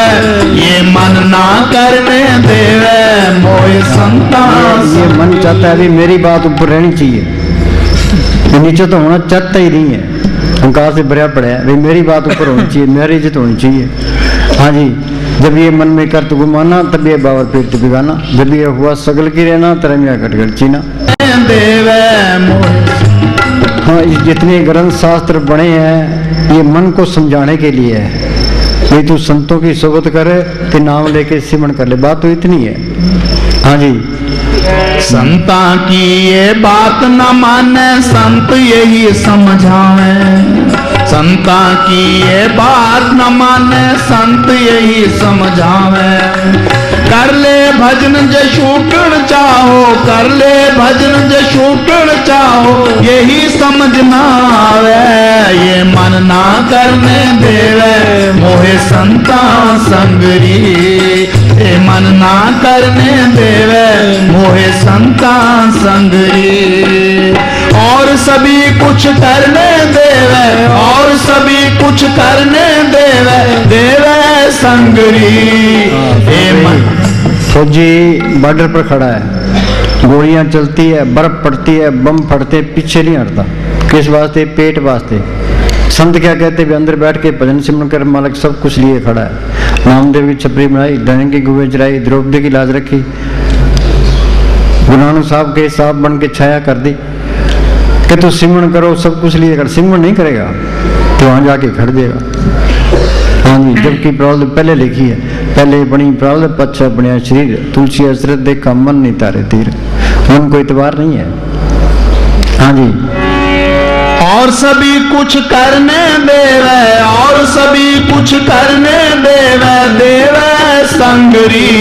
ये मन ना करने देवे मोहे संतान। ये मन चाहता है अभी मेरी बात ऊपर रहनी चाहिए, ये नीचे तो होना चाहता ही नहीं है, अहंकार से भरा पड़ा है। भाई मेरी बात ऊपर होनी चाहिए, मेरी इज्जत होनी चाहिए। हाँ जी, जब ये मन में कर तो गुमाना, तब ये बावर फिर तो बिगाना। जब ये हुआ सगल की रहना, तरमिया कटगढ़ चीना। हाँ, जितने ग्रंथ शास्त्र बने हैं ये मन को समझाने के लिए है। भाई तू संतों की सोबत करे कि नाम लेके सिमरन कर ले, बात तो इतनी है। हाँ जी, संता की ये बात न माने संत यही समझावे। संता की ये बात न माने संत यही समझावे। कर ले भजन जे छूटण चाहो, कर ले भजन जे छूटण चाहो, यही समझ ना आवे। ये मन ना करने देवे मोहे संता संगरी, ये मन ना करने देवे मोहे संता संगरी। और सभी कुछ करने देवे, और सभी कुछ करने देवे, देवे संगरी। हे मन फौजी बॉर्डर पर खड़ा है, गोलियां चलती है, बर्फ पड़ती है, बम फटते, पीछे नहीं हटता। किस वास्ते? पेट वास्ते। संत क्या कहते हैं? अंदर बैठ के भजन सिमरन कर मालिक सब कुछ लिए खड़ा है। नामदेव की छपरी बनाई, धन की गुवे चराई, द्रौपदी की लाज रखी, गुरु नानक साहब के साहब बन के छाया कर दी कि तू सिमरन करो, सब कुछ लिए कर। सिमरन नहीं करेगा तो वहां जाके खड़ जाएगा। हाँ जी, जबकि प्रारब्ध पहले लिखी है, पहले बनी प्रारब्ध पश्चा बनिया शरीर, तुलसी हसरत देखा मन नहीं तारे तीर। मन को इतबार नहीं है। हाँ जी, और सभी कुछ करने देवे, और सभी कुछ करने देवे, देवे संगरी।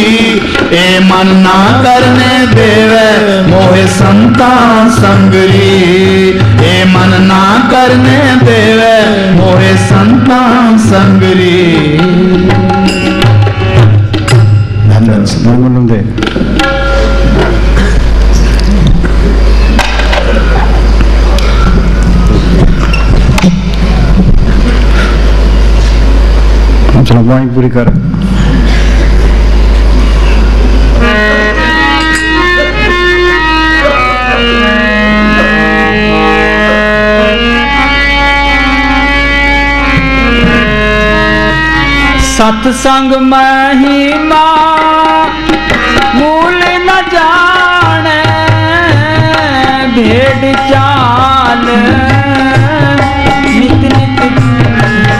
ए मन ना करने देवे मोहे संता संगरी, ए मन ना करने देवे मोहे संता संगरी। धन्यवाद। चलो वाणी पूरी कर। सत्संग महिमा मूल न जाने, भेड़ चाल नित नित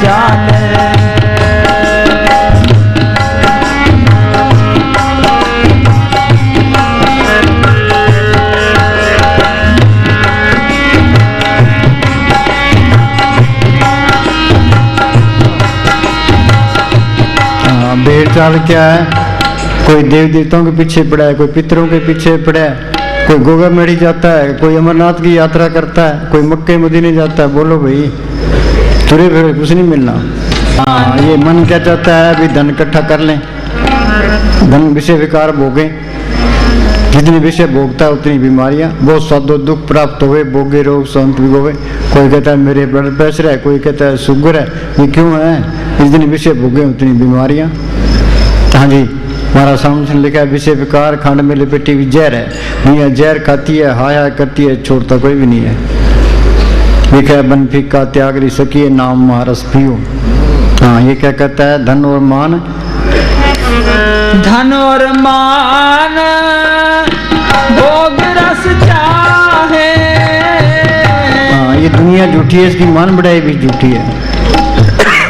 जाने। भेड़ चाल क्या है? कोई देव देवताओं के पीछे पड़ा है, कोई पितरों के पीछे पड़ा है, कोई गोगा मेढ़ी जाता है, कोई अमरनाथ की यात्रा करता है, कोई मक्के मदीने जाता है। बोलो भाई, तुरे फिर कुछ नहीं मिलना। हाँ, ये मन क्या चाहता है? अभी धन इकट्ठा कर लें, धन विषय विकार भोगें, जितनी विषय भोगता है उतनी बीमारियां, बहुत साधो दुख प्राप्त हुए, भोगे रोग शांत भी होवे। कोई कहता है मेरे ब्लड प्रेशर है, कोई कहता है शुगर है, ये क्यों है? जितनी विषय भोगे उतनी बीमारियां। हाँ जी, हमारा सामने लिखा है विषय विकार खंड में लिपटी हुई जहर है, दुनिया जहर खाती है, हाय हाय करती है, छोड़ता कोई भी नहीं है। लिखा है बन फीका त्याग री सकिए नाम महारस पियो। हाँ, ये क्या कहता है? धन और मान, धन और मान भोग रस चाहे। हाँ, ये दुनिया झूठी है, इसकी मान बढ़ाई भी झूठी है।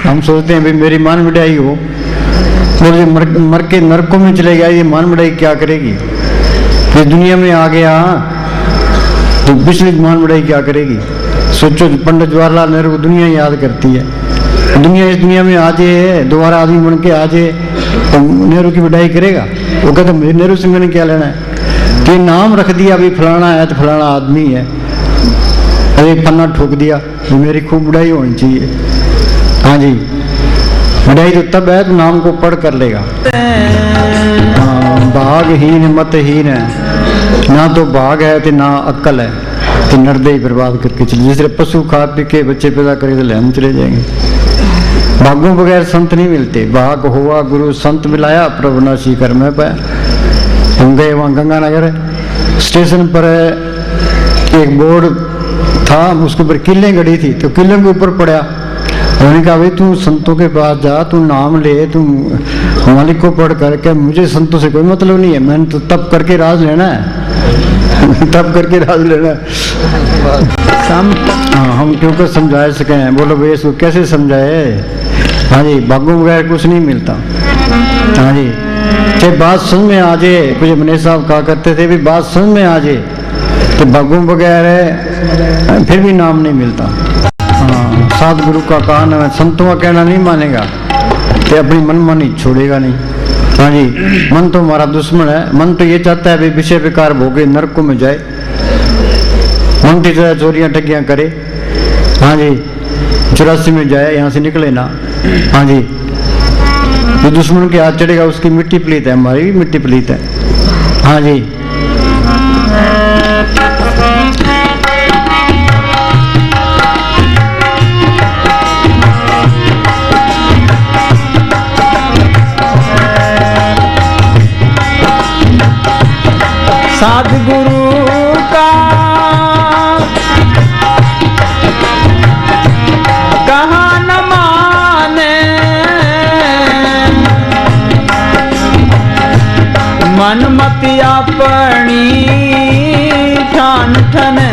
हम सोचते हैं भाई मेरी मान बढ़ाई हो, और ये मर के नरकों में चले गया, ये मान बढ़ाई क्या करेगी? ये दुनिया में आ गया तो पिछली मान बढ़ाई क्या करेगी? सोचो, पंडित जवाहरलाल नेहरू को दुनिया याद करती है, दुनिया इस दुनिया में आ जाए, दोबारा आदमी बन के आ जाए तो नेहरू की बढ़ाई करेगा? वो कहता है नेहरू से मैंने क्या लेना है? तो ये नाम रख दिया अभी फलाना है तो फलाना आदमी है, अरे पन्ना ठोक दिया, तो मेरी खूब बढ़ाई होनी चाहिए। हाँ जी, बढ़ाई तो तब है तो नाम को पढ़ कर लेगा। हाँ, भागहीन मतहीन है, ना तो भाग है तो ना अक्ल है, तो नर्दे ही बर्बाद करके चले। जिस तरह पशु खा पी के बच्चे पैदा करे तो हम चले जाएंगे। भागों बगैर संत नहीं मिलते, भाग हुआ गुरु संत मिलाया, प्रभु नासी कर में पाया। हम गए वहाँ गंगानगर स्टेशन पर एक बोर्ड था, उसके ऊपर किले गड़ी थी, तो किले के ऊपर पड़ा। उन्होंने कहा भाई तू संतों के पास जा, तू नाम ले, तू मालिक को पढ़ करके, मुझे संतों से कोई मतलब नहीं है, मैंने तो तप करके राज लेना है। तब करके राज लेना हम क्यों कर समझा सके? बोलो भाई इसको कैसे समझाए? हाँ जी, भागों बगैर कुछ नहीं मिलता। हाँ जी, चाहे बात समझ में आ जाए, कुछ मनीष साहब कहा करते थे भी बात समझ में आ जाए तो भागों बगैर फिर भी नाम नहीं मिलता। हाँ, सात गुरु का कहना, संतों का कहना नहीं मानेगा तो अपनी मनमानी छोड़ेगा नहीं। हाँ जी, मन तो हमारा दुश्मन है। मन तो ये चाहता है भाई विषय विकार भोगे नरकों में जाए, मन की तरह चोरियां ठगियां करे। हाँ जी, 84 में जाए, यहाँ से निकले ना। हाँ जी, जो दुश्मन के हाथ चढ़ेगा उसकी मिट्टी पलीत है, हमारी भी मिट्टी पलीत है। हाँ जी, सद्गुरु का कहा न माने, मन मति अपनी ठान ठने,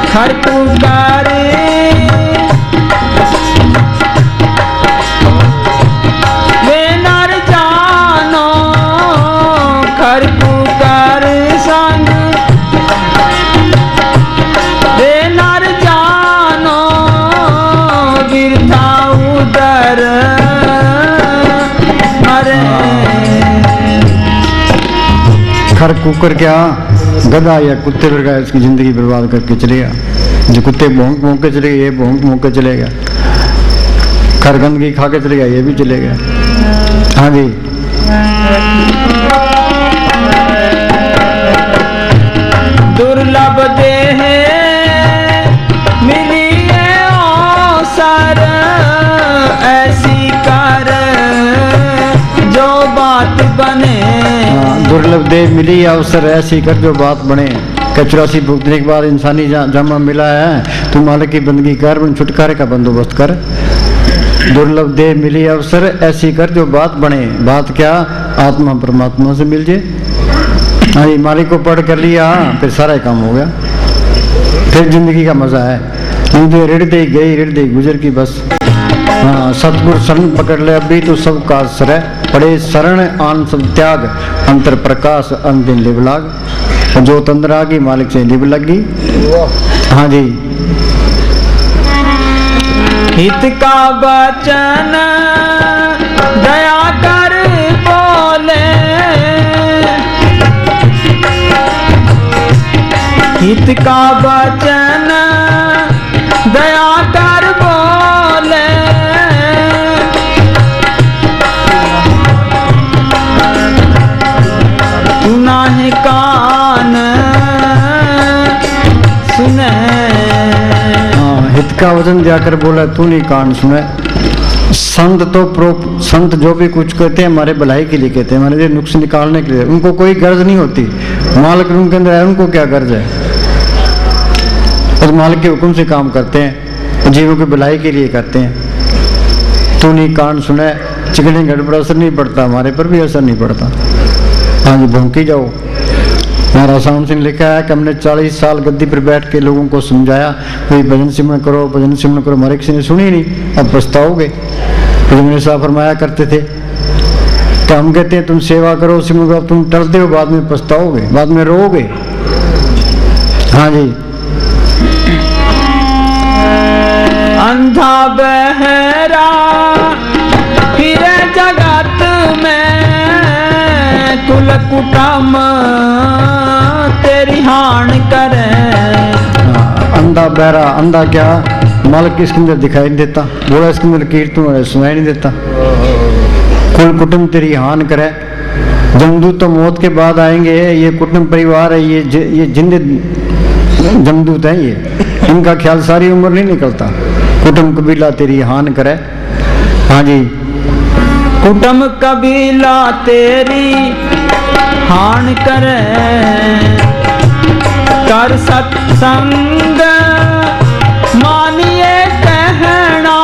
खर पुकारे वे नर जानो, खर पुकार संग वे नर जानो, बिरथा उदर मरे। खर कुकर क्या, गधा या कुत्ते वर्गा इसकी जिंदगी बर्बाद करके चलेगा। जो कुत्ते भौंक भौंक के चलेगा, ये भौंक भौंक के चलेगा। खर गंदगी खा के चलेगा, ये भी चलेगा। हाँ जी, दुर्लभ देह मिली अवसर, ऐसी कर जो बात बने। दुर्लभ देह मिली अवसर ऐसी कर जो बात बने। 84 भुगतने के बाद इंसानी जामा मिला है, तू मालिक की बंदगी कर, छुटकारे का बंदोबस्त कर। दुर्लभ देह मिली अवसर ऐसी कर जो बात बने। बात क्या? आत्मा परमात्मा से मिल जाए। हाँ जी, मालिक को पढ़ कर लिया फिर सारा काम हो गया, फिर जिंदगी का मजा है। मुझे ऋण दे गई, ऋण दे गुजर की बस। हाँ, सतगुरु शरण पकड़ ले अभी तो सब का सर पड़े शरण, आन सब त्याग, अंतर प्रकाश अंत दिन लिव लाग। जो तंद्र आ गई मालिक से लिव लगी। हाँ जी, हित का वचन दया कर बोले, हित का वचन दया कर बोले, इसका वजन जाकर बोला तू नहीं कान सुने। संत जो भी कुछ कहते हैं हमारे भलाई के लिए कहते हैं, हमारे नुक्स निकालने के लिए। उनको कोई गर्ज नहीं होती, मालिक उनके अंदर है, उनको क्या गर्ज है। और मालिक के हुक्म से काम करते हैं, जीवों की भलाई के लिए करते हैं। तू नहीं कान सुने, चिकने घर पर असर नहीं पड़ता, हमारे पर भी असर नहीं पड़ता। हाँ जी, भौंकी जाओ। महाराज साहब सिंह लिखा है कि हमने 40 साल गद्दी पर बैठ के लोगों को समझाया भाई भजन सिमरन करो, भजन सिमरन करो, हमारे किसी ने सुनी नहीं, अब पछताओगे। तो मेरे साहब फरमाया करते थे, तो हम कहते हैं तुम सेवा करो सिमरन करो, तुम टलते हो, बाद में पछताओगे, बाद में रोओगे। हाँ जी। अंधा बहरा फिरे जगत में, कुल कुटुंब तेरी हान करे। अंधा बहरा, अंधा क्या, मालिक इसके अंदर दिखाई नहीं देता, बोला इसके अंदर कीर्तन सुनाई नहीं देता। कुल कुटुंब तेरी हान करे। जमदूत तो मौत के बाद आएंगे, ये कुटुंब परिवार है, ये जिंदे जमदूत हैं, ये इनका ख्याल सारी उम्र नहीं निकलता। कुटुंब कबीला तेरी हान करे। हाँ जी। कुटुंब कबीला तेरी हान करे, कर सत्संग मानिए कहना,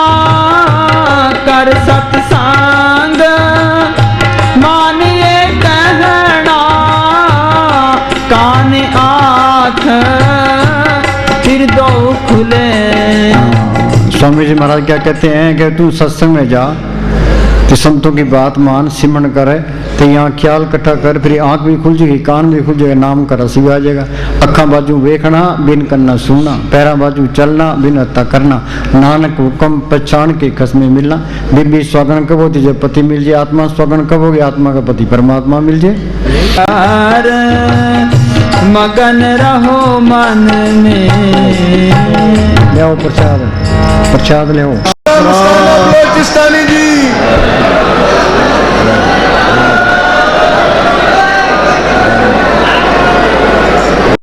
कर सत्संग मानिए कहना, कान आँख फिर दो खुले। स्वामी जी महाराज क्या कहते हैं कि तू सत्संग में जा, तो संतों की बात मान, सिमरन करे, तो यहाँ ख्याल इकट्ठा कर, फिर आँख भी खुल जाएगी, कान भी खुल जाएगा, नाम का रस भी आ जाएगा। अखा बाजू वेखना बिन करना सुनना, पैरा बाजू चलना बिन हत्ता करना, नानक हुक्म पहचान के खसमे मिलना। बीबी स्वागन कब होती जब पति मिल जाए, आत्मा स्वागन कब होगी आत्मा का पति परमात्मा मिल जाए। मगन रहो मन में, ले आओ प्रसाद, प्रसाद ले आओ। बलोचिस्तानी जी